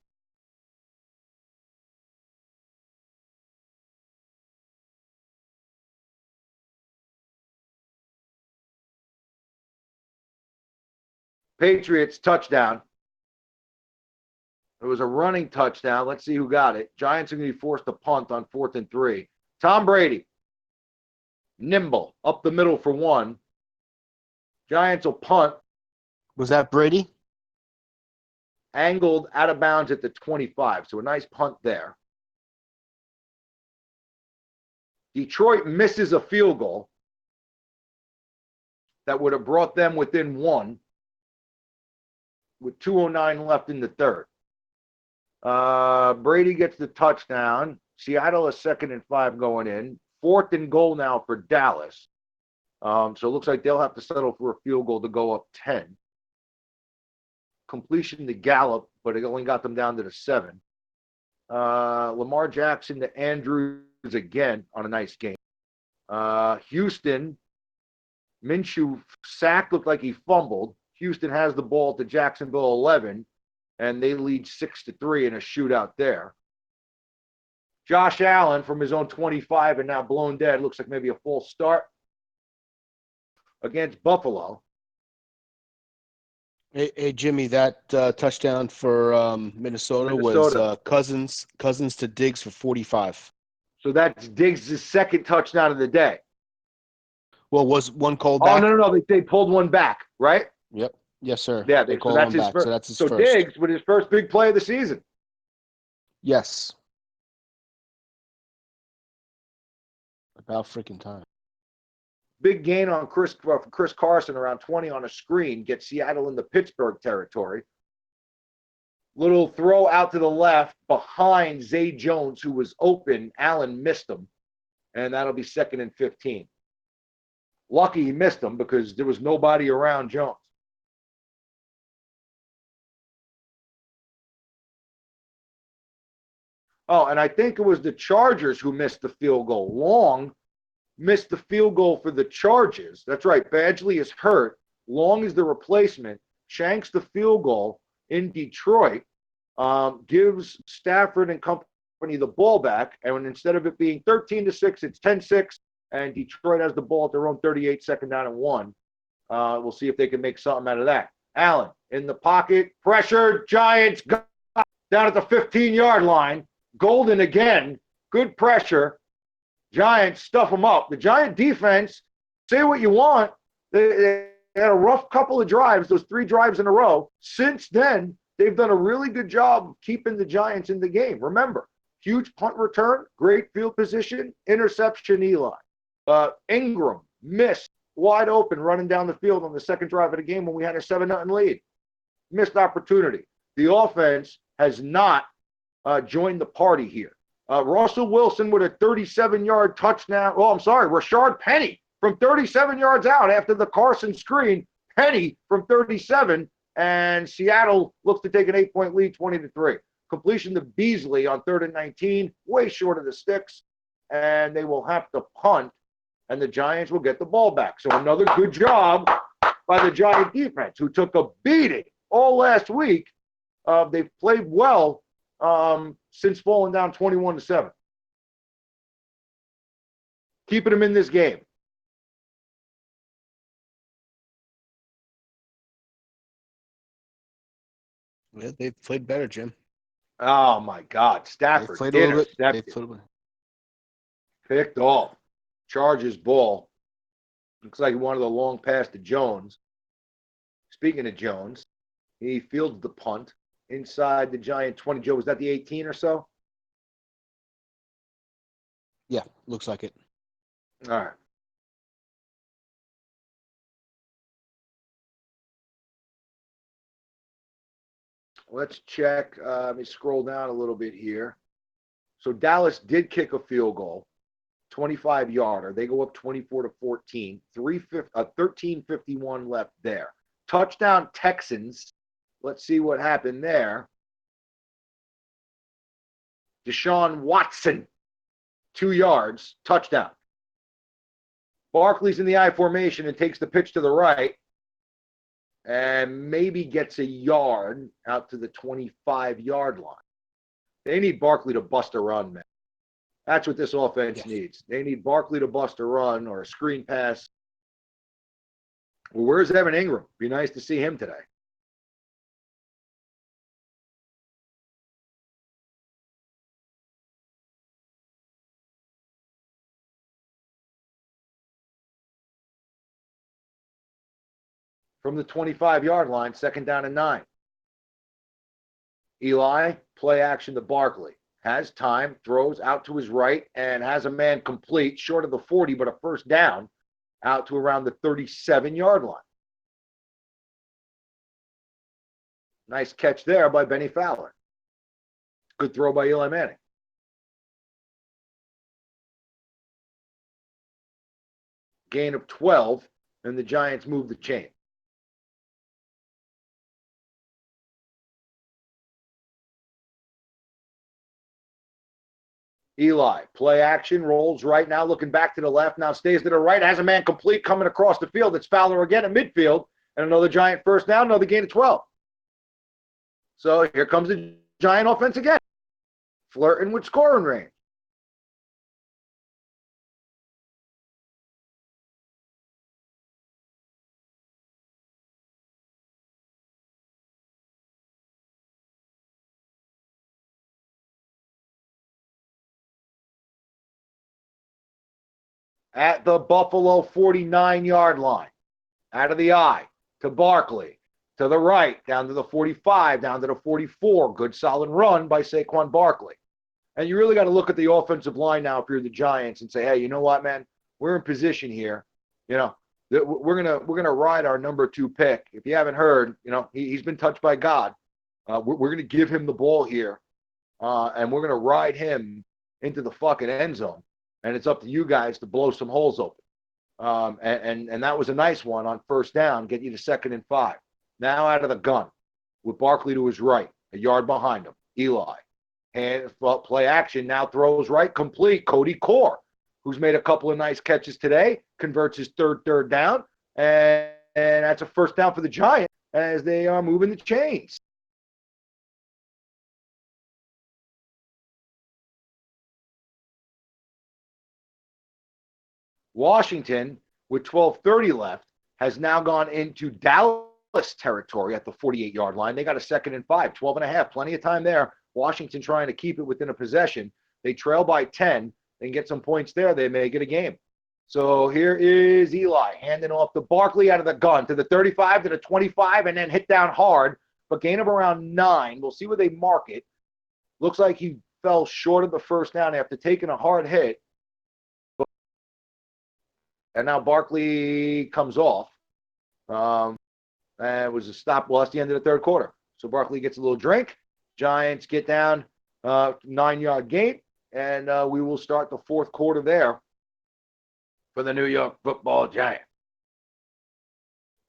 Patriots touchdown. It was a running touchdown. Let's see who got it. Giants are going to be forced to punt on 4th and 3. Tom Brady, nimble, up the middle for 1. Giants will punt. Was that Brady? Angled out of bounds at the 25. So a nice punt there. Detroit misses a field goal that would have brought them within 1 with 2:09 left in the third. Brady gets the touchdown. Seattle is 2nd and 5 going in. 4th and goal now for Dallas. So it looks like they'll have to settle for a field goal to go up 10. Completion to Gallup, but it only got them down to the 7. Lamar Jackson to Andrews again on a nice game. Houston, Minshew sacked, looked like he fumbled. Houston has the ball to Jacksonville 11, and they lead 6-3 in a shootout there. Josh Allen from his own 25 and now blown dead. Looks like maybe a false start against Buffalo. Hey, Jimmy, that touchdown for Minnesota was Cousins to Diggs for 45. So that's Diggs' 2nd touchdown of the day. Well, was one called Oh, back? no. They pulled one back, right? Yep. Yes, sir. Yeah, they so called that's one his back. first. So that's his so first. Diggs with his first big play of the season. Yes. About freaking time. Big gain on Chris Carson, around 20 on a screen, gets Seattle into Pittsburgh territory. Little throw out to the left behind Zay Jones, who was open. Allen missed him, and that'll be 2nd and 15. Lucky he missed him because there was nobody around Jones. Oh, and I think it was the Chargers who missed the field goal. Long missed the field goal for the Chargers. That's right. Badgley is hurt. Long is the replacement. Shanks the field goal in Detroit. Gives Stafford and company the ball back. And instead of it being 13-6, it's 10-6. And Detroit has the ball at their own 38, 2nd down and 1. We'll see if they can make something out of that. Allen in the pocket. Pressure. Giants down at the 15-yard line. Golden again. Good pressure. Giants stuff them up. The Giant defense, say what you want, they had a rough couple of drives, those 3 drives in a row. Since then, they've done a really good job of keeping the Giants in the game. Remember, huge punt return, great field position, interception Eli. Ingram missed, wide open, running down the field on the 2nd drive of the game when we had a 7-0 lead. Missed opportunity. The offense has not joined the party here. Russell Wilson with a 37-yard touchdown. Oh, I'm sorry, Rashard Penny from 37 yards out after the Carson screen. Penny from 37, and Seattle looks to take an 8-point lead, 20-3. Completion to Beasley on 3rd and 19, way short of the sticks, and they will have to punt, and the Giants will get the ball back. So another good job by the Giant defense, who took a beating all last week. They've played well since falling down 21-7. Keeping them in this game. Yeah, they've played better, Jim. Oh my God, Stafford They've played a little bit. intercepted. Picked off. Chargers ball. Looks like he wanted a long pass to Jones. Speaking of Jones, he fields the punt inside the Giant 20. Joe, was that the 18 or so? Yeah, looks like it. All right. Let's check. Let me scroll down a little bit here. So Dallas did kick a field goal, 25-yarder. They go up 24-14. 13:51 left there. Touchdown Texans. Let's see what happened there. Deshaun Watson, 2 yards, touchdown. Barkley's in the I formation and takes the pitch to the right and maybe gets a yard out to the 25-yard line. They need Barkley to bust a run, man. That's what this offense needs. They need Barkley to bust a run or a screen pass. Well, where's Evan Ingram? Be nice to see him today. from the 25-yard line, 2nd down and 9. Eli, play action to Barkley. Has time, throws out to his right, and has a man complete, short of the 40, but a first down, out to around the 37-yard line. Nice catch there by Benny Fowler. Good throw by Eli Manning. Gain of 12, and the Giants move the chain. Eli, play action, rolls right now, looking back to the left, now stays to the right, has a man complete coming across the field. It's Fowler again at midfield, and another Giant first down, another gain of 12. So here comes the Giant offense again, flirting with scoring range. At the Buffalo 49-yard line, out of the eye to Barkley, to the right, down to the 45, down to the 44. Good solid run by Saquon Barkley. And you really got to look at the offensive line now if you're the Giants and say, hey, you know what, man? We're in position here. You know, we're gonna ride our number 2 pick. If you haven't heard, you know, he's been touched by God. We're gonna give him the ball here, and we're gonna ride him into the fucking end zone. And it's up to you guys to blow some holes open. And that was a nice one on first down, get you to 2nd and 5. Now out of the gun with Barkley to his right, a yard behind him. Eli. And play action, now throws right, complete. Cody Core, who's made a couple of nice catches today, converts his third down. And that's a first down for the Giants as they are moving the chains. Washington, with 12:30 left, has now gone into Dallas territory at the 48-yard line. They got a 2nd and 5, 12 and a half, plenty of time there. Washington trying to keep it within a possession. They trail by 10. They can get some points there. They may get a game. So here is Eli handing off to Barkley out of the gun to the 35, to the 25, and then hit down hard, but gain of around 9. We'll see where they mark it. Looks like he fell short of the first down after taking a hard hit. And now Barkley comes off. And it was a stop. Well, that's the end of the 3rd quarter. So Barkley gets a little drink. Giants get down 9-yard gain. And we will start the 4th quarter there for the New York Football Giants.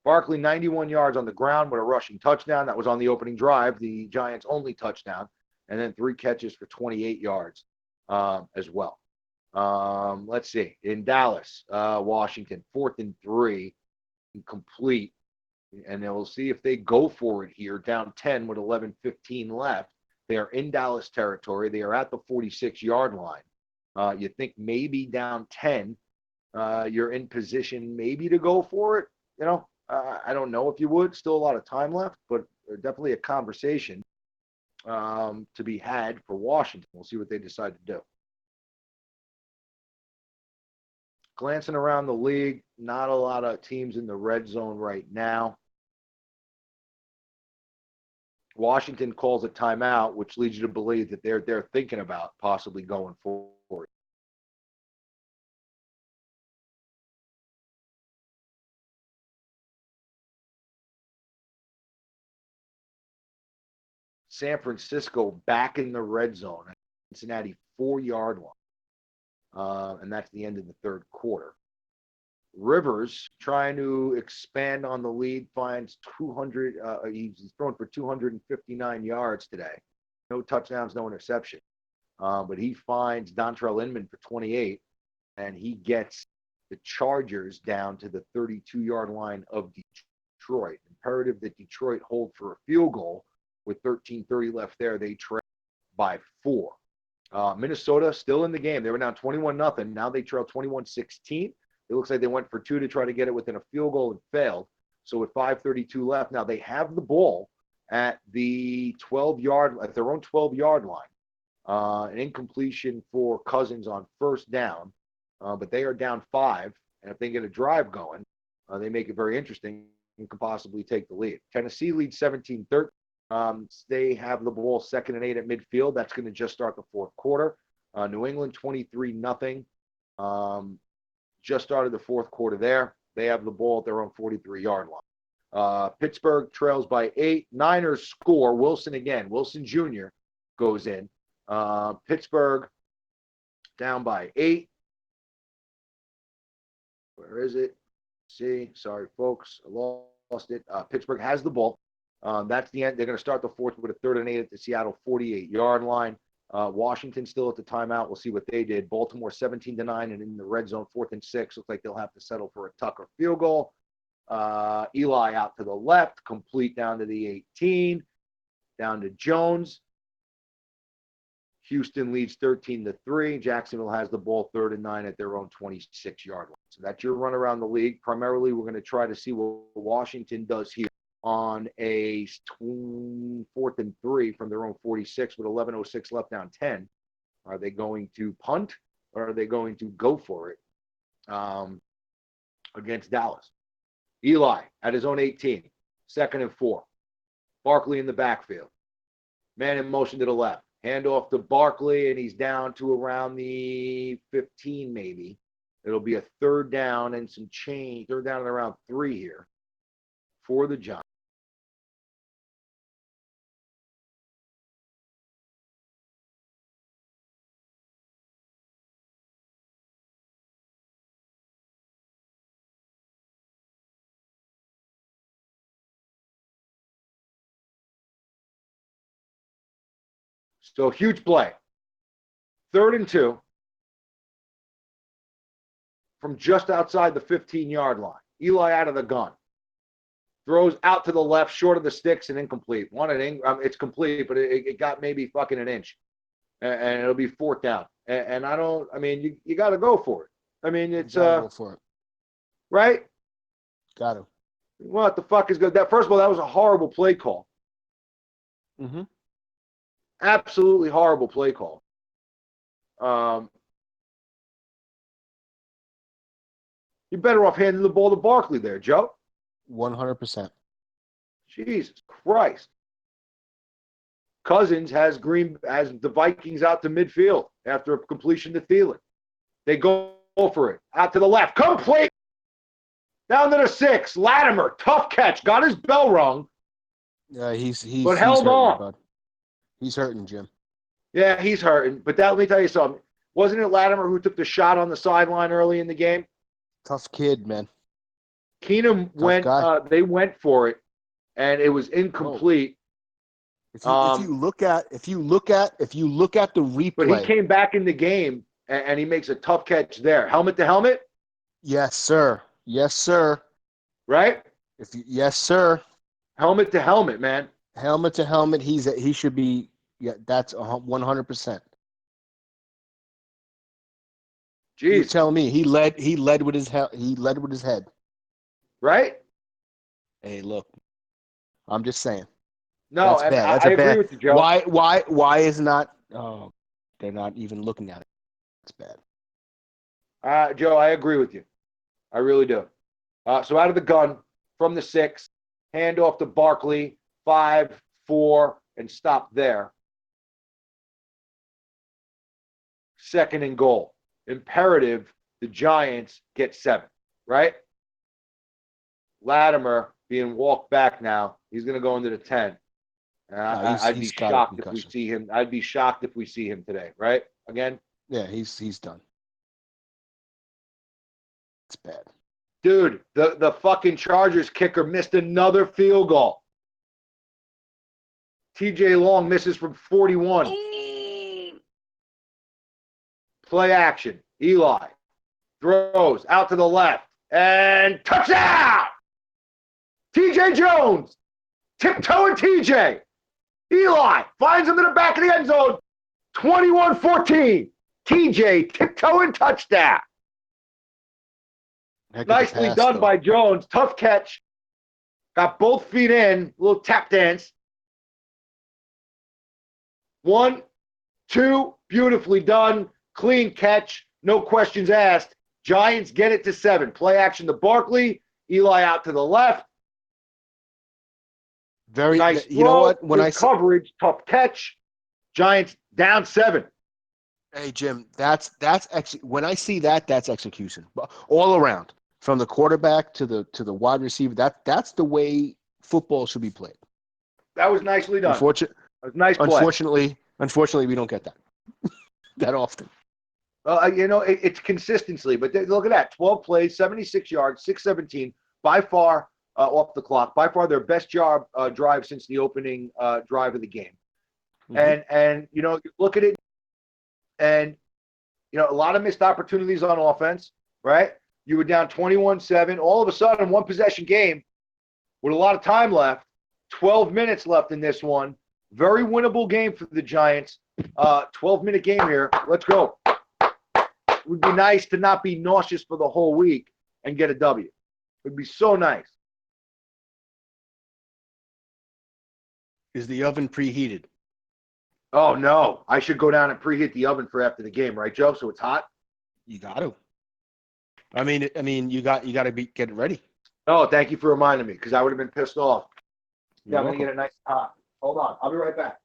Barkley, 91 yards on the ground with a rushing touchdown. That was on the opening drive, the Giants' only touchdown. And then 3 catches for 28 yards as well. Let's see. In Dallas, Washington, 4th and 3, complete. And then we'll see if they go for it here, down 10 with 11:15 left. They are in Dallas territory. They are at the 46-yard line. You think maybe down 10, you're in position maybe to go for it. You know, I don't know if you would. Still a lot of time left, but definitely a conversation to be had for Washington. We'll see what they decide to do. Glancing around the league, not a lot of teams in the red zone right now. Washington calls a timeout, which leads you to believe that they're thinking about possibly going forward. San Francisco back in the red zone. Cincinnati 4-yard line. And that's the end of the 3rd quarter. Rivers trying to expand on the lead, finds 200. He's thrown for 259 yards today. No touchdowns, no interception. But he finds Dontrell Inman for 28, and he gets the Chargers down to the 32-yard line of Detroit. Imperative that Detroit hold for a field goal. With 13:30 left there, they trail by 4. Minnesota still in the game. They were down 21-0. Now they trail 21-16. It looks like they went for 2 to try to get it within a field goal and failed. So with 5:32 left, now they have the ball at the 12-yard, at their own 12-yard line. An incompletion for Cousins on first down, but they are down 5. And if they get a drive going, they make it very interesting. and could possibly take the lead. Tennessee leads 17-13. They have the ball 2nd and 8 at midfield. That's going to just start the fourth quarter. New England 23-0. Just started the fourth quarter there. They have the ball at their own 43-yard line. Pittsburgh trails by 8. Niners score. Wilson again. Wilson Jr. goes in. Pittsburgh down by 8. Where is it? See, sorry, folks. I lost it. Pittsburgh has the ball. That's the end. They're going to start the fourth with a 3rd and 8 at the Seattle 48-yard line. Washington still at the timeout. We'll see what they did. Baltimore 17-9, and in the red zone, 4th and 6. Looks like they'll have to settle for a Tucker field goal. Eli out to the left, complete down to the 18, down to Jones. Houston leads 13-3. Jacksonville has the ball 3rd and 9 at their own 26-yard line. So that's your run around the league. Primarily, we're going to try to see what Washington does here on a 4th and 3 from their own 46 with 11:06 left, down 10. Are they going to punt or are they going to go for it against Dallas? Eli at his own 18, 2nd and 4. Barkley in the backfield. Man in motion to the left. Hand off to Barkley, and he's down to around the 15 maybe. It'll be a 3rd down and some change. 3rd down and around 3 here for the Giants. So huge play. 3rd and 2 from just outside the 15-yard line. Eli out of the gun. Throws out to the left, short of the sticks and incomplete. It's complete, but it got maybe fucking an inch. And it'll be 4th down. And you got to go for it. I mean, it's go for it. Right? Got to. What the fuck is good? First of all, that was a horrible play call. Mm-hmm. Absolutely horrible play call. You're better off handing the ball to Barkley there, Joe. 100%. Jesus Christ. Cousins has the Vikings out to midfield after a completion to Thielen. They go for it. Out to the left. Complete. Down to the 6. Latimer. Tough catch. Got his bell rung. Yeah, he's but held on. Bud. He's hurting, Jim. Yeah, he's hurting. But let me tell you something. Wasn't it Latimer who took the shot on the sideline early in the game? Tough kid, man. Keenum they went for it, and it was incomplete. If you look at the replay, but he came back in the game and he makes a tough catch there, helmet to helmet. Yes, sir. Yes, sir. Right? Yes, sir. Helmet to helmet, man. Helmet to helmet. He should be. Yeah, that's 100%. Jeez. You tell me he led with his head. Right? Hey, look. I'm just saying. No, that's bad. I agree with you, Joe. Why is not? Oh, they're not even looking at it. It's bad. Joe, I agree with you. I really do. So out of the gun from the 6, hand off to Barkley, 5, 4, and stop there. 2nd and goal. Imperative the Giants get 7, right? Latimer being walked back now. He's going to go into the 10. I'd be shocked if we see him. I'd be shocked if we see him today, right? Again? Yeah, he's done. It's bad. Dude, the fucking Chargers kicker missed another field goal. TJ Long misses from 41. Play action. Eli throws out to the left and touchdown! TJ Jones tiptoeing TJ. Eli finds him in the back of the end zone. 21-14. TJ tiptoeing touchdown. Nicely done by Jones. Tough catch. Got both feet in. Little tap dance. 1, 2. Beautifully done. Clean catch. No questions asked. Giants get it to 7. Play action to Barkley. Eli out to the left. Very. Nice You know throw, what? When good I say, coverage, tough catch. Giants down 7. hey Jim, that's when I see that, that's execution all around, from the quarterback to the wide receiver. That's the way football should be played. That was nicely done. Unfortunately, That was a nice play. unfortunately, we don't get that that often. It's consistency, but look at that. 12 plays, 76 yards, 617, by far off the clock. By far their best drive since the opening drive of the game. Mhm. And look at it, and a lot of missed opportunities on offense, right? You were down 21-7. All of a sudden, one possession game with a lot of time left, 12 minutes left in this one. Very winnable game for the Giants. 12-minute game here. Let's go. It would be nice to not be nauseous for the whole week and get a W. It would be so nice. Is the oven preheated? Oh, no. I should go down and preheat the oven for after the game, right, Joe? So it's hot? You got to. I mean, you got to be getting ready. Oh, thank you for reminding me, because I would have been pissed off. You're I'm going to welcome. get it nice and hot. Hold on. I'll be right back.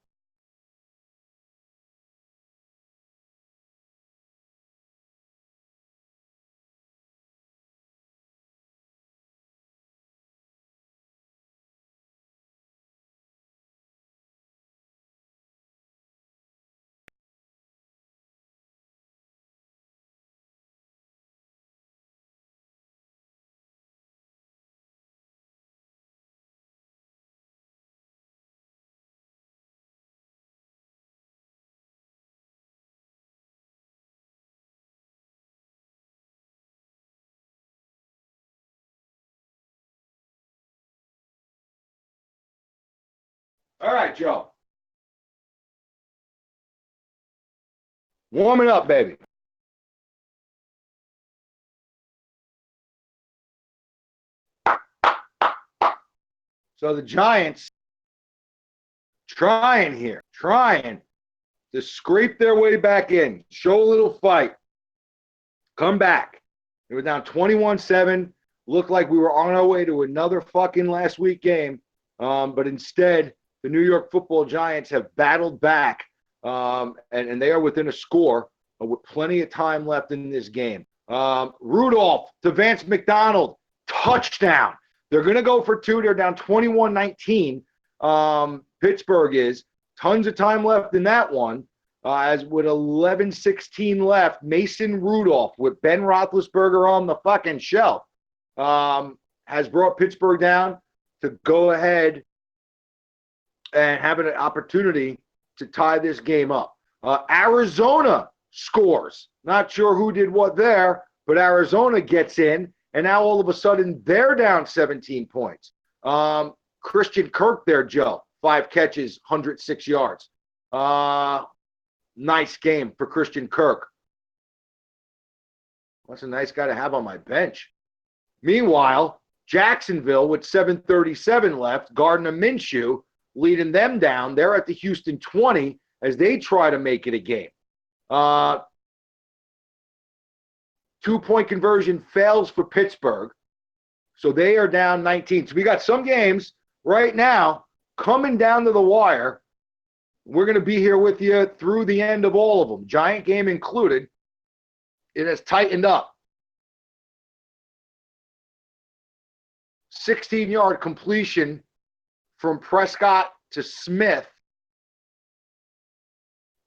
All right, Joe. Warming up, baby. So the Giants trying to scrape their way back in, show a little fight, come back. They were down 21-7. Looked like we were on our way to another fucking last week game. But instead, the New York Football Giants have battled back, and they are within a score with plenty of time left in this game. Rudolph to Vance McDonald, touchdown. They're going to go for 2. They're down 21-19. Pittsburgh is. Tons of time left in that one. As with 11:16 left, Mason Rudolph with Ben Roethlisberger on the fucking shelf has brought Pittsburgh down to go ahead and have an opportunity to tie this game up. Arizona scores. Not sure who did what there, but Arizona gets in, and now all of a sudden they're down 17 points. Christian Kirk there, Joe. 5 catches, 106 yards. Nice game for Christian Kirk. That's a nice guy to have on my bench. Meanwhile, Jacksonville with 7:37 left, Gardner Minshew leading them down. They're at the Houston 20 as they try to make it a game. 2-point conversion fails for Pittsburgh. So they are down 19. So we got some games right now coming down to the wire. We're going to be here with you through the end of all of them, Giant game included. It has tightened up. 16-yard completion from Prescott to Smith.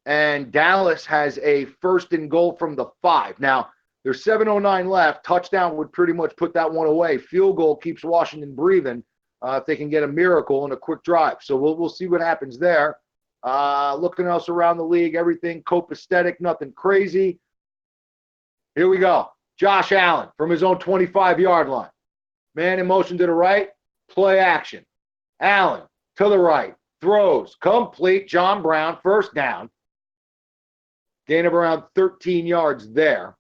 And Dallas has a 1st and goal from the 5. Now, there's 7:09 left. Touchdown would pretty much put that one away. Field goal keeps Washington breathing if they can get a miracle and a quick drive. So we'll see what happens there. Looking else around the league, everything copacetic, nothing crazy. Here we go. Josh Allen from his own 25-yard line. Man in motion to the right, play action. Allen to the right, throws, complete. John Brown, 1st down. Gain of around 13 yards there.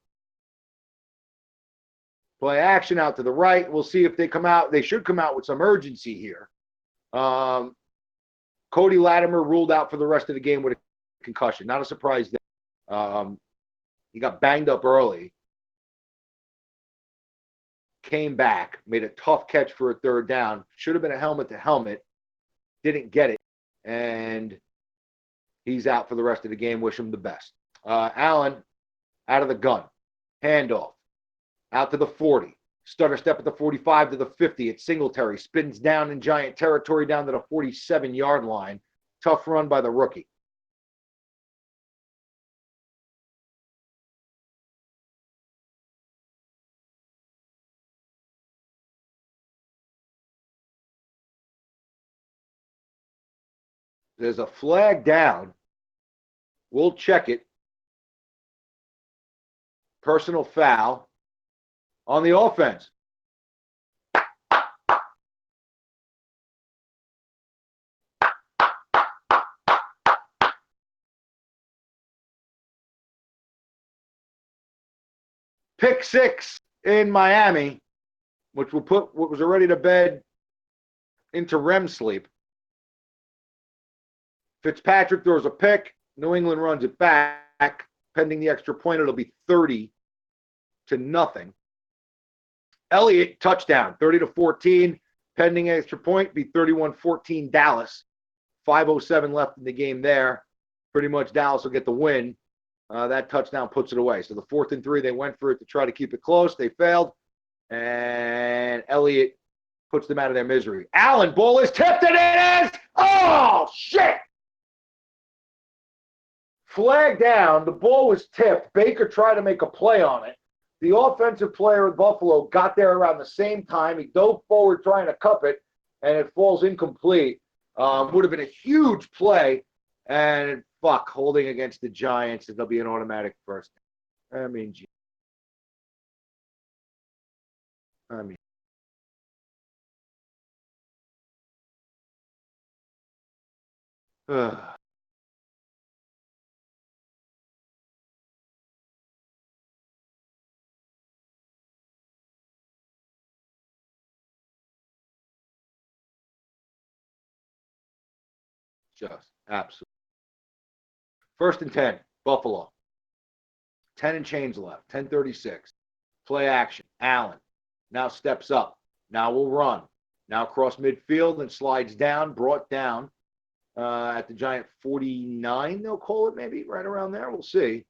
Play action out to the right. We'll see if they come out. They should come out with some urgency here. Cody Latimer ruled out for the rest of the game with a concussion. Not a surprise there. He got banged up early. Came back, made a tough catch for a 3rd down. Should have been a helmet to helmet. didn't get it, and he's out for the rest of the game. Wish him the best. Allen out of the gun, handoff out to the 40, stutter step at the 45 to the 50 at Singletary, spins down in Giant territory down to the 47-yard line. Tough run by the rookie. There's a flag down. We'll check it. Personal foul on the offense. Pick six in Miami, which will put what was already to bed into REM sleep. Fitzpatrick throws a pick. New England runs it back. Pending the extra point, it'll be 30-0. Elliott, touchdown, 30-14. Pending extra point, be 31-14 Dallas. 5:07 left in the game there. Pretty much Dallas will get the win. That touchdown puts it away. So the 4th and 3, they went for it to try to keep it close. They failed. And Elliott puts them out of their misery. Allen, ball is tipped, and it is. Oh, shit. Flag down. The ball was tipped. Baker tried to make a play on it. The offensive player of Buffalo got there around the same time. He dove forward trying to cup it, and it falls incomplete. Would have been a huge play. And holding against the Giants, it'll be an automatic first. I mean, just absolutely. 1st and 10, Buffalo. 10 and change left, 10:36. Play action. Allen now steps up. Now will run. Now across midfield and slides down, brought down at the Giant 49, they'll call it maybe, right around there. We'll see.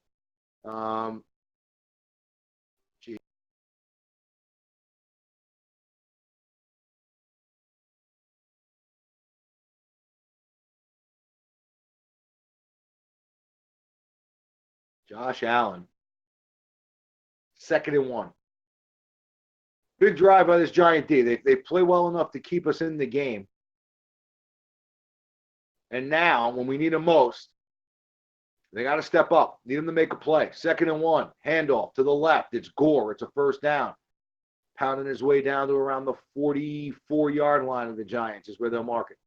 Josh Allen. 2nd and 1. Big drive by this Giant D. They play well enough to keep us in the game. And now, when we need them most, they got to step up. Need them to make a play. 2nd and 1. Handoff to the left. It's Gore. It's a first down. Pounding his way down to around the 44-yard line of the Giants is where they'll mark it.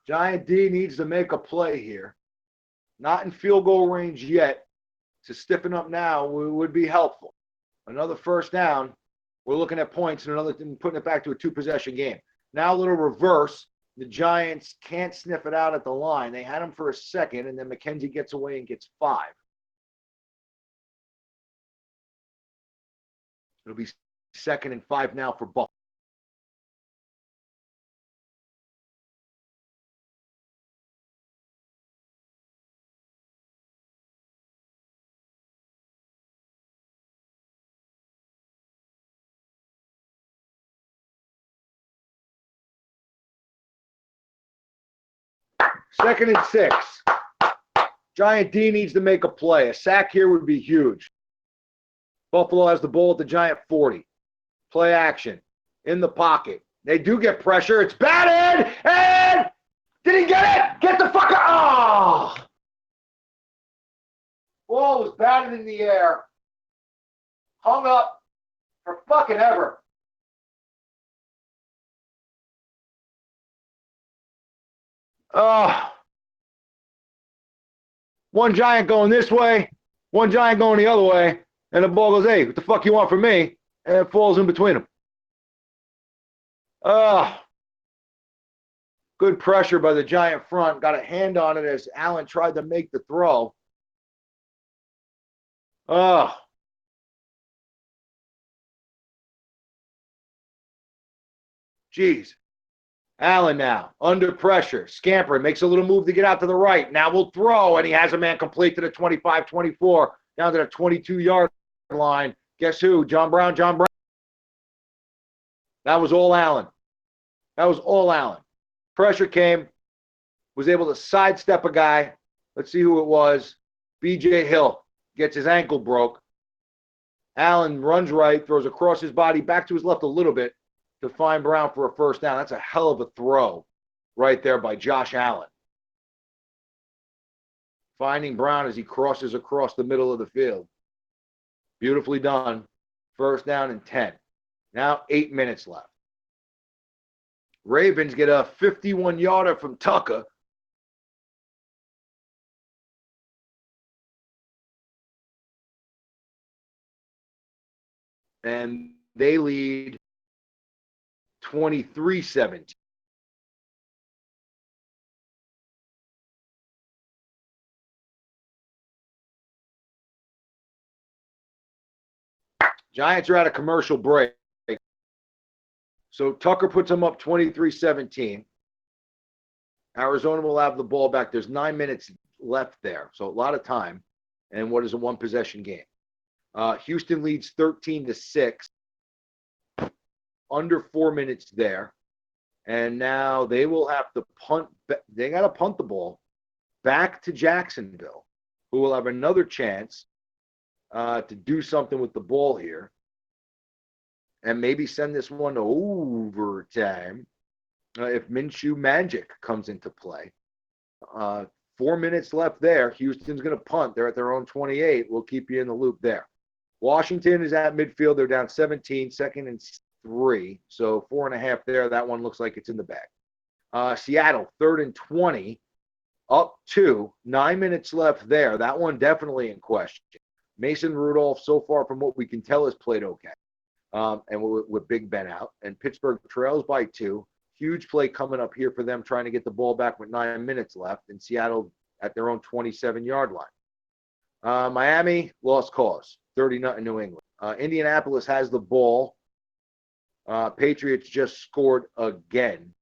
Giant D needs to make a play here. Not in field goal range yet. To stiffen up now would be helpful. Another first down. We're looking at points and another thing, putting it back to a 2-possession game. Now a little reverse. The Giants can't sniff it out at the line. They had him for a second, and then McKenzie gets away and gets 5. It'll be 2nd and 5 now for Buffalo. Second and 6. Giant D needs to make a play. A sack here would be huge. Buffalo has the ball at the Giant 40. Play action. In the pocket. They do get pressure. It's batted. And did he get it? Get the fucker. Oh! Ball was batted in the air. Hung up for fucking ever. One Giant going this way, one Giant going the other way, and the ball goes, hey, what the fuck you want from me? And it falls in between them. Good pressure by the Giant front. Got a hand on it as Allen tried to make the throw. Oh. Geez. Allen now, under pressure. Scamper makes a little move to get out to the right. Now we'll throw, and he has a man complete to the 25-24, down to the 22-yard line. Guess who? John Brown. That was all Allen. Pressure came, was able to sidestep a guy. Let's see who it was. B.J. Hill gets his ankle broke. Allen runs right, throws across his body, back to his left a little bit to find Brown for a first down. That's a hell of a throw right there by Josh Allen. Finding Brown as he crosses across the middle of the field. Beautifully done. First down and 10. Now 8 minutes left. Ravens get a 51-yarder from Tucker. And they lead 23-17. Giants are at a commercial break. So Tucker puts them up 23-17. Arizona will have the ball back. There's 9 minutes left there, so a lot of time. And what is a one-possession game? Houston leads 13-6. Under 4 minutes there. And now they will have to punt. They got to punt the ball back to Jacksonville, who will have another chance to do something with the ball here and maybe send this one to overtime if Minshew magic comes into play. 4 minutes left there. Houston's going to punt. They're at their own 28. We'll keep you in the loop there. Washington is at midfield. They're down 17, second and 3. So 4.5 there. That one looks like it's in the bag. Seattle, 3rd and 20, up 2. 9 minutes left there. That one definitely in question. Mason Rudolph, so far from what we can tell, has played okay. And with Big Ben out. And Pittsburgh trails by 2. Huge play coming up here for them, trying to get the ball back with 9 minutes left. And Seattle at their own 27-yard line. Miami, lost cause. 30-0 New England. Indianapolis has the ball. Patriots just scored again.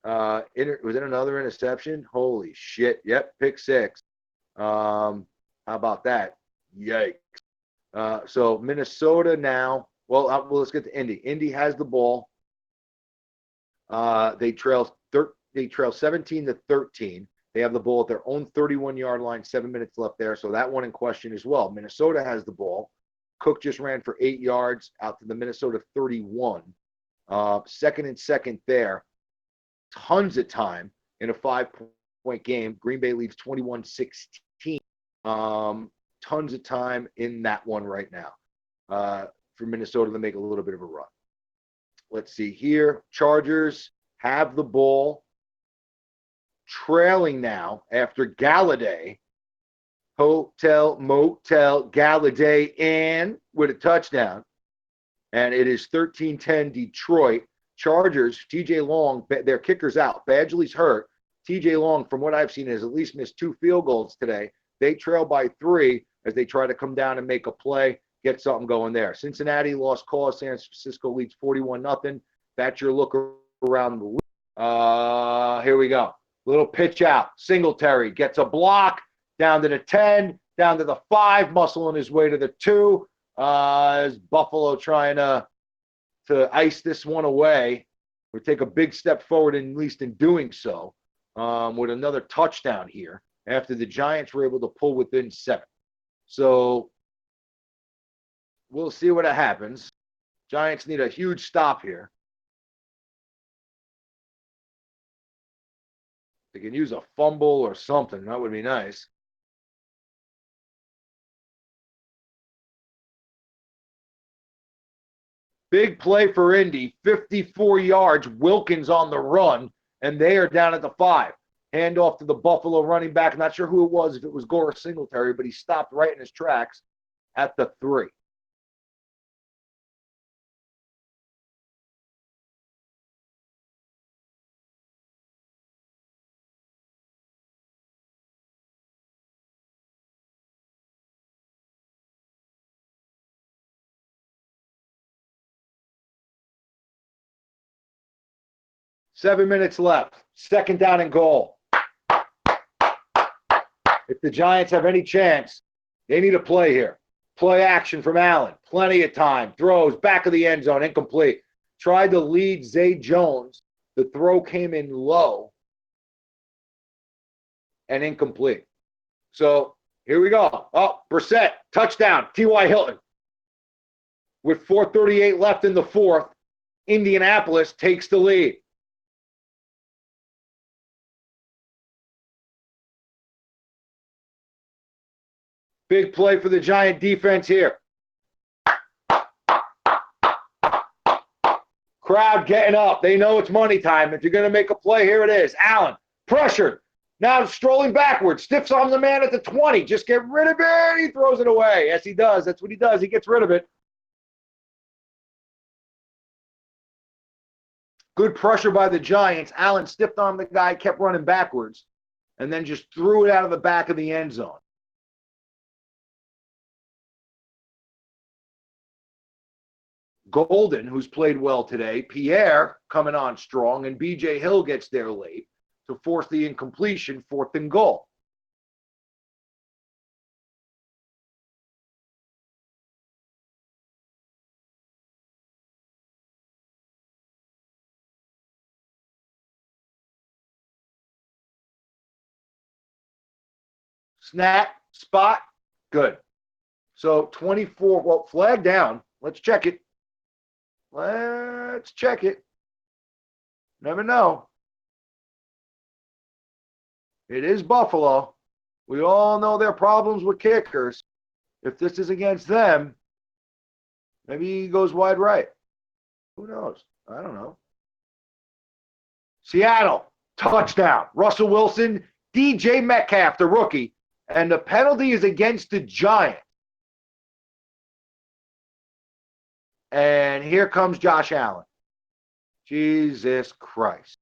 Was it another interception? Holy shit. Yep, pick 6. How about that? Yikes. So Minnesota now. Well, let's get to Indy. Indy has the ball. They trail 17-13. They have the ball at their own 31-yard line. 7 minutes left there. So that one in question as well. Minnesota has the ball. Cook just ran for 8 yards out to the Minnesota 31. Second and second there. Tons of time in a 5-point game. Green Bay leads 21-16. Tons of time in that one right now for Minnesota to make a little bit of a run. Let's see here. Chargers have the ball. Trailing now after Galladay. Hotel, motel, Galladay in with a touchdown. And it is 13-10 Detroit. Chargers, TJ Long, their kicker's out. Badgley's hurt. TJ Long, from what I've seen, has at least missed 2 field goals today. They trail by 3 as they try to come down and make a play, get something going there. Cincinnati lost cause. San Francisco leads 41-0. That's your look around the league. Here we go. Little pitch out. Singletary gets a block down to the 10, down to the 5, muscling his way to the 2. Is Buffalo trying to ice this one away or take a big step forward, at least in doing so, with another touchdown here after the Giants were able to pull within 7. So we'll see what happens. Giants need a huge stop here. They can use a fumble or something. That would be nice. Big play for Indy, 54 yards, Wilkins on the run, and they are down at the 5. Handoff to the Buffalo running back. Not sure who it was, if it was Gore or Singletary, but he stopped right in his tracks at the 3. 7 minutes left. Second down and goal. If the Giants have any chance, they need a play here. Play action from Allen. Plenty of time. Throws back of the end zone. Incomplete. Tried to lead Zay Jones. The throw came in low and incomplete. So here we go. Oh, Brissett. Touchdown. T.Y. Hilton. With 4:38 left in the fourth, Indianapolis takes the lead. Big play for the Giant defense here. Crowd getting up. They know it's money time. If you're going to make a play, here it is. Allen, pressured. Now strolling backwards. Stiffs on the man at the 20. Just get rid of it. He throws it away. Yes, he does. That's what he does. He gets rid of it. Good pressure by the Giants. Allen stiffed on the guy, kept running backwards, and then just threw it out of the back of the end zone. Golden, who's played well today, Pierre coming on strong, and B.J. Hill gets there late to force the incompletion, 4th and goal. Snap, spot, good. So 24, well, flag down. Let's check it. Let's check it. Never know. It is Buffalo. We all know their problems with kickers. If this is against them, maybe he goes wide right. Who knows? I don't know. Seattle, touchdown. Russell Wilson, DJ Metcalf, the rookie. And the penalty is against the Giants. And here comes Josh Allen. Jesus Christ.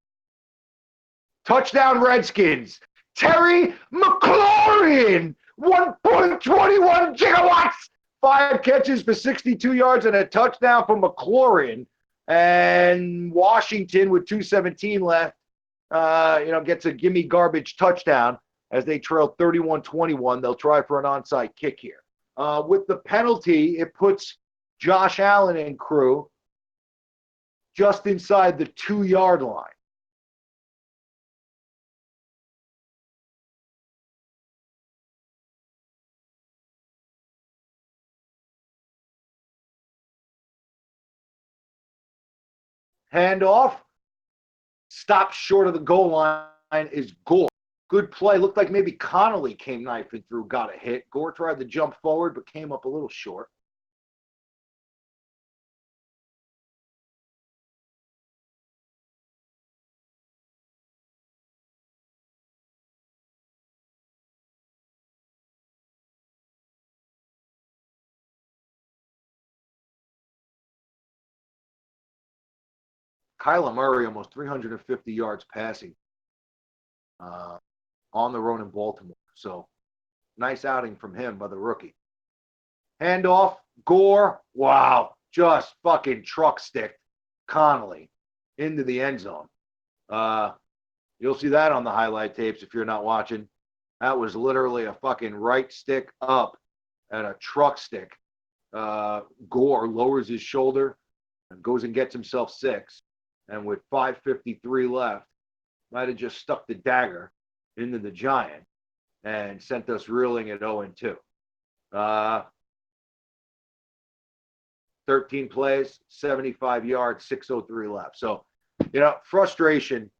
Touchdown Redskins. Terry McLaurin. 1.21 gigawatts. 5 catches for 62 yards and a touchdown from McLaurin. And Washington with 2:17 left, gets a gimme garbage touchdown as they trail 31-21. They'll try for an onside kick here. With the penalty, it puts Josh Allen and crew just inside the 2-yard line. Handoff, stopped short of the goal line is Gore. Good play. Looked like maybe Connolly came knifing through, got a hit. Gore tried to jump forward, but came up a little short. Kyler Murray almost 350 yards passing on the road in Baltimore. So nice outing from him by the rookie. Handoff, Gore, wow, just fucking truck stick Connolly into the end zone. You'll see that on the highlight tapes if you're not watching. That was literally a fucking right stick up and a truck stick. Gore lowers his shoulder and goes and gets himself 6. And with 5:53 left, might have just stuck the dagger into the Giant and sent us reeling at 0-2. 13 plays, 75 yards, 6:03 left. So, frustration,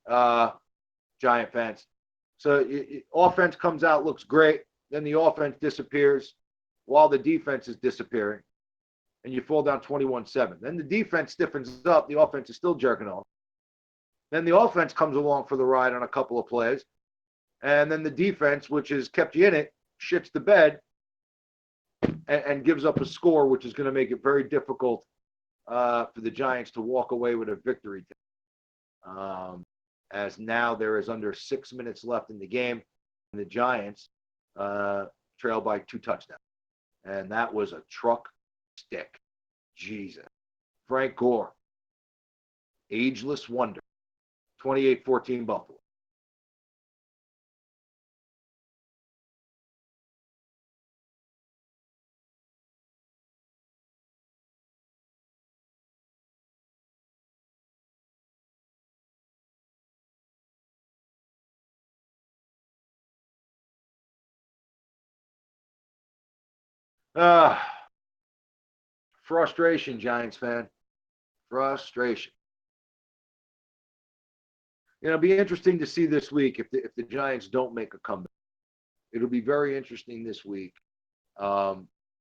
Giant fans. So offense comes out, looks great. Then the offense disappears while the defense is disappearing. And you fall down 21-7. Then the defense stiffens up. The offense is still jerking off. Then the offense comes along for the ride on a couple of plays. And then the defense, which has kept you in it, shits the bed and gives up a score, which is going to make it very difficult for the Giants to walk away with a victory. As now there is under 6 minutes left in the game. And the Giants trail by 2 touchdowns. And that was a truck stick. Jesus. Frank Gore. Ageless wonder. 28-14 Buffalo. Frustration, Giants fan. Frustration. It'll be interesting to see this week if the Giants don't make a comeback. It'll be very interesting this week.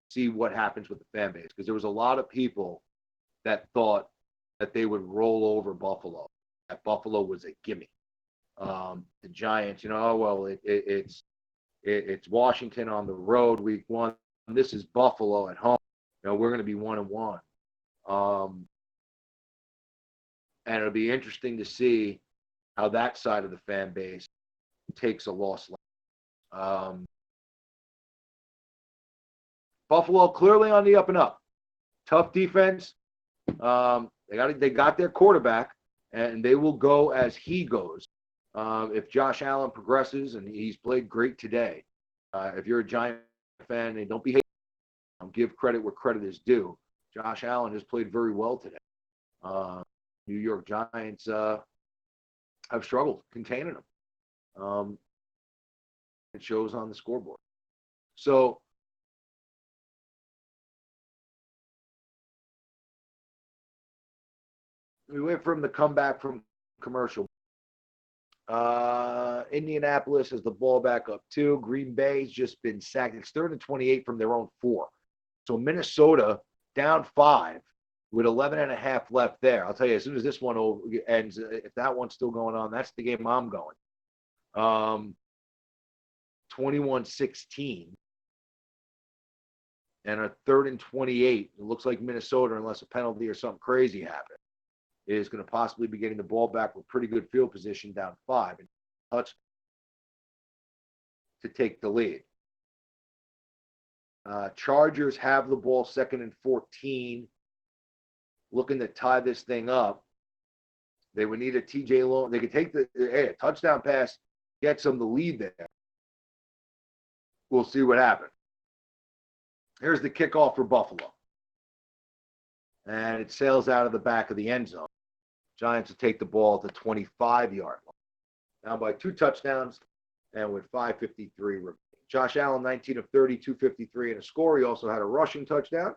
See what happens with the fan base, because there was a lot of people that thought that they would roll over Buffalo. That Buffalo was a gimme. The Giants, it's Washington on the road week 1. This is Buffalo at home. We're going to be 1-1. And it'll be interesting to see how that side of the fan base takes a loss. Buffalo clearly on the up and up. Tough defense. They got their quarterback, and they will go as he goes. If Josh Allen progresses, and he's played great today, if you're a Giant fan, and don't be hating, give credit where credit is due. Josh Allen has played very well today. New York Giants have struggled containing him. It shows on the scoreboard. So we went from the comeback from commercial. Indianapolis has the ball back up 2. Green Bay's just been sacked. It's 3rd and 28 from their own 4. So Minnesota down 5 with 11.5 left there. I'll tell you, as soon as this one ends, if that one's still going on, that's the game I'm going. 21-16. And a 3rd and 28. It looks like Minnesota, unless a penalty or something crazy happens, is going to possibly be getting the ball back with pretty good field position down 5 and touch to take the lead. Chargers have the ball 2nd and 14, looking to tie this thing up. They would need a TJ Long. They could take a touchdown pass, get some the lead there. We'll see what happens. Here's the kickoff for Buffalo. And it sails out of the back of the end zone. Giants will take the ball at the 25-yard line. Down by 2 touchdowns and with 5:53 remaining. Josh Allen, 19 of 30, 253 and a score. He also had a rushing touchdown.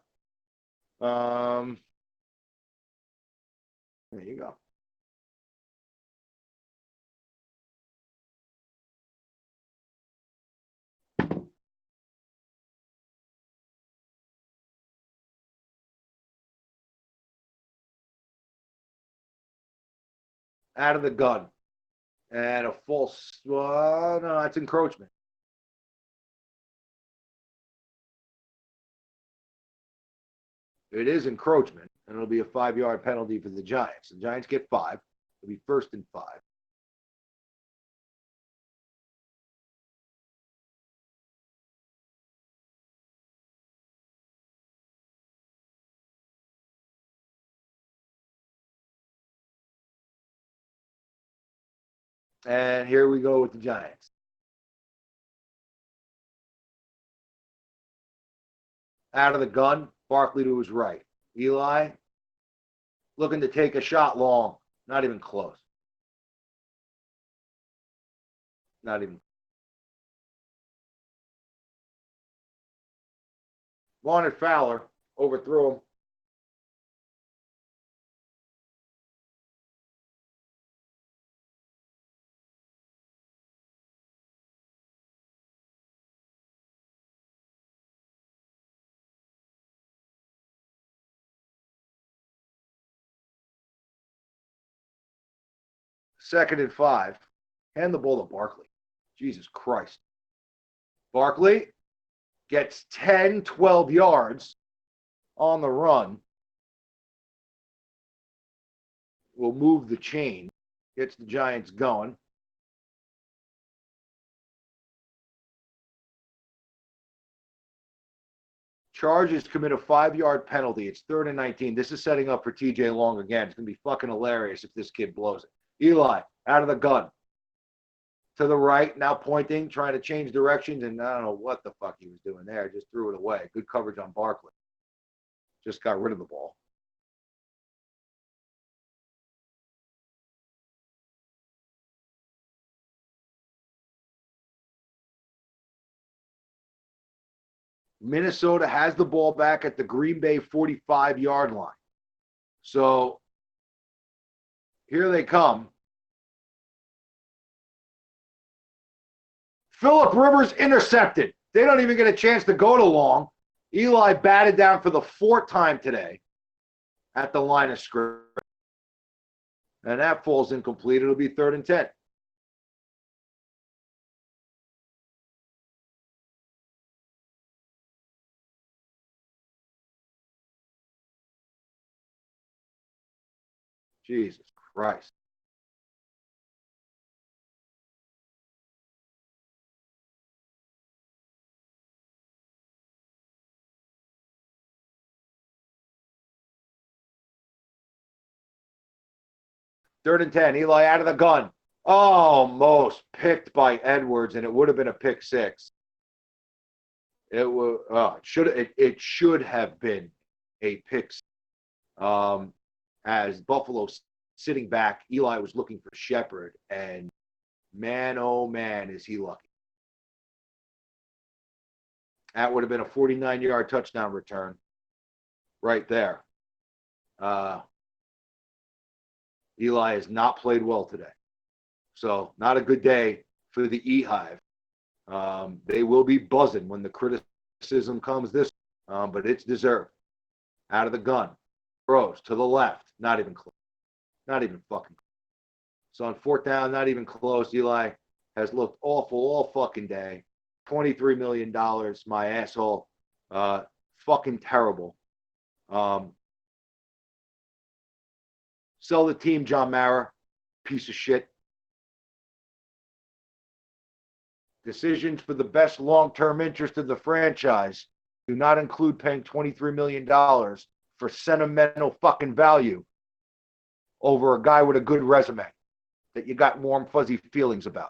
There you go. Out of the gun. And a false, no, that's encroachment. It is encroachment, and it'll be a 5-yard penalty for the Giants. The Giants get 5. It'll be 1st and 5. And here we go with the Giants. Out of the gun, Barkley to his right. Eli looking to take a shot long. Not even close. Not even. Wanted Fowler. Overthrew him. Second and 5. Hand the ball to Barkley. Jesus Christ. Barkley gets 10, 12 yards on the run. Will move the chain. Gets the Giants going. Chargers commit a 5-yard penalty. It's 3rd and 19. This is setting up for TJ Long again. It's going to be fucking hilarious if this kid blows it. Eli out of the gun. To the right, now pointing, trying to change directions, and I don't know what the fuck he was doing there. Just threw it away. Good coverage on Barkley. Just got rid of the ball. Minnesota has the ball back at the Green Bay 45-yard line. So here they come. Phillip Rivers intercepted. They don't even get a chance to go to long. Eli batted down for the 4th time today at the line of scrimmage. And that falls incomplete. It'll be 3rd and 10. Jesus Christ. Third and 10. Eli out of the gun. Almost picked by Edwards, and it would have been a pick 6. It should have been a pick 6. As Buffalo sitting back, Eli was looking for Shepard, and man, oh man, is he lucky. That would have been a 49-yard touchdown return right there. Eli has not played well today. So not a good day for the E-Hive. They will be buzzing when the criticism comes this, but it's deserved. Out of the gun. Throws to the left. Not even close. Not even fucking close. So on 4th down, not even close. Eli has looked awful all fucking day. $23 million, my asshole. Fucking terrible. Sell the team, John Mara. Piece of shit. Decisions for the best long-term interest of the franchise do not include paying $23 million for sentimental fucking value over a guy with a good resume that you got warm, fuzzy feelings about.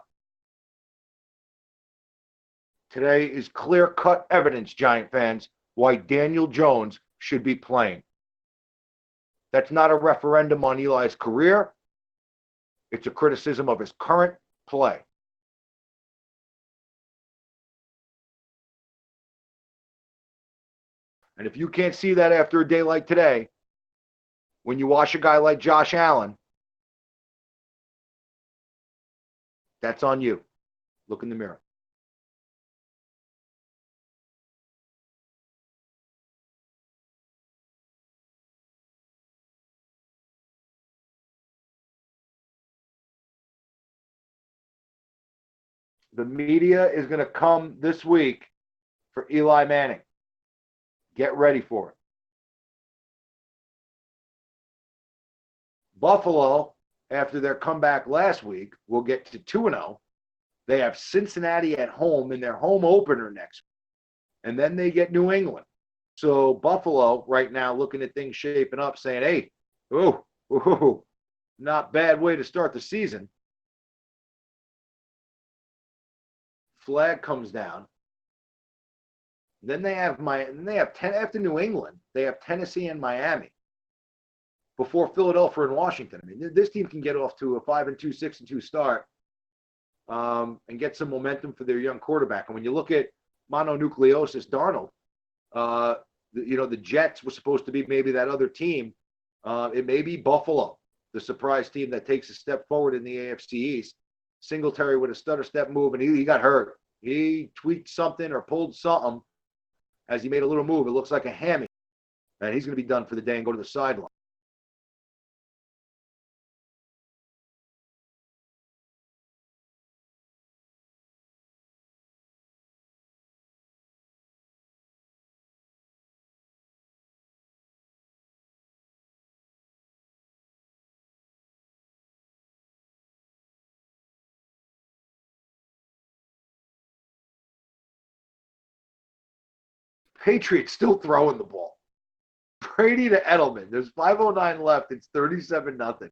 Today is clear-cut evidence, Giant fans, why Daniel Jones should be playing. That's not a referendum on Eli's career. It's a criticism of his current play. And if you can't see that after a day like today, when you watch a guy like Josh Allen, that's on you. Look in the mirror. The media is going to come this week for Eli Manning. Get ready for it. Buffalo, after their comeback last week, will get to 2-0. They have Cincinnati at home in their home opener next week. And then they get New England. So Buffalo right now looking at things shaping up, saying, hey, not bad way to start the season. Flag comes down. Then they have after New England, they have Tennessee and Miami before Philadelphia and Washington. I mean, this team can get off to a 5-2, 6-2 start and get some momentum for their young quarterback. And when you look at mononucleosis Darnold, the Jets were supposed to be maybe that other team. It may be Buffalo, the surprise team that takes a step forward in the AFC East. Singletary with a stutter step move, and he got hurt. He tweaked something or pulled something as he made a little move. It looks like a hammy. And he's going to be done for the day and go to the sideline. Patriots still throwing the ball. Brady to Edelman. There's 5:09 left. It's 37-0.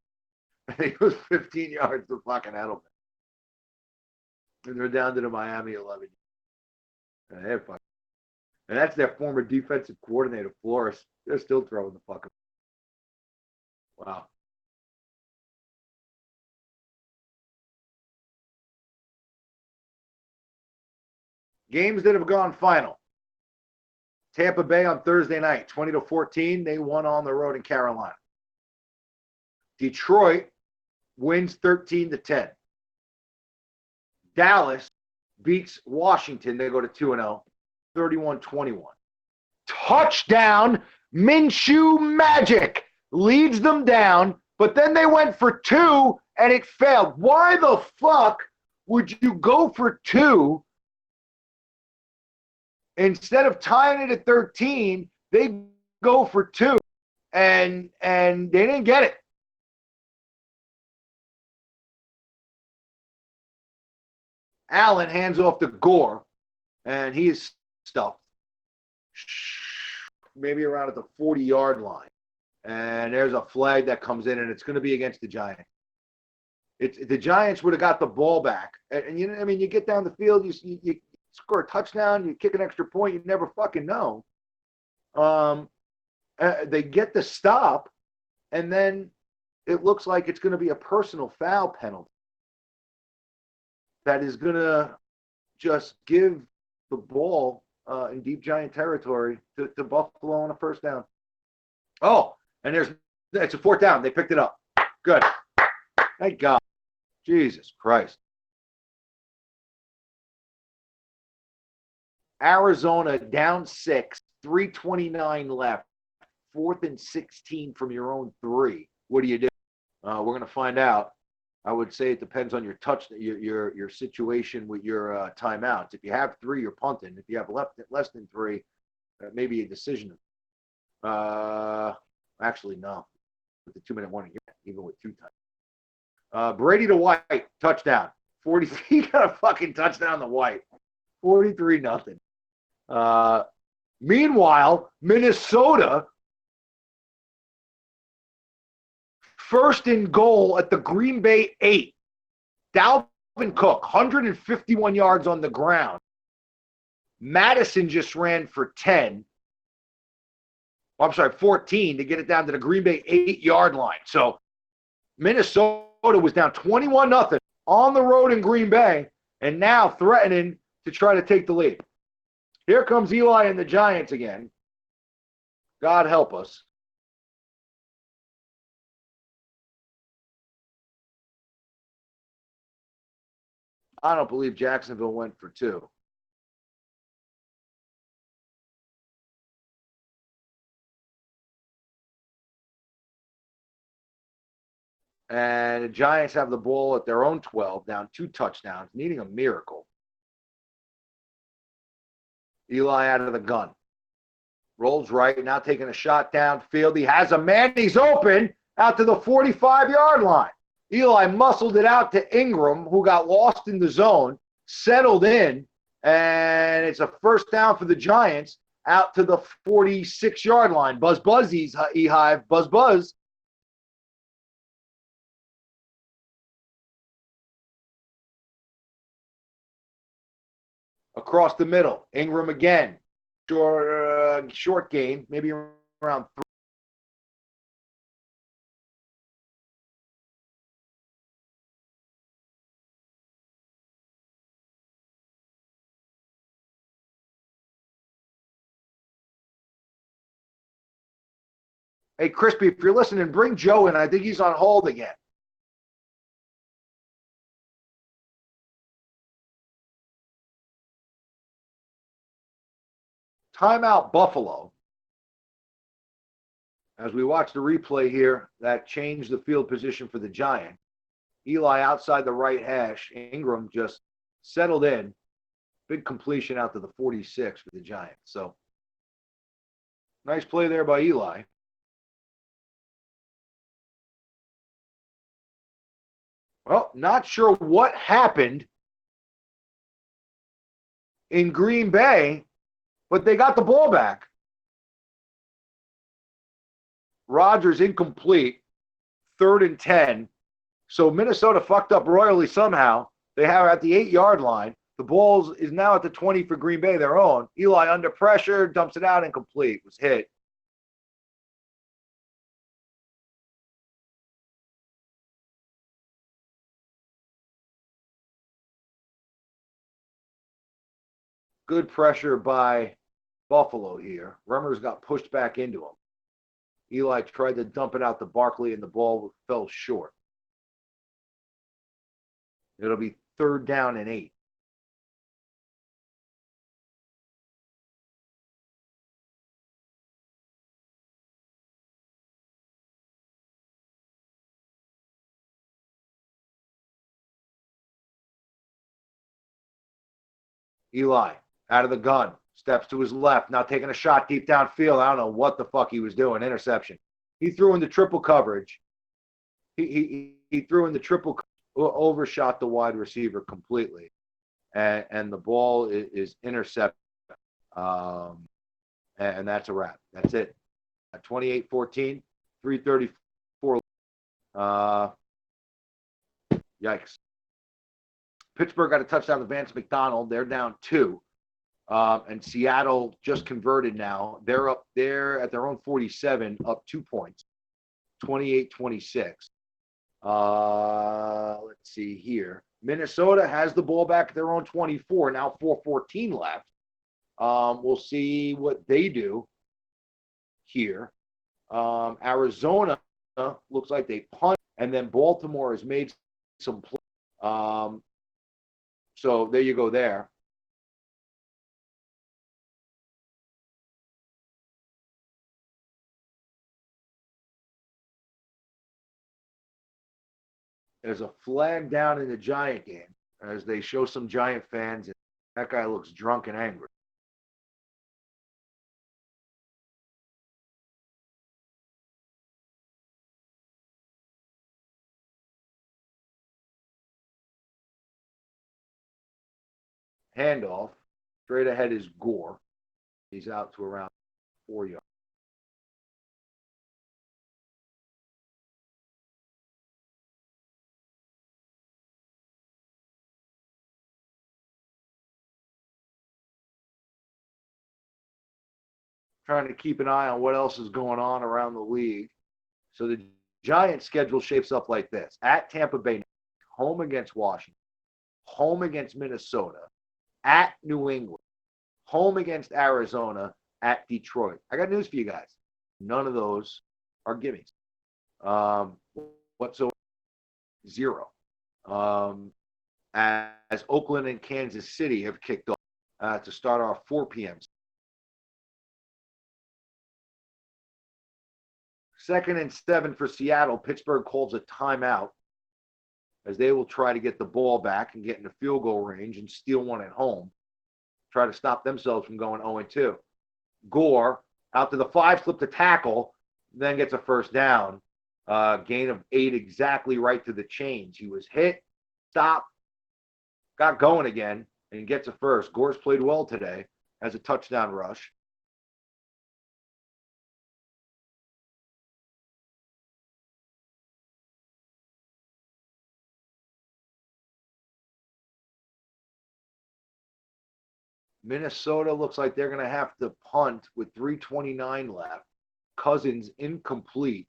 I think it was 15 yards to fucking Edelman. And they're down to the Miami 11. And they're fucking. And that's their former defensive coordinator, Flores. They're still throwing the fucking. Wow. Games that have gone final. Tampa Bay on Thursday night, 20-14. They won on the road in Carolina. Detroit wins 13-10. Dallas beats Washington. They go to 2-0, 31-21. Touchdown, Minshew Magic leads them down, but then they went for two and it failed. Why the fuck would you go for two instead of tying it at 13? They go for two and they didn't get it. Allen hands off to Gore, and he is stuffed. Maybe around at the 40-yard line. And there's a flag that comes in, and it's going to be against the Giants. The Giants would have got the ball back. And you know, I mean, you get down the field, you score a touchdown, you kick an extra point, you never fucking know. They get the stop, and then it looks like it's going to be a personal foul penalty that is going to just give the ball in deep Giant territory to Buffalo on a first down. Oh, and it's a fourth down. They picked it up. Good. Thank God. Jesus Christ. Arizona down 6, 3:29 left. 4th and 16 from your own 3. What do you do? We're going to find out. I would say it depends on your situation with your timeouts. If you have 3, you're punting. If you have less than 3, maybe a decision. Actually, no. With the 2-minute warning, even with 2 times. Brady to White, touchdown. 43. He got a fucking touchdown to White. 43-0. Meanwhile, Minnesota, first and goal at the Green Bay 8. Dalvin Cook, 151 yards on the ground. Madison just ran for 10. I'm sorry, 14 to get it down to the Green Bay 8-yard line. So Minnesota was down 21-0 on the road in Green Bay and now threatening to try to take the lead. Here comes Eli and the Giants again. God help us. I don't believe Jacksonville went for 2. And the Giants have the ball at their own 12, down 2 touchdowns, needing a miracle. Eli out of the gun. Rolls right, now taking a shot downfield. He has a man. He's open out to the 45-yard line. Eli muscled it out to Ingram, who got lost in the zone, settled in, and it's a first down for the Giants out to the 46-yard line. Buzz, E-Hive, buzz. Across the middle, Ingram again. Short game, maybe around 3. Hey, Crispy, if you're listening, bring Joe in. I think he's on hold again. Timeout Buffalo. As we watch the replay here, that changed the field position for the Giants. Eli outside the right hash. Ingram just settled in. Big completion out to the 46 for the Giants. So, nice play there by Eli. Well, not sure what happened in Green Bay, but they got the ball back. Rodgers incomplete, 3rd and 10 So Minnesota fucked up royally somehow. They have at the 8-yard line. The ball is now at the 20 for Green Bay, their own. Eli under pressure, dumps it out, incomplete. Was hit. Good pressure by Buffalo here. Remmers got pushed back into him. Eli tried to dump it out to Barkley, and the ball fell short. It'll be 3rd down and 8. Eli out of the gun, steps to his left, now taking a shot deep downfield. I don't know what the fuck he was doing. Interception. He threw into triple coverage. He threw in the triple, overshot the wide receiver completely, and the ball is intercepted. And that's a wrap. That's it. 28-14, 3:34. Yikes. Pittsburgh got a touchdown to Vance McDonald. They're down 2. And Seattle just converted now. They're up there at their own 47, up 2 points, 28-26. Let's see here. Minnesota has the ball back at their own 24, now 4:14 left. We'll see what they do here. Arizona looks like they punt, and then Baltimore has made some plays. So there you go there. There's a flag down in the Giant game as they show some Giant fans, and that guy looks drunk and angry. Handoff. Straight ahead is Gore. He's out to around 4 yards. Trying to keep an eye on what else is going on around the league. So the Giants' schedule shapes up like this. At Tampa Bay, home against Washington, home against Minnesota, at New England, home against Arizona, at Detroit. I got news for you guys. None of those are gimmies. Whatsoever. 0. As Oakland and Kansas City have kicked off to start our 4 p.m. 2nd and 7 for Seattle. Pittsburgh calls a timeout as they will try to get the ball back and get in the field goal range and steal one at home. Try to stop themselves from going 0-2. Gore out to the 5, slipped a tackle, then gets a first down. Gain of 8 exactly right to the chains. He was hit, stopped, got going again, and gets a first. Gore's played well today, has a touchdown rush. Minnesota looks like they're going to have to punt with 3:29 left. Cousins incomplete.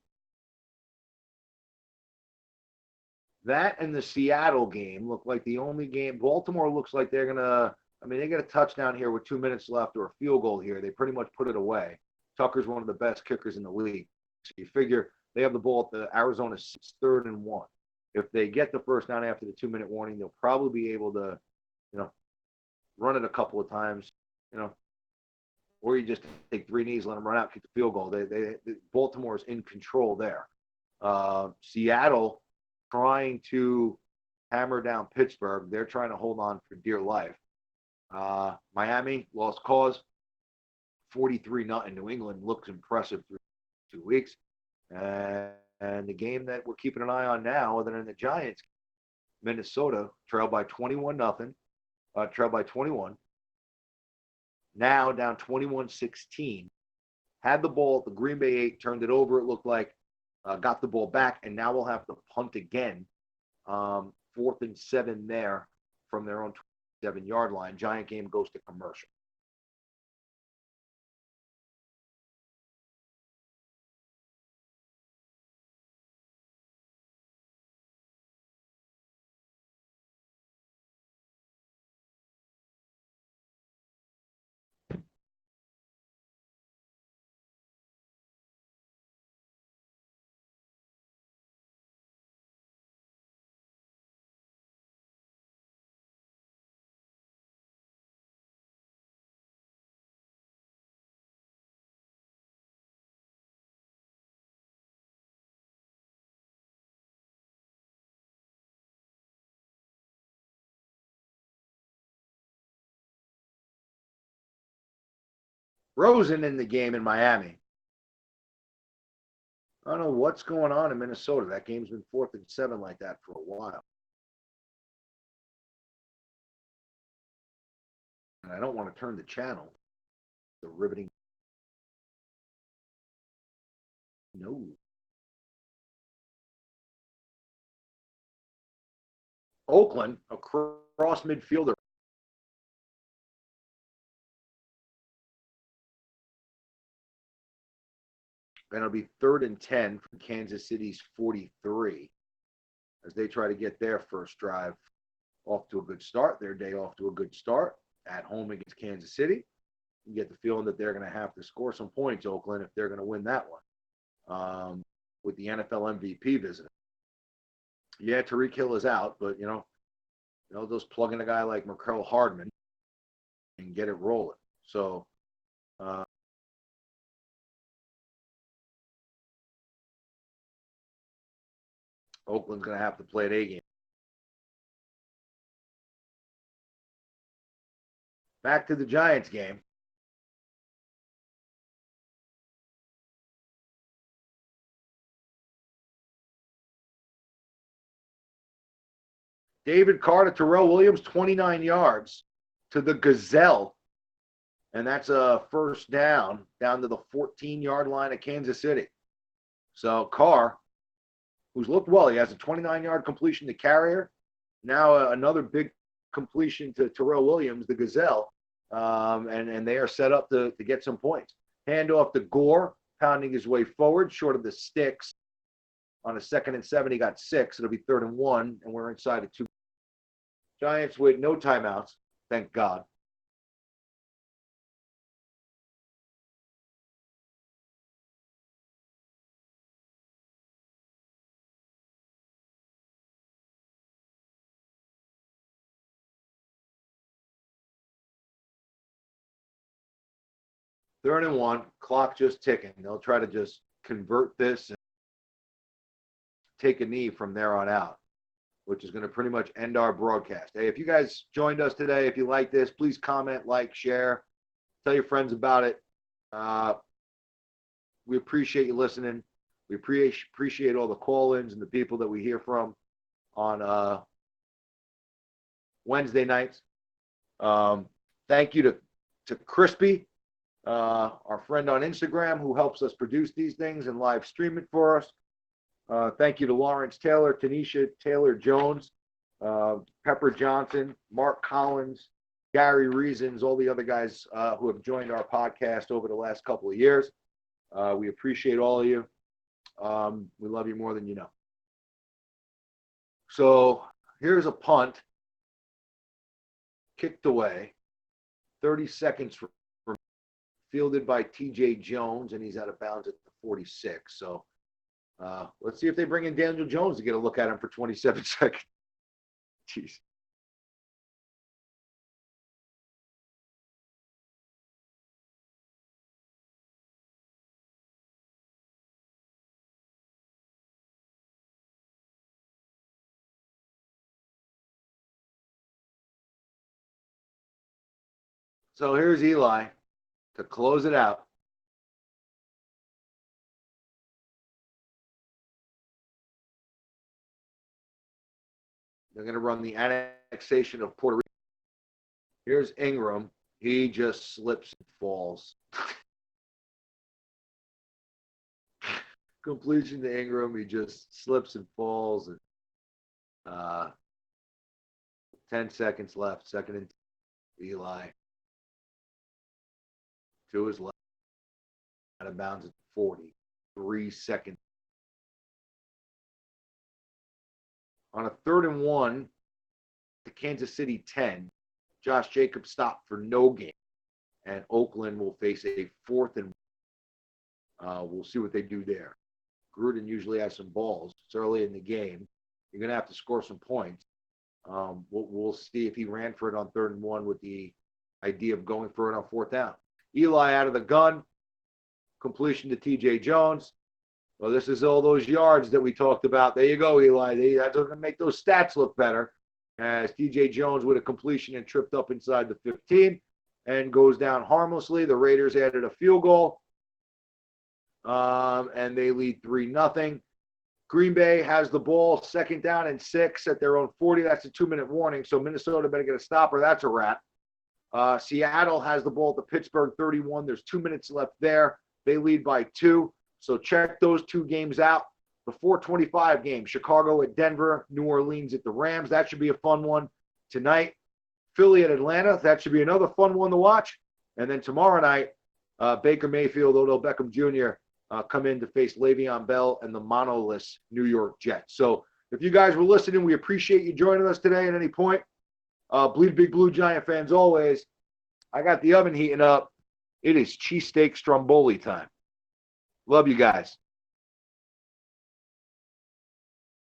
That and the Seattle game look like the only game. Baltimore looks like they're going to, they get a touchdown here with 2 minutes left or a field goal here. They pretty much put it away. Tucker's one of the best kickers in the league. So you figure they have the ball at the Arizona 3rd and 1. If they get the first down after the 2-minute warning, they'll probably be able to, run it a couple of times, or you just take 3 knees, let them run out, kick the field goal. Baltimore's in control there. Seattle trying to hammer down Pittsburgh. They're trying to hold on for dear life. Miami lost cause, 43-0. New England looks impressive through 2 weeks. And the game that we're keeping an eye on now, other than the Giants, Minnesota trailed by 21-0. Trailed by 21. Now down 21-16. Had the ball at the Green Bay 8, turned it over, it looked like, got the ball back, and now we'll have to punt again 4th and 7 there from their own 7-yard line. Giant game goes to commercial. Rosen in the game in Miami. I don't know what's going on in Minnesota. That game's been 4th and 7 like that for a while. And I don't want to turn the channel. The riveting. No. Oakland, a cross midfielder. And it'll be 3rd and 10 from Kansas City's 43 as they try to get their first drive off to a good start, their day off to a good start at home against Kansas City. You get the feeling that they're going to have to score some points, Oakland, if they're going to win that one. With the NFL MVP visiting. Yeah, Tariq Hill is out, but they'll just plug in a guy like Merkel Hardman and get it rolling. So Oakland's going to have to play an A game. Back to the Giants game. David Carr to Terrell Williams, 29 yards to the Gazelle. And that's a first down to the 14-yard line of Kansas City. So Carr, who's looked well, he has a 29-yard completion to Carrier. Now another big completion to Terrell Williams, the Gazelle. And they are set up to get some points. Handoff to Gore, pounding his way forward, short of the sticks. On a 2nd and 7, he got 6. It'll be 3rd and 1, and we're inside of 2. Giants with no timeouts, thank God. Third and 1, clock just ticking. They'll try to just convert this and take a knee from there on out, which is going to pretty much end our broadcast. Hey, if you guys joined us today, if you like this, please comment, like, share, tell your friends about it. We appreciate you listening. We appreciate all the call-ins and the people that we hear from on Wednesday nights. Thank you to Crispy, our friend on Instagram, who helps us produce these things and live stream it for us. Thank you to Lawrence Taylor, Tanisha Taylor-Jones, Pepper Johnson, Mark Collins, Gary Reasons, all the other guys who have joined our podcast over the last couple of years. We appreciate all of you. We love you more than you know. So here's a punt, kicked away, 30 seconds from fielded by TJ Jones, and he's out of bounds at the 46. So let's see if they bring in Daniel Jones to get a look at him for 27 seconds. Jeez. So here's Eli to close it out. They're going to run the annexation of Puerto Rico. Here's Ingram. He just slips and falls. Completion to Ingram. He just slips and falls. And Uh, 10 seconds left. Second and Eli to his left. Out of bounds at 40. 3 seconds. On a 3rd and 1, the Kansas City 10, Josh Jacobs stopped for no gain. And Oakland will face a 4th and we'll see what they do there. Gruden usually has some balls. It's early in the game. You're going to have to score some points. We'll see if he ran for it on 3rd and 1 with the idea of going for it on 4th down. Eli out of the gun. Completion to T.J. Jones. Well, this is all those yards that we talked about. There you go, Eli. That's going to make those stats look better. As T.J. Jones with a completion and tripped up inside the 15 and goes down harmlessly. The Raiders added a field goal. And they lead 3-0. Green Bay has the ball, 2nd down and 6 at their own 40. That's a 2-minute warning, so Minnesota better get a stop or that's a wrap. Seattle has the ball at the Pittsburgh 31. There's 2 minutes left there. They lead by 2, so check those 2 games out. The 4:25 game, Chicago at Denver, New Orleans at the Rams. That should be a fun one tonight. Philly at Atlanta. That should be another fun one to watch. And then tomorrow night, Baker Mayfield, Odell Beckham Jr., come in to face Le'Veon Bell and the monoless New York Jets. So if you guys were listening, we appreciate you joining us today at any point. Bleed Big Blue Giant fans always. I got the oven heating up. It is cheesesteak stromboli time. Love you guys.